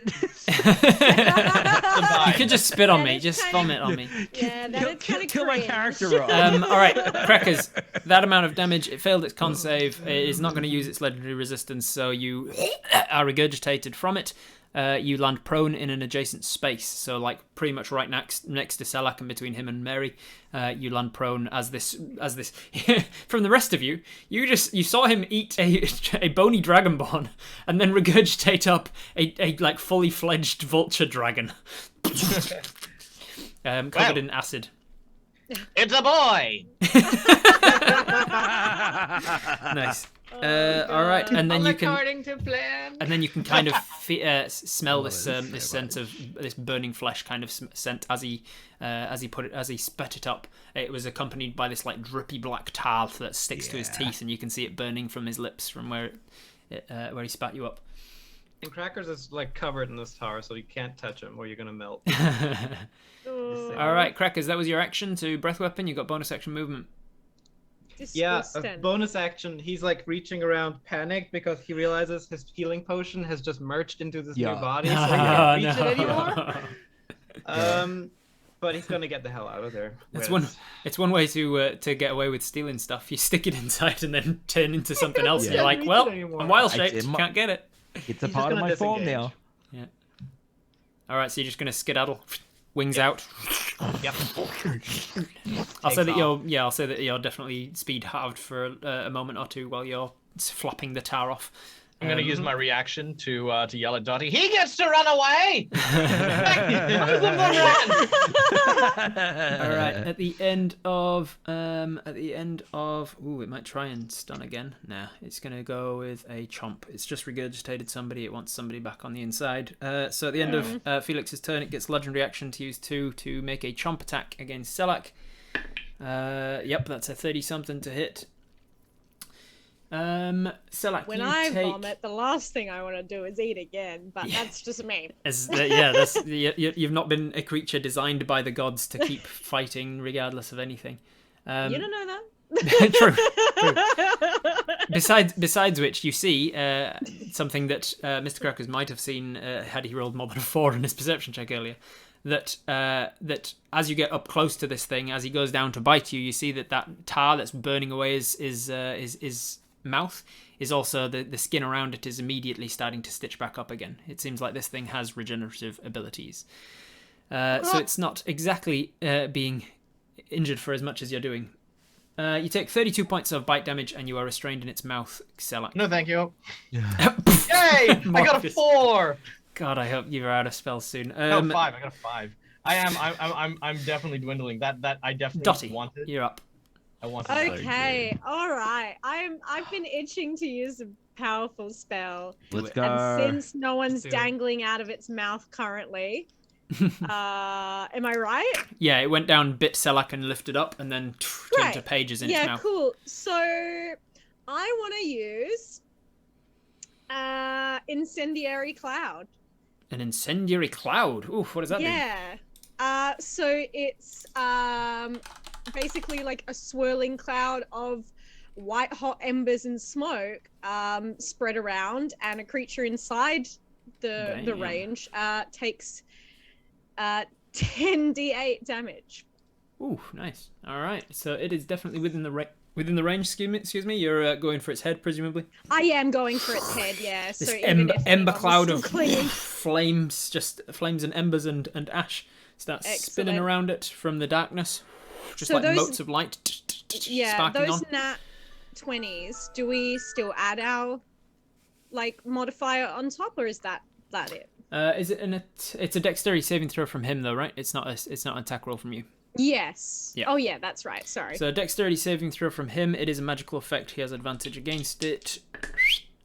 You could just spit on That me. is just kind vomit of- on me. Yeah, that is kind of kill my character off. All right, Crackers. That amount of damage. It failed its con save. It is not going to use its legendary resistance, so you are regurgitated from it. You land prone in an adjacent space, so like pretty much right next to Selak and between him and Mary. You land prone as this. From the rest of you, you saw him eat a bony dragonborn and then regurgitate up a like fully fledged vulture dragon, covered in acid. It's a boy. Nice. All right, and then you can. According to plan. And then you can kind of smell this scent of this burning flesh kind of scent as he spat it up. It was accompanied by this like drippy black tar that sticks to his teeth, and you can see it burning from his lips from where he spat you up. And Crackers is like covered in this tar, so you can't touch him or you're gonna melt. All right, Crackers, that was your action to breath weapon. You got bonus action movement. Yeah, a Disgusting. bonus action. He's like reaching around, panicked because he realizes his healing potion has just merged into this new body, so he can't reach it anymore. But he's gonna get the hell out of there. It's one way to get away with stealing stuff. You stick it inside and then turn into something else. And you're like, Reach well, it anymore. I'm wild shaped. Can't get it. It's a He's part of just my gonna form now. disengage. All right, so you're just gonna skedaddle, wings out. Yep. I'll say Takes that you're definitely speed halved for a moment or two while you're flapping the tar off. I'm gonna use my reaction to yell at Dottie. He gets to run away. All right. At the end of, it might try and stun again. Nah, it's gonna go with a chomp. It's just regurgitated somebody. It wants somebody back on the inside. So at the end of Felix's turn, it gets legendary action to use 2 to make a chomp attack against Selak. Yep, that's a 30-something to hit. Selak, When you I take... vomit, the last thing I want to do is eat again, but that's just me. You've not been a creature designed by the gods to keep fighting regardless of anything. You don't know that. True. Besides which, you see something that Mr. Crackers might have seen had he rolled more than a 4 in his perception check earlier. That as you get up close to this thing, as he goes down to bite you, you see that tar that's burning away his mouth is also the skin around it is immediately starting to stitch back up again. It seems like this thing has regenerative abilities. So it's not exactly being injured for as much as you're doing. You take 32 points of bite damage and you are restrained in its mouth, Selak. No, thank you. Yay! I got a 4. God, I hope you're out of spells soon. No, 5. I got a 5. I'm definitely dwindling. That I definitely Dottie, wanted. you're up. I wanted. Okay, all right. I've been itching to use a powerful spell, Let's go. and since no one's do it. dangling out of its mouth currently, am I right? Yeah, it went down, bit Selak and lifted up, and then turned to pages in its Yeah, mouth. cool. So I want to use incendiary cloud. An incendiary cloud. Ooh, what does that do? Yeah. So it's basically like a swirling cloud of white hot embers and smoke spread around, and a creature inside the Damn. range takes 10d8 damage. Ooh, nice. All right, so it is definitely within the range. Excuse me. You're going for its head, presumably. I am going for its head, yeah. This So even if ember anyone's cloud still of clinging. flames and embers and ash starts spinning Excellent. around it from the darkness, just So like those- motes of light Yeah, sparking those on. nat 20s, do we still add our like modifier on top, or is that it? Is it it's a dexterity saving throw from him though, right? It's not an attack roll from you. Yes. Yeah. Oh yeah, that's right. Sorry. So dexterity saving throw from him. It is a magical effect. He has advantage against it.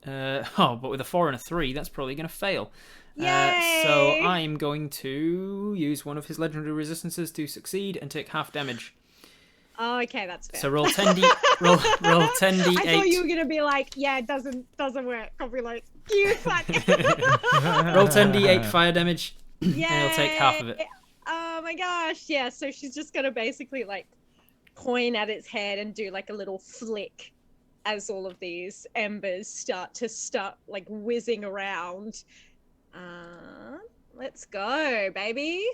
But with a 4 and a 3, that's probably going to fail. Yay! So I'm going to use one of his legendary resistances to succeed and take half damage. Oh, okay, that's fair. So roll 10d roll 10d8. I thought you were gonna be like, yeah, it doesn't work. I'll be like, you fuck. Roll 10d8 fire damage, Yeah. and he'll take half of it. Oh my gosh, yeah. So she's just gonna basically like point at its head and do like a little flick as all of these embers start like whizzing around. Let's go, baby.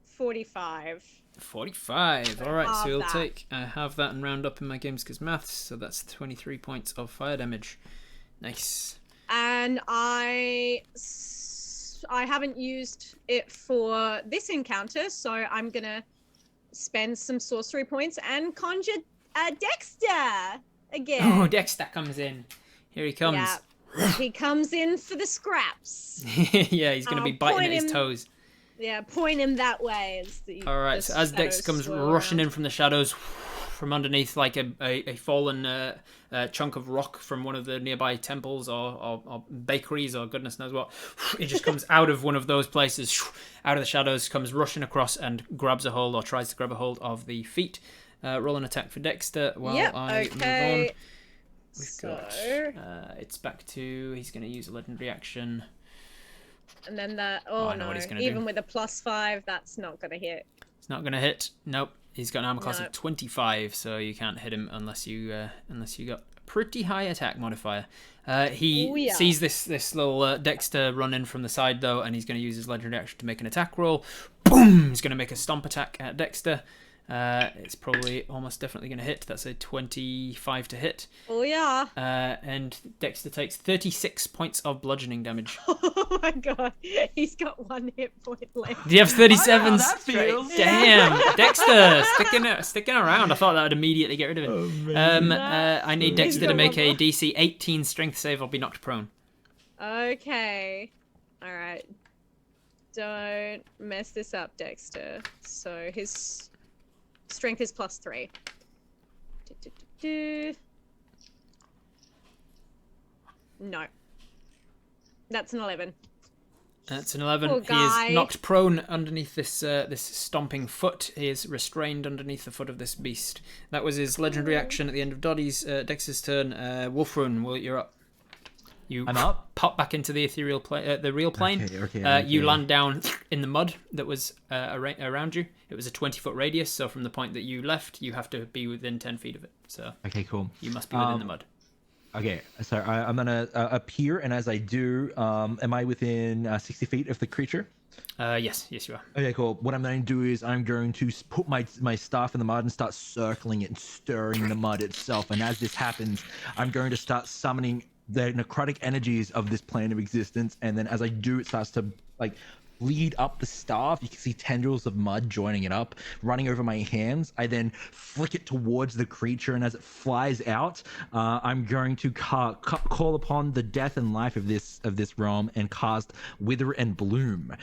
45. 45. All right, so Half that. I have that and round up in my games because maths, so that's 23 points of fire damage. Nice. And I haven't used it for this encounter, so I'm gonna spend some sorcery points and conjure Dexter again. Oh, Dexter comes in. Here he comes. Yeah, he comes in for the scraps. Yeah, he's going to be biting at his toes. Yeah, point him that way. All right, so as Dexter comes rushing in from the shadows, from underneath like a fallen chunk of rock from one of the nearby temples or bakeries or goodness knows what, it just comes out of one of those places, out of the shadows, comes rushing across and grabs a hold or tries to grab a hold of the feet. Roll an attack for Dexter while I move on. We've got it's back to, he's going to use a legendary action. And then that, I know what he's gonna even do. with a +5, that's not going to hit. It's not going to hit. Nope. He's got an armor class of 25, so you can't hit him unless you got a pretty high attack modifier. He sees this little Dexter run in from the side though, and he's going to use his legendary action to make an attack roll. Boom! He's going to make a stomp attack at Dexter. It's probably almost definitely going to hit. That's a 25 to hit. Oh yeah. And Dexter takes 36 points of bludgeoning damage. Oh my god, he's got 1 hit point left. Do you have 37 that straight? feels. Damn, Dexter sticking around. I thought that would immediately get rid of it. Oh, I need Dexter to make a DC 18 strength save or be knocked prone. Okay. All right. Don't mess this up, Dexter. So his strength is +3. No. That's an 11. That's an 11. Poor He guy. is knocked prone underneath this stomping foot. He is restrained underneath the foot of this beast. That was his legendary action at the end of Dexter's turn. Wolfrun, you're up. I'm up. Pop back into the ethereal the real plane. Okay. You land down in the mud that was around you. It was a 20-foot radius, so from the point that you left, you have to be within 10 feet of it. So Okay, cool. you must be within the mud. Okay, so I'm gonna appear, and as I do, am I within 60 feet of the creature? Yes, you are. Okay, cool. What I'm going to do is I'm going to put my staff in the mud and start circling it and stirring the mud itself. And as this happens, I'm going to start summoning the necrotic energies of this plane of existence. And then as I do, it starts to like lead up the staff. You can see tendrils of mud joining it up, running over my hands. I then flick it towards the creature, and as it flies out, I'm going to call upon the death and life of this realm and cast Wither and Bloom.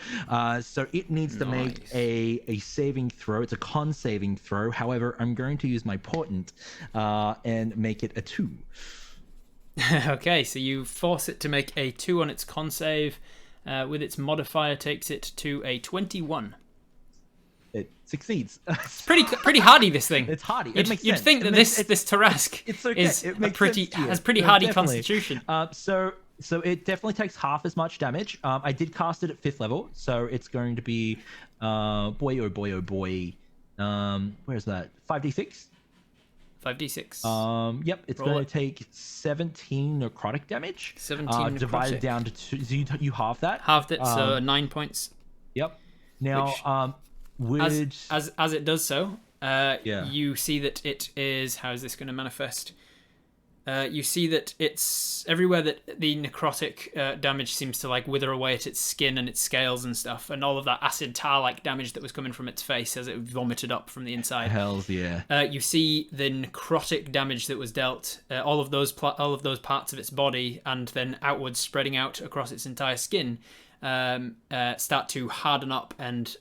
So it needs to make a saving throw. It's a con saving throw. However, I'm going to use my portent and make it a 2. Okay, so you force it to make a 2 on its con save. With its modifier, takes it to a 21. It succeeds. It's pretty hardy, this thing. It's hardy. You'd think that this Tarrasque it's okay. is It makes pretty sense to you. has pretty No, hardy definitely. constitution. So it definitely takes half as much damage. I did cast it at 5th level, so it's going to be boy. Where's that? 5d6. 5d6. Yep, it's Roll going it. to take 17 necrotic damage. 17 divided necrotic. down to 2. So you halve that. Halved it, so 9 points. Yep. Now, would As it does so, Yeah. you see that it is. How is this going to manifest? You see that it's everywhere that the necrotic damage seems to like wither away at its skin and its scales and stuff, and all of that acid tar-like damage that was coming from its face as it vomited up from the inside. Hells yeah. You see the necrotic damage that was dealt, all of those parts of its body, and then outwards spreading out across its entire skin, start to harden up and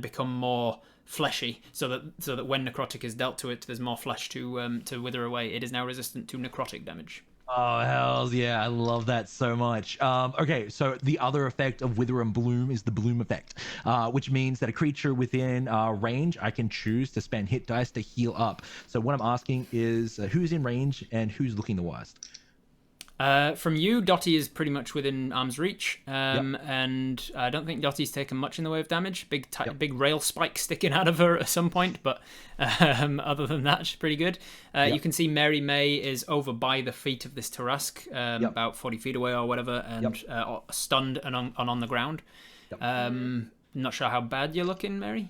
become more fleshy, so that when necrotic is dealt to it, there's more flesh to wither away. It is now resistant to necrotic damage. Oh, hells yeah. I love that so much. Okay, so the other effect of Wither and Bloom is the Bloom effect, which means that a creature within range, I can choose to spend hit dice to heal up. So what I'm asking is who's in range and who's looking the worst? From you, Dottie is pretty much within arm's reach, and I don't think Dottie's taken much in the way of damage. Big rail spike sticking out of her at some point, but other than that, she's pretty good. You can see Mary May is over by the feet of this Tarask, about 40 feet away or whatever, and stunned and on the ground. Not sure how bad you're looking, Mary.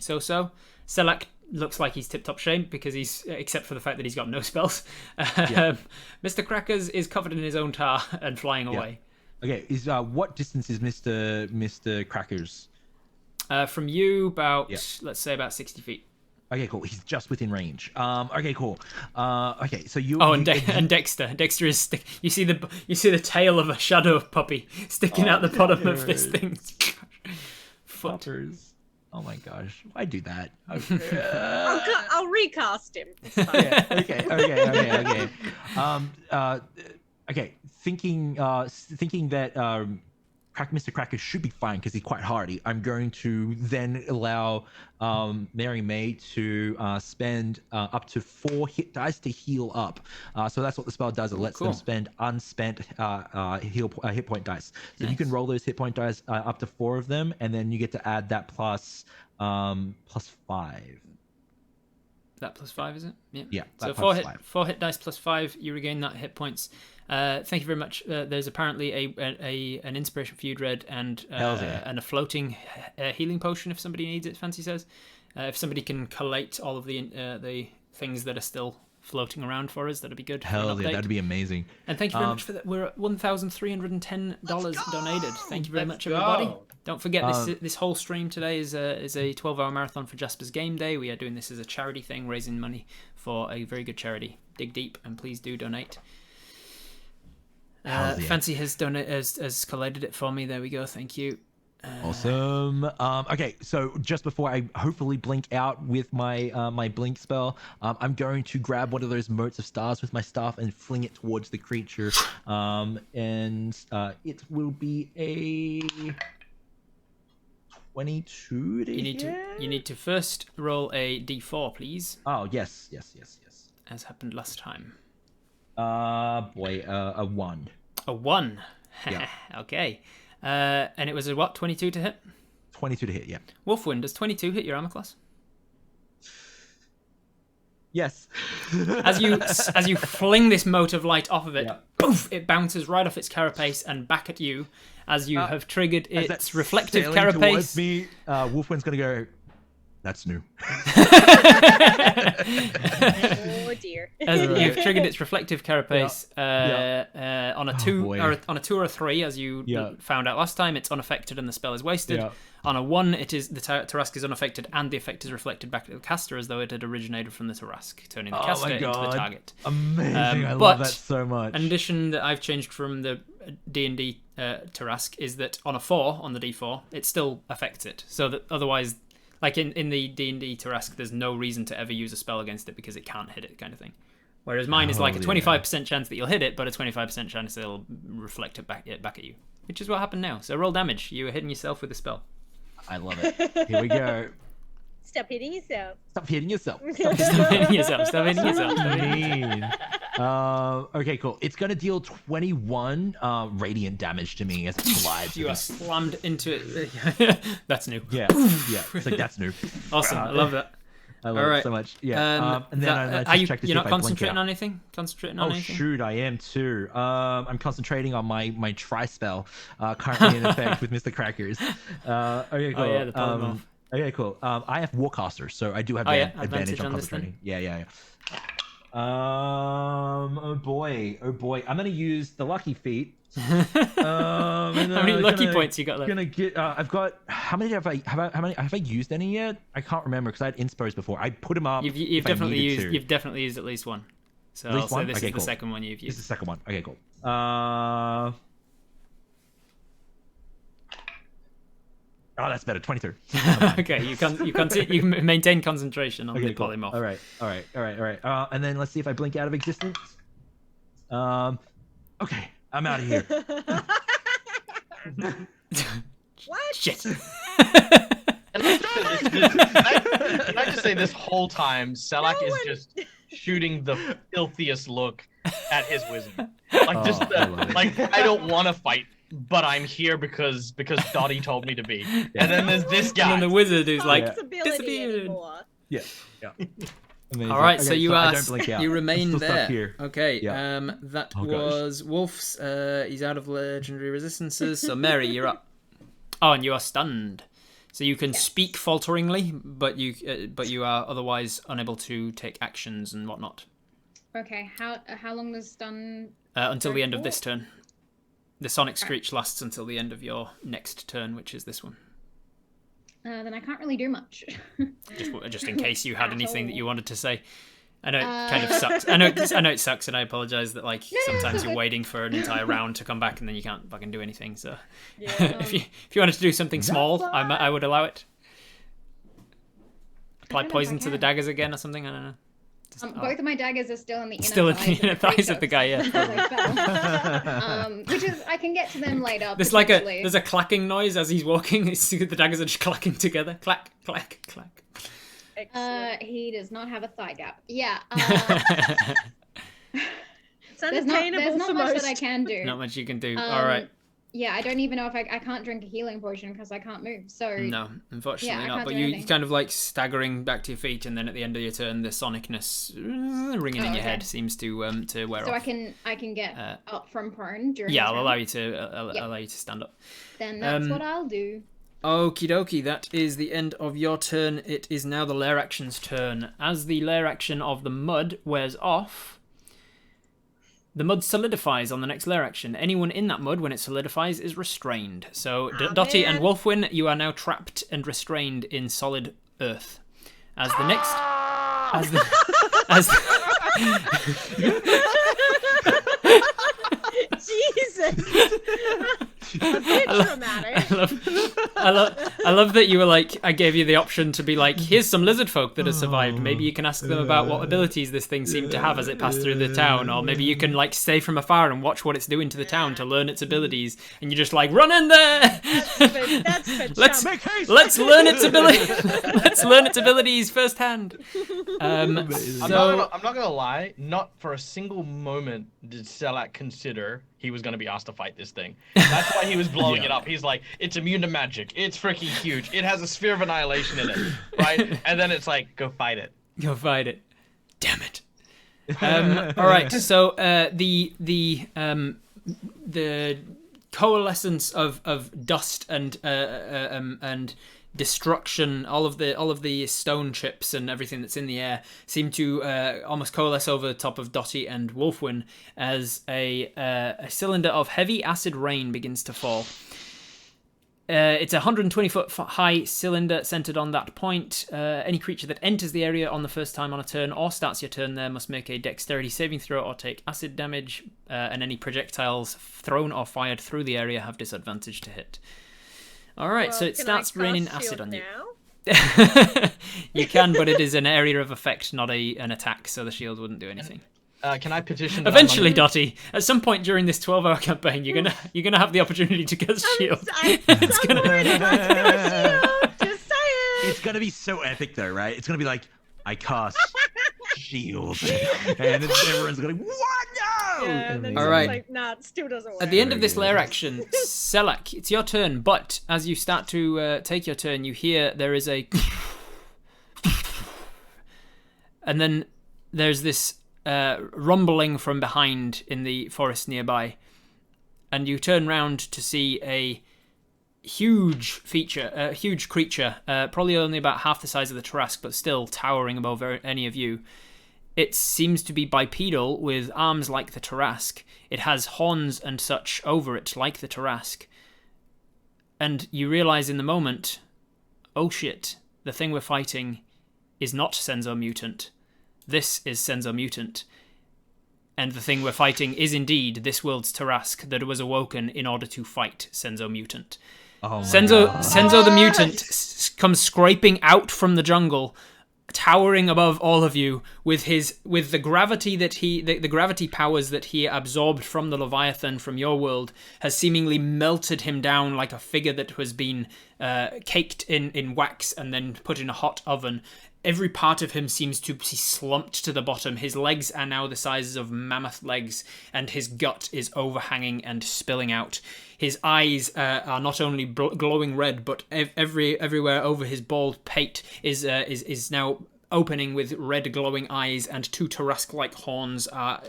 So. Selak looks like he's tip-top shape because he's, except for the fact that he's got no spells. Mr. Crackers is covered in his own tar and flying away. Okay, what distance is Mr. Crackers? From you, about let's say about 60 feet. Okay, cool. He's just within range. Okay, cool. Okay, so you. Oh, and Dexter. Dexter is you see the tail of a shadow puppy sticking out the bottom of this thing's foot. Puppers. Oh my gosh, why do that? I'll recast him. Okay. Okay. Thinking that Mr. Cracker should be fine because he's quite hardy. I'm going to then allow Mary May to spend up to 4 hit dice to heal up. So that's what the spell does. It lets them spend unspent hit point dice. So you can roll those hit point dice up to 4 of them, and then you get to add that plus 5. That plus 5, is it? Yeah. So 4 hit dice plus 5, you regain that hit points. Thank you very much. There's apparently an inspiration for you, Dread, and a floating healing potion if somebody needs it. Fancy says, if somebody can collate all of the things that are still floating around for us, that'd be good. Hell yeah, that'd be amazing. And thank you very much for that. We're at $1,310 donated. Thank you very much, everybody. Don't forget this whole stream today is a 12-hour marathon for Jasper's Game Day. We are doing this as a charity thing, raising money for a very good charity. Dig deep and please do donate. Fancy has collated it for me. There we go. Thank you. Awesome. Okay, so just before I hopefully blink out with my my blink spell, I'm going to grab one of those motes of stars with my staff and fling it towards the creature. And it will be a 22 to You need to first roll a d4, please. Oh, yes. As happened last time. A 1. A 1. Yeah. Okay. And it was a what? 22 to hit? 22 to hit, yeah. Wolfwind, does 22 hit your armor class? Yes. As you fling this mote of light off of it, poof, it bounces right off its carapace and back at you as you have triggered its reflective carapace. Towards me, Wolfwind's gonna go, that's new. Oh dear. As you've triggered its reflective carapace on a 2 or a 3, as you found out last time, it's unaffected and the spell is wasted. On a 1, it is the Tarask is unaffected and the effect is reflected back to the caster as though it had originated from the Tarask, turning the caster into the target. Amazing! I love that so much. An addition that I've changed from the D&D Tarask is that on a 4 on the D4, it still affects it. So that otherwise, like in the D&D Tarask, there's no reason to ever use a spell against it because it can't hit it, kind of thing. Whereas mine is like a 25% chance that you'll hit it, but a 25% chance it'll reflect it back at you, which is what happened now. So roll damage. You were hitting yourself with a spell. I love it. Here we go. Stop hitting yourself. Stop hitting yourself. Stop hitting yourself. Stop hitting yourself. Okay, cool. It's going to deal 21 radiant damage to me as it collides. You are slammed into it. That's new. Yeah. It's like, that's new. Awesome. I love that. I love it so much. Yeah. And then I just check to see you're not if I blink concentrating out. on anything? Concentrating on anything? Oh, shoot, I am too. I'm concentrating on my tri-spell currently in effect with Mr. Crackers. Okay, cool. Oh, yeah, the polymorph. Okay, cool. I have Warcaster, so I do have advantage on concentrating. Yeah. Oh boy. I'm gonna use the lucky feat. How many lucky points you got left? Gonna get. I've got. How many have I used any yet? I can't remember because I had inspos before. I put them up. You've definitely used at least one. So I'll say this is the second one you've used. This is the second one. Okay, cool. Oh, that's better. 23. Okay, you maintain concentration on the polymorph. All right. And then let's see if I blink out of existence. Okay, I'm out of here. What? Shit. Can I just say this whole time, Selak is just shooting the filthiest look at his wizard. Like just I don't want to fight, but I'm here because Dottie told me to be. And then there's this guy. And then the wizard who's like, disappeared. Anymore. Yeah. Amazing. All right, Okay, so you I are don't blink out. you remain I'm still stuck there. here. Okay. Yeah. That Oh, gosh. was Wolf's. He's out of legendary resistances. So Mary, you're up. Oh, and you are stunned. So you can speak falteringly, but you are otherwise unable to take actions and whatnot. Okay, how long does stun? Until go the end of for? this turn. The sonic screech lasts until the end of your next turn, which is this one. Then I can't really do much. Just in case you had At anything that all. you wanted to say. I know it kind of sucks. I know it sucks, and I apologize that sometimes it's you're okay. waiting for an entire round to come back, and then you can't fucking do anything. So Yeah. if you wanted to do something small, I would allow it. Apply don't know if I poison to the can. daggers again or something. I don't know. Just- Both of my daggers are still in the inner Still in thighs the inner thighs of the guy. Yeah. because they fell. Which is I can get to them later. There's potentially. a clacking noise as he's walking. The daggers are just clacking together. Clack, clack, clack. Excellent. He does not have a thigh gap. Yeah. It's There's unattainable not for much most. that I can do. Not much you can do. All right. Yeah, I don't even know if I can't drink a healing potion because I can't move. So No, unfortunately Yeah, I not. can't But do you anything. kind of like staggering back to your feet, and then at the end of your turn, the sonicness ringing in your okay. head seems to wear so off. I can get up from prone during. Yeah, the I'll turn. allow you to Yeah. allow you to stand up. Then that's Um, what I'll do. Okie dokie, that is the end of your turn. It is now the lair action's turn. As the lair action of the mud wears off, the mud solidifies on the next lair action. Anyone in that mud, when it solidifies, is restrained. So Dottie and man. Wolfwin, you are now trapped and restrained in solid earth. As the next... As Jesus. A bit dramatic. I love that you were like, I gave you the option to be like, here's some lizard folk that have survived. Maybe you can ask them about what abilities this thing seemed to have as it passed through the town, or maybe you can like stay from afar and watch what it's doing to the town to learn its abilities. And you're just like, run in there. That's for Let's chump. let's learn its ability. Let's learn its abilities firsthand. I'm So not gonna lie. Not for a single moment did Selak consider he was gonna be asked to fight this thing. That's why he was blowing it up. He's like, it's immune to magic. It's freaking huge. It has a sphere of annihilation in it, right? And then it's like, go fight it. go fight it. Damn it. All right. So the coalescence of dust and destruction, all of the stone chips and everything that's in the air seem to almost coalesce over the top of Dottie and Wolfwin as a cylinder of heavy acid rain begins to fall. It's a 120-foot high cylinder centered on that point. Any creature that enters the area on the first time on a turn or starts your turn there must make a dexterity saving throw or take acid damage, and any projectiles thrown or fired through the area have disadvantage to hit. All right, Well, so it can starts I raining cast acid shield on you. now? You can, but it is an area of effect, not an attack, so the shield wouldn't do anything. Can I petition? that Eventually, I'm Dottie, at some point during this 12-hour campaign, you're gonna have the opportunity to cast shield. I'm worried about shield. Just saying. It's gonna be so epic though, right? It's gonna be like, I cast shield, and then everyone's going, what? No! Yeah, and then All it's right. like, nah, it still doesn't work. At the end of this lair action, Selak, it's your turn, but as you start to take your turn, you hear there is a... and then there's this rumbling from behind in the forest nearby, and you turn round to see a huge creature, probably only about half the size of the Tarrasque, but still towering above any of you. It seems to be bipedal, with arms like the Tarrasque. It has horns and such over it, like the Tarrasque. And you realise in the moment, oh shit, the thing we're fighting is not Senzo Mutant. This is Senzo Mutant. And the thing we're fighting is indeed this world's Tarrasque that was awoken in order to fight Senzo Mutant. Oh my Senzo the Mutant comes scraping out from the jungle, towering above all of you with the gravity that the gravity powers that he absorbed from the Leviathan from your world has seemingly melted him down like a figure that has been caked in wax and then put in a hot oven. Every part of him seems to be slumped to the bottom. His legs are now the sizes of mammoth legs, and his gut is overhanging and spilling out. His eyes are not only glowing red, but everywhere over his bald pate is now opening with red glowing eyes, and two Tarask-like horns are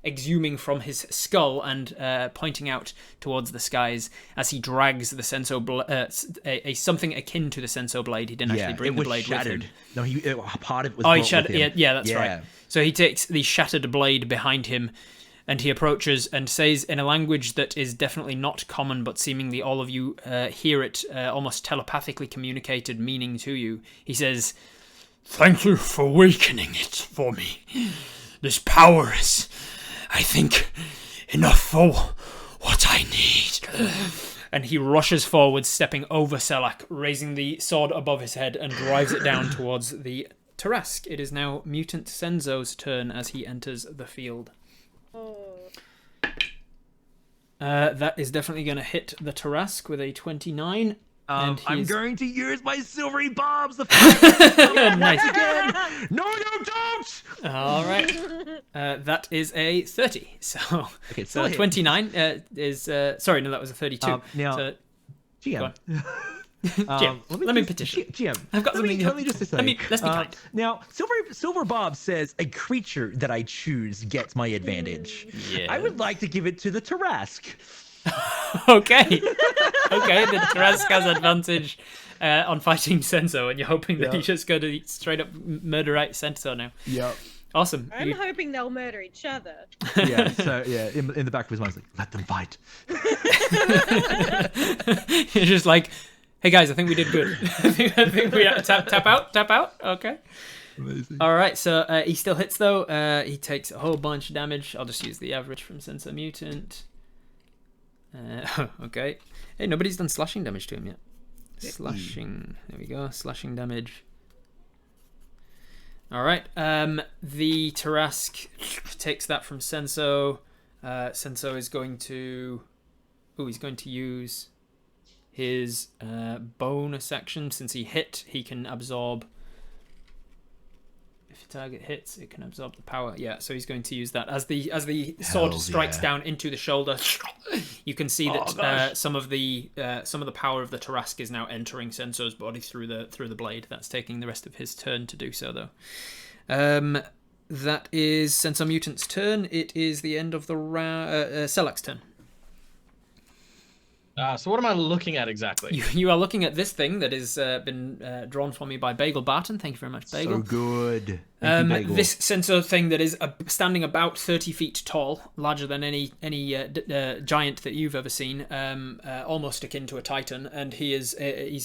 exhuming from his skull and pointing out towards the skies as he drags the senso something akin to the senso blade. He didn't actually bring the blade shattered. with him. No, part of it was. Oh, he shattered. Yeah, that's right. So he takes the shattered blade behind him, and he approaches and says in a language that is definitely not common, but seemingly all of you hear it almost telepathically communicated meaning to you. He says, "Thank you for awakening it for me. This power is, I think, enough for what I need." And he rushes forward, stepping over Selak, raising the sword above his head, and drives it down towards the Tarask. It is now Mutant Senzo's turn as he enters the field. That is definitely going to hit the Tarask with a 29. I'm going to use my silvery bombs. Nice. Again. No, don't! All right. That is a 30. So, Okay, so 29 is... sorry, no, that was a 32. Now, so, GM. GM, let me petition. GM, I've got something. Let me just say something. Let's be kind. Now, Silver Bob says a creature that I choose gets my advantage. Yeah. I would like to give it to the Tarask. Okay. Okay, the Tarask has advantage on fighting Senso, and you're hoping that you just go to straight up murder out Senso now. Yep. Awesome. I'm hoping they'll murder each other. Yeah, so, yeah, in the back of his mind, he's like, let them fight. You're just like, hey guys, I think we did good. I think we tap out. Okay. Amazing. All right, so he still hits though. He takes a whole bunch of damage. I'll just use the average from Sensor Mutant. Okay. Hey, nobody's done slashing damage to him yet. Slashing. There we go. Slashing damage. All right. The Tarask takes that from Senso. Senso is going to... Oh, he's going to use his bonus action. Since he hit, he can absorb... If the target hits, it can absorb the power. Yeah, so he's going to use that. As the sword strikes down into the shoulder, you can see that some of the power of the Tarask is now entering Senso's body through the blade. That's taking the rest of his turn to do so, though. That is Sensor Mutant's turn. It is the end of the round. Selak's turn. So what am I looking at exactly? You are looking at this thing that has been drawn for me by Bagel Barton. Thank you very much, Bagel. So good. Thank you, Bagel. This sensor thing that is standing about 30 feet tall, larger than any giant that you've ever seen, almost akin to a titan, and he's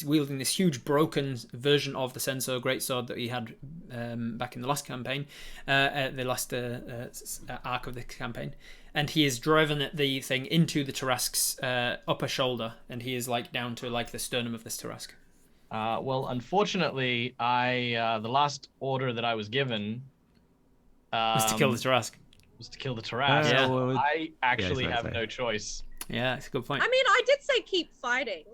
wielding this huge broken version of the sensor greatsword that he had back in the last campaign, the last arc of the campaign. And he is driven the thing into the Tarask's upper shoulder, and he is like down to like the sternum of this Tarask. Well, unfortunately, the last order that I was given was to kill the Tarask. Yeah. I actually have no choice. Yeah, it's a good point. I mean, I did say keep fighting.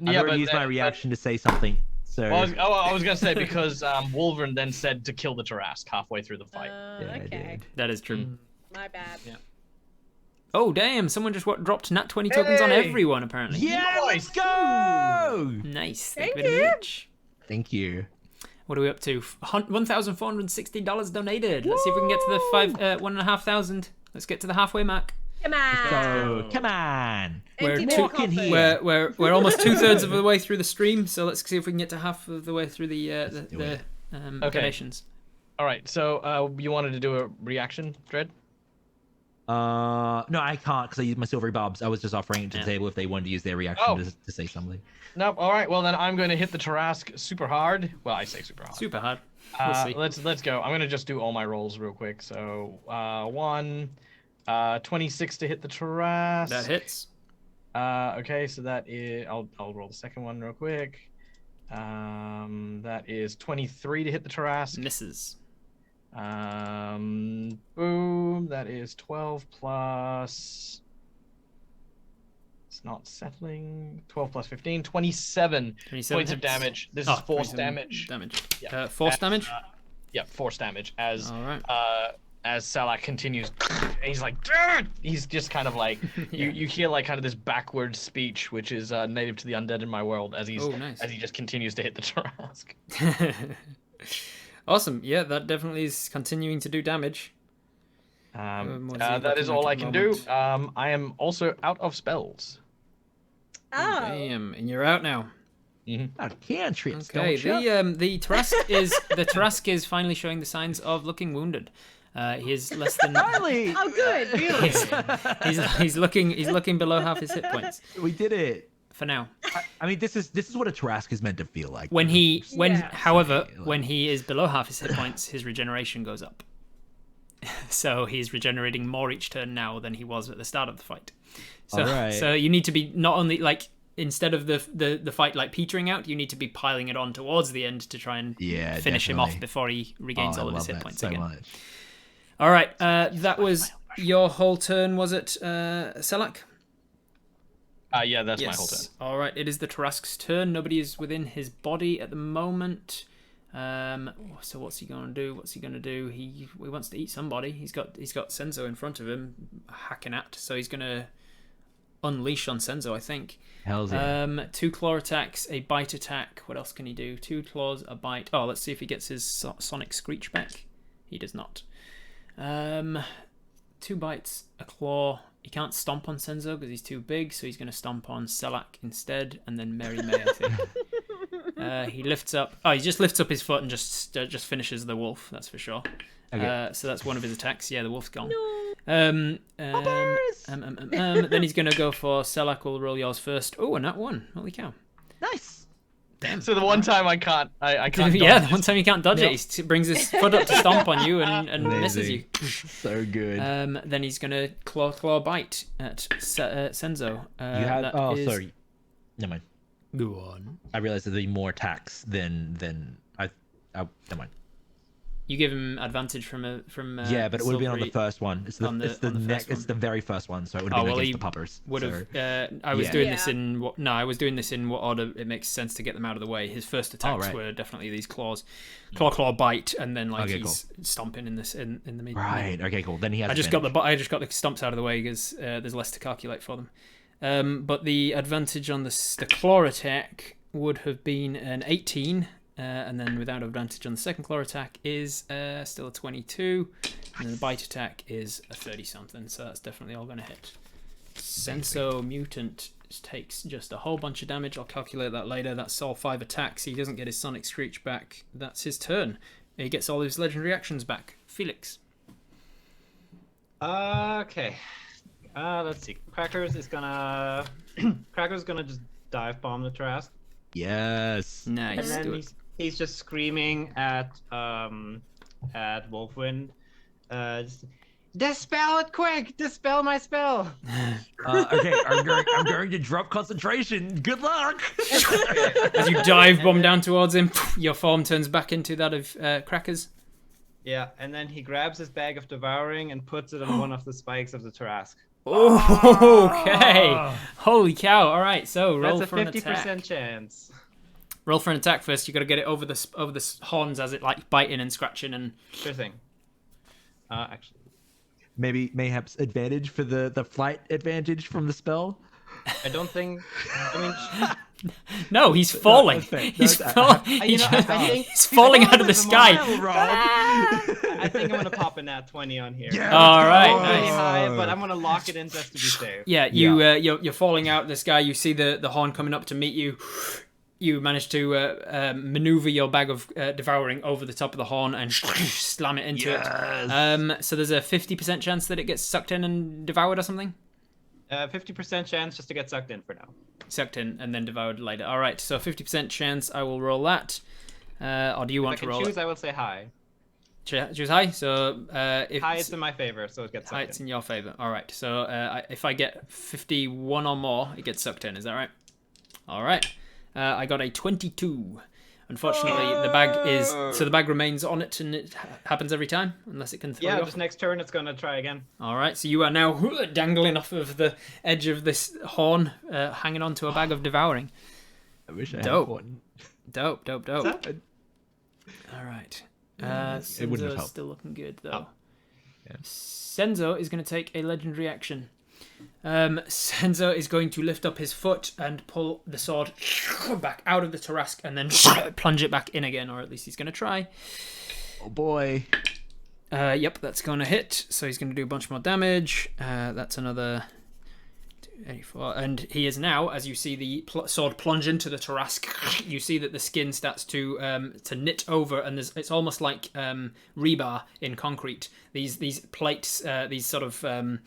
I've already used my reaction to say something. So. Well, I was gonna say because Wolverine then said to kill the Tarask halfway through the fight. Okay. That is true. My bad. Yeah. Oh, damn. Someone just dropped nat 20 tokens on everyone, apparently. Yeah, let's go! Nice. Thank you very you. much. Thank you. What are we up to? $1,460 donated. Let's see if we can get to the 1,500. Let's get to the halfway mark. Come on. So, come on. Empty We're the coffin. We're almost 2/3 of the way through the stream, so let's see if we can get to half of the way through the donations. All right. So you wanted to do a reaction, Dread? No, I can't because I used my silvery bobs. I was just offering it to the table if they wanted to use their reaction to say something. Nope. All right. Well, then I'm going to hit the Tarask super hard. Well, I say super hard. Super hard. We'll see. Let's go. I'm going to just do all my rolls real quick. So 26 to hit the Tarask. That hits. Okay, so that is. I'll roll the second one real quick. That is 23 to hit the Tarask. Misses. Boom. That is 12 plus It's not settling. 12 plus 15, 27 points of damage. This is force damage. Yeah. Force damage? Yeah, force damage. As all right. As Salak continues, he's like, "Dude!" He's just kind of like, you hear like kind of this backward speech, which is native to the undead in my world, as he just continues to hit the Trask. Awesome. Yeah, that definitely is continuing to do damage. That is all I can do. I am also out of spells. Oh. Damn, and you're out now. I can't treat. Okay, the Trask is finally showing the signs of looking wounded. He is less than. Finally! Oh, good. He's looking below half his hit points. We did it. For now. I mean, this is what a Trask is meant to feel like. However, when he is below half his hit points, his regeneration goes up. So he's regenerating more each turn now than he was at the start of the fight. So you need to be not only like instead of the fight like petering out, you need to be piling it on towards the end to try and finish him off before he regains all of his hit points again. Much. All right, that was your whole turn, was it, Selak? Yeah, that's my whole turn. All right, it is the Tarask's turn. Nobody is within his body at the moment. So what's he gonna do? He wants to eat somebody. He's got Senzo in front of him, hacking at. So he's gonna unleash on Senzo, I think. Hell's yeah. 2 claw attacks, a bite attack. What else can he do? 2 claws, a bite. Oh, let's see if he gets his sonic screech back. He does not. 2 bites, a claw. He can't stomp on Senzo because he's too big, so he's going to stomp on Selak instead, and then Mary May, I think. He lifts up. Oh, he just lifts up his foot and just finishes the wolf. That's for sure. Okay. So that's one of his attacks. Yeah, the wolf's gone. No. Then he's going to go for Selak. Will roll yours first. Oh, and that one. Holy cow! Nice. Damn. So the one time I can't. Yeah, the one time you can't dodge it, he brings his foot up to stomp on you and misses you. So good. Then he's gonna claw bite at Senzo. Sorry. Never mind. Go on. I realized there'd be more attacks than I. Never mind. You give him advantage from yeah, but it would have been on the first one. It's the very first one, so it would have been against the puppers. I was doing this in what order it makes sense to get them out of the way. His first attacks were definitely these claws, claw bite, and then he's stomping in the middle. Right. Okay. Cool. Then he has. I just got the stomps out of the way because there's less to calculate for them. But the advantage on the claw attack would have been an 18. And then without advantage on the second claw attack is still a 22. And then the bite attack is a 30-something, so that's definitely all going to hit. Senso Mutant takes just a whole bunch of damage. I'll calculate that later. That's all 5 attacks. He doesn't get his Sonic Screech back. That's his turn. He gets all his legendary actions back. Felix. Okay. Let's see. Crackers gonna just dive bomb the Trask. Yes. Nice. And then he's just screaming at Wolfwind. Dispel it quick! Dispel my spell! Okay, I'm going to drop concentration. Good luck! As you dive bomb down towards him, your form turns back into that of Crackers. Yeah, and then he grabs his bag of devouring and puts it on one of the spikes of the Trask. Okay. Holy cow. All right, so roll for an attack. That's a 50% chance. Roll for an attack first. You got to get it over the horns as it like biting and scratching and. Sure thing. Actually. Mayhaps advantage for the flight advantage from the spell. I don't think. I mean. No, he's falling. He's falling. He's falling out of the sky. I think I'm gonna pop a nat 20 on here. Yeah, all right, nice. High, but I'm gonna lock it in just to be safe. Yeah, you're falling out of the sky. You see the horn coming up to meet you. You manage to maneuver your bag of devouring over the top of the horn and slam it into it. So there's a 50% chance that it gets sucked in and devoured or something? 50% chance just to get sucked in for now. Sucked in and then devoured later. All right, so 50% chance. I will roll that. Or do you want to roll choose, I will say high. Choose high. So if high is in my favor, so it gets sucked in. High, it's in your favor. All right. So if I get 51 or more, it gets sucked in. Is that right? All right. I got a 22. Unfortunately, the bag remains on it, and it happens every time, unless it can throw you off. Just next turn it's gonna try again. All right, so you are now dangling off of the edge of this horn, hanging onto a bag of devouring. I wish I had Dope. one. Dope. What's that? All right. It wouldn't have Senzo's helped. still looking good, though. Oh. Yeah. Senzo is going to take a legendary action. Senzo is going to lift up his foot and pull the sword back out of the Tarask and then plunge it back in again, or at least he's going to try. Oh boy. Yep, that's going to hit. So he's going to do a bunch more damage. That's another 84. And he is now, as you see the sword plunge into the Tarask, you see that the skin starts to knit over, and it's almost like rebar in concrete. These plates, these sort of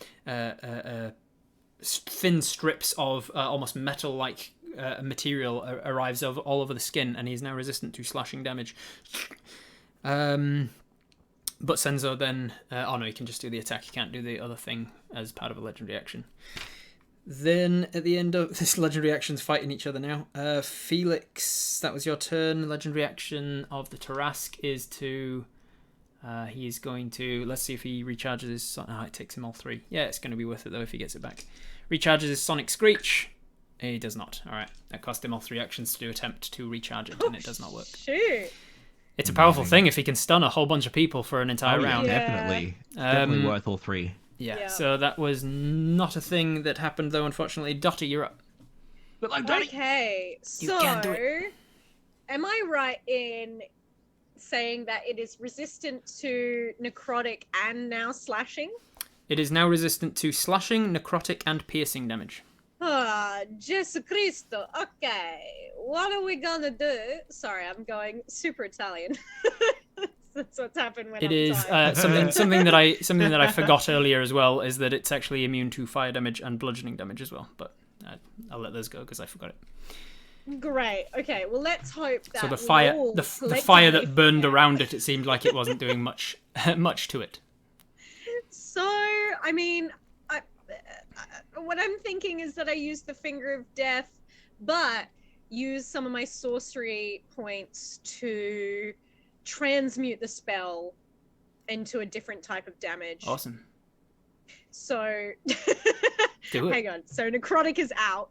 thin strips of almost metal-like material arrives all over the skin, and he's now resistant to slashing damage. But Senzo then... oh no, he can just do the attack. He can't do the other thing as part of a legendary action. Then, at the end of this, legendary action's fighting each other now. Felix, that was your turn. Legendary action of the Tarask is to... he's going to... Let's see if he recharges his... Oh, it takes him all 3. Yeah, it's going to be worth it, though, if he gets it back. Recharges his Sonic Screech. He does not. All right. That cost him all 3 actions to attempt to recharge it, and it does not work. Shoot. It's a powerful thing if he can stun a whole bunch of people for an entire round. Yeah. Definitely. It's definitely worth all 3. Yeah, so that was not a thing that happened, though, unfortunately. Dottie, you're up. But like Dottie. Okay, You so can do it. am I right in saying that it is resistant to necrotic and now slashing? It is now resistant to slashing, necrotic, and piercing damage. Ah, Jesu Cristo. Okay, what are we gonna do? Sorry, I'm going super Italian. That's what's happened when It I'm is tired. something that I forgot earlier as well is that it's actually immune to fire damage and bludgeoning damage as well. But I'll let those go because I forgot it. Great. Okay. Well, let's hope that. So the fire, we all the fire collectively that burned forget. around it, it seemed like it wasn't doing much to it. So, I mean, what I'm thinking is that I use the Finger of Death, but use some of my sorcery points to transmute the spell into a different type of damage. Awesome. So, Do it. hang on. So necrotic is out,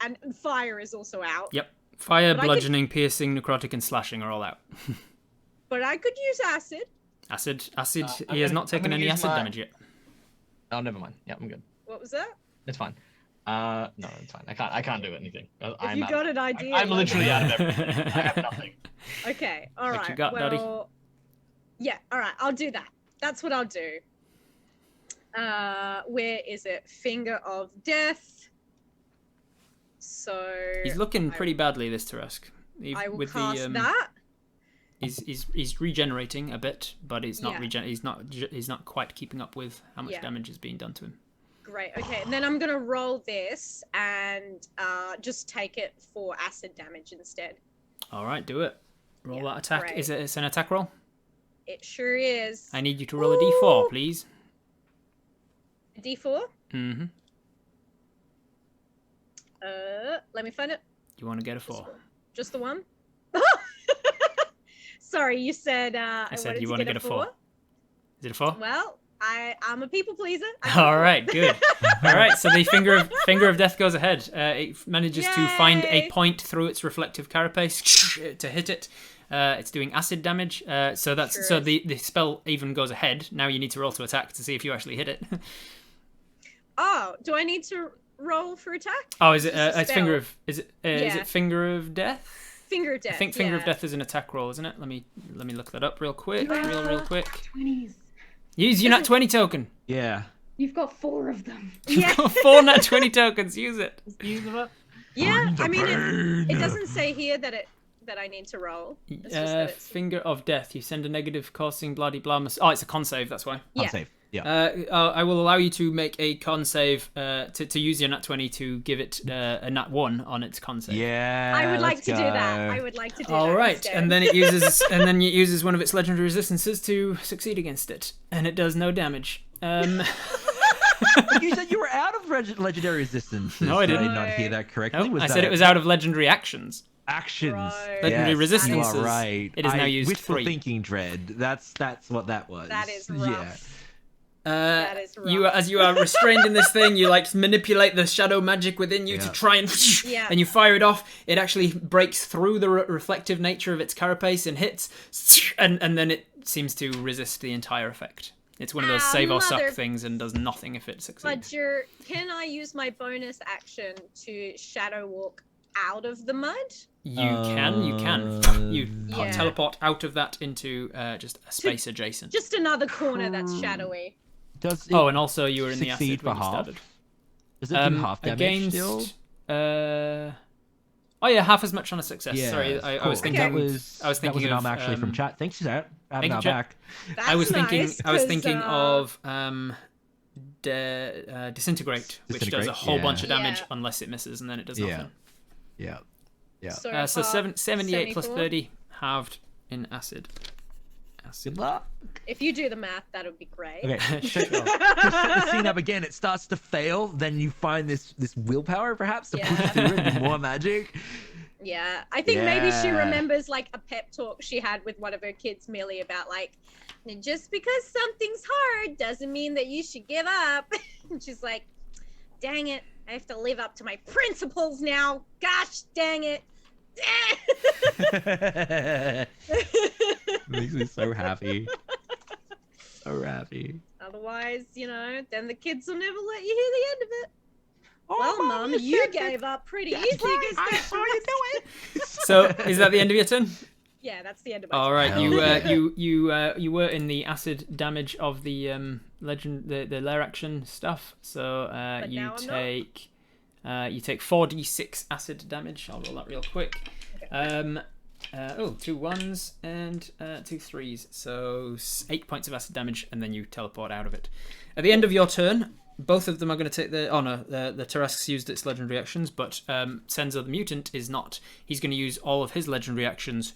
and fire is also out. Yep. Fire, But I bludgeoning, piercing, necrotic, and slashing are all out. But I could use acid. Acid. I'm He has gonna- not I'm taken gonna any use acid my- damage yet. Oh, never mind. Yeah, I'm good. What was that? It's fine. No, it's fine. I can't do anything. If you got an idea. I'm let literally me out know. of everything. I have nothing. Okay, all What right. you got, Daddy? Yeah, all right. I'll do that. That's what I'll do. Where is it? Finger of Death. So He's looking pretty badly, this Tarask. I will cast that. He's regenerating a bit, but he's not Yeah. he's not quite keeping up with how much Yeah. damage is being done to him. Great. Okay, and then I'm gonna roll this and just take it for acid damage instead. All right, do it. Roll Yeah, that attack. great. It's an attack roll? It sure is. I need you to roll a d4, please. D4. Mm-hmm. Let me find it. You want to get a 4. Just the one. Sorry, you said. I said you want to get a 4. Is it a 4? Well, I'm a people pleaser. All right, good. All right, so the finger of death goes ahead. It manages to find a Yay. point through its reflective carapace to hit it. It's doing acid damage. So that's Sure so is. the spell even goes ahead. Now you need to roll to attack to see if you actually hit it. Oh, do I need to roll for attack? Oh, is it? It's a It's finger spell. of. Is it? Yeah. Is it finger of death? Finger of Death. I think finger of yeah. death is an attack roll, isn't it? Let me look that up real quick. Real quick. 20s. Use your nat 20 token. Yeah. You've got 4 of them. You've Yeah. got 4 nat 20 tokens. Use it. Use them up. Yeah, I mean, it doesn't say here that I need to roll. It's just that it's... Finger of death. You send a negative causing bloody blah. Oh, it's a con save. That's why. Yeah. Safe. Yeah. I will allow you to make a con save to use your nat 20 to give it a nat 1 on its con save. Yeah. I would like let's to do that. go. I would like to do All that. right, instead. and then it uses one of its legendary resistances to succeed against it, and it does no damage. But you said you were out of legendary resistance. No, I Did didn't. I not hear that correctly? Nope, I that said it was out of legendary actions. Actions. Bro. Legendary Yes, resistances. You are right. It is now used wishful 3. thinking, Dread. That's what that was. That is Yeah. rough. That is You, rough. as you are restrained in this thing, you like manipulate the shadow magic within you to Yeah. try and Yeah. and you fire it off. It actually breaks through the reflective nature of its carapace and hits, and then it seems to resist the entire effect. It's one of those save or suck mother- things and does nothing if it succeeds. Fudger, can I use my bonus action to shadow walk out of the mud? You can. You Yeah. teleport out of that into just a space adjacent. Just another corner that's shadowy. Does it And also you were in the succeed acid when for you half? started. Does it do half damage still? Oh yeah, half as much on a success. Yeah. Sorry, I cool. was thinking. That was, I was thinking that was of an actually from chat. Thanks, chat. Having our chat. back. That's I was thinking. nice, I was 'cause, thinking of disintegrate, which does a Disintegrate, whole yeah. bunch of damage Yeah. unless it misses, and then it does Yeah. nothing. Yeah. So, So half, 78 plus 74. 30 halved in acid. Good luck. If you do the math, that would be great. Okay. Just set the scene up again. It starts to fail. Then you find this willpower, perhaps, to push Yeah. through and do more magic. Yeah, I think maybe she Yeah. remembers like a pep talk she had with one of her kids, Millie, about like, just because something's hard doesn't mean that you should give up. And she's like, dang it, I have to live up to my principles now. Gosh dang it. Makes me so happy. So happy. Otherwise, then the kids will never let you hear the end of it. Oh, Well, Mum, you gave up pretty easy. Right. I against saw you do it. So is that the end of your turn? Yeah, that's the end of my All turn. right, Hell you were in the acid damage of the legend, the lair action stuff. So But you now I'm not. take 4d6 acid damage. I'll roll that real quick. 2 1s and 2 3s. So 8 points of acid damage, and then you teleport out of it. At the end of your turn, both of them are going to take the... Oh no, the Tarrasque's used its legendary actions, but Senzo the Mutant is not. He's going to use all of his legendary actions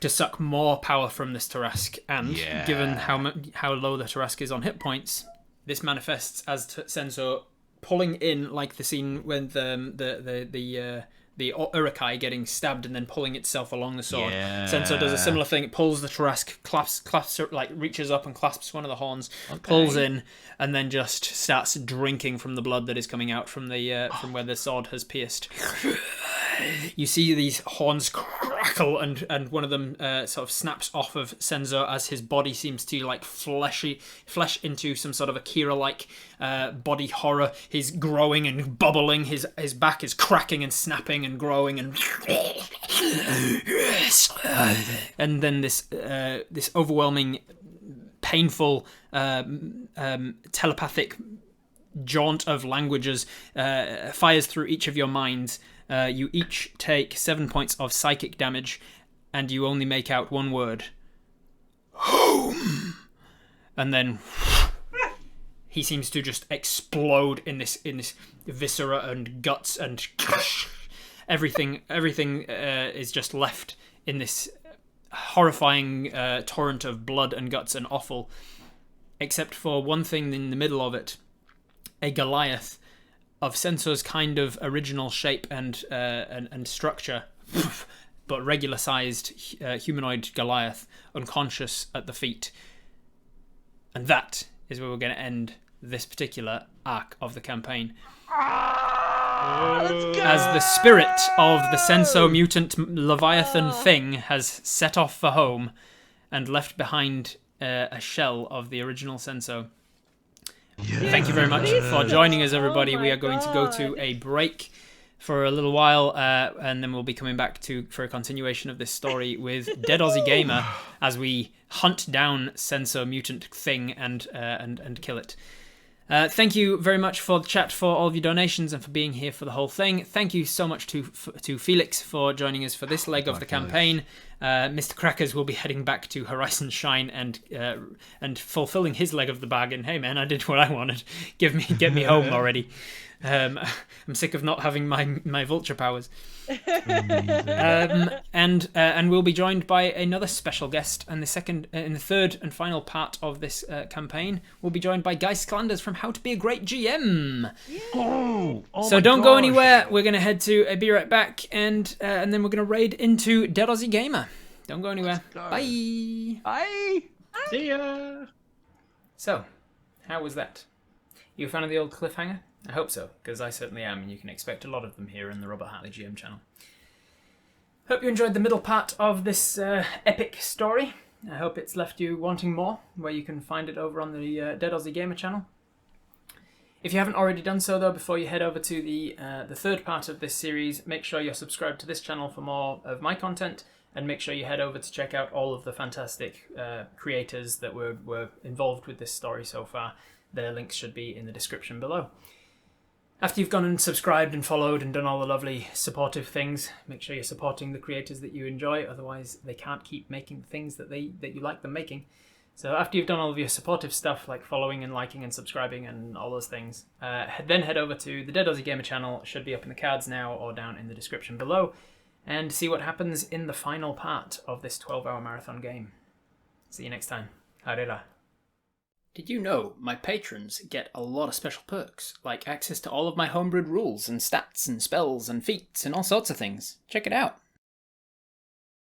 to suck more power from this Tarrasque. And given how low the Tarrasque is on hit points, this manifests as Senzo pulling in, like the scene when the Urukai getting stabbed and then pulling itself along the sword. Yeah. Senso does a similar thing. It pulls the Tarrasque, clasps, like reaches up and clasps one of the horns, pulls in, and then just starts drinking from the blood that is coming out from the from where the sword has pierced. You see these horns crackle, and one of them sort of snaps off of Senzo as his body seems to like flesh into some sort of Akira-like body horror. He's growing and bubbling. His back is cracking and snapping and growing and and then this overwhelming, painful, telepathic jaunt of languages fires through each of your minds. You each take 7 points of psychic damage, and you only make out one word. Home. And then he seems to just explode in this viscera and guts, and everything is just left in this horrifying torrent of blood and guts and offal, except for one thing in the middle of it, a Goliath of Senso's kind of original shape and structure, but regular-sized humanoid Goliath, unconscious at the feet. And that is where we're going to end this particular arc of the campaign. As the spirit of the Senso mutant Leviathan thing has set off for home and left behind a shell of the original Senso. Thank you very much for joining us, everybody. We are going to go to a break for a little while, and then we'll be coming back for a continuation of this story with Dead Aussie Gamer as we hunt down Senso mutant thing and kill it. Thank you very much for the chat, for all of your donations, and for being here for the whole thing. Thank you so much to Felix for joining us for this leg of the campaign. Mr. Crackers will be heading back to Horizon Shine and fulfilling his leg of the bargain. Hey man, I did what I wanted. Get me home already. I'm sick of not having my vulture powers. Amazing. And we'll be joined by another special guest, and in the third and final part of this campaign, we'll be joined by Guy Sklanders from How to Be a Great GM. Oh So my don't go gosh. anywhere. We're gonna head to Be Right Back, and then we're gonna raid into Dead Aussie Gamer. Don't go anywhere. go. Bye. Bye. See ya. So, how was that? You a fan of the old cliffhanger? I hope so, because I certainly am, and you can expect a lot of them here in the Robert Hartley GM channel. Hope you enjoyed the middle part of this epic story. I hope it's left you wanting more, where you can find it over on the Dead Aussie Gamer channel. If you haven't already done so, though, before you head over to the third part of this series, make sure you're subscribed to this channel for more of my content, and make sure you head over to check out all of the fantastic creators that were involved with this story so far. Their links should be in the description below. After you've gone and subscribed and followed and done all the lovely supportive things, make sure you're supporting the creators that you enjoy, otherwise they can't keep making things that you like them making. So after you've done all of your supportive stuff, like following and liking and subscribing and all those things, then head over to the Dead Aussie Gamer channel, should be up in the cards now or down in the description below, and see what happens in the final part of this 12-hour marathon game. See you next time. Harera. Did you know my patrons get a lot of special perks, like access to all of my homebrewed rules and stats and spells and feats and all sorts of things? Check it out.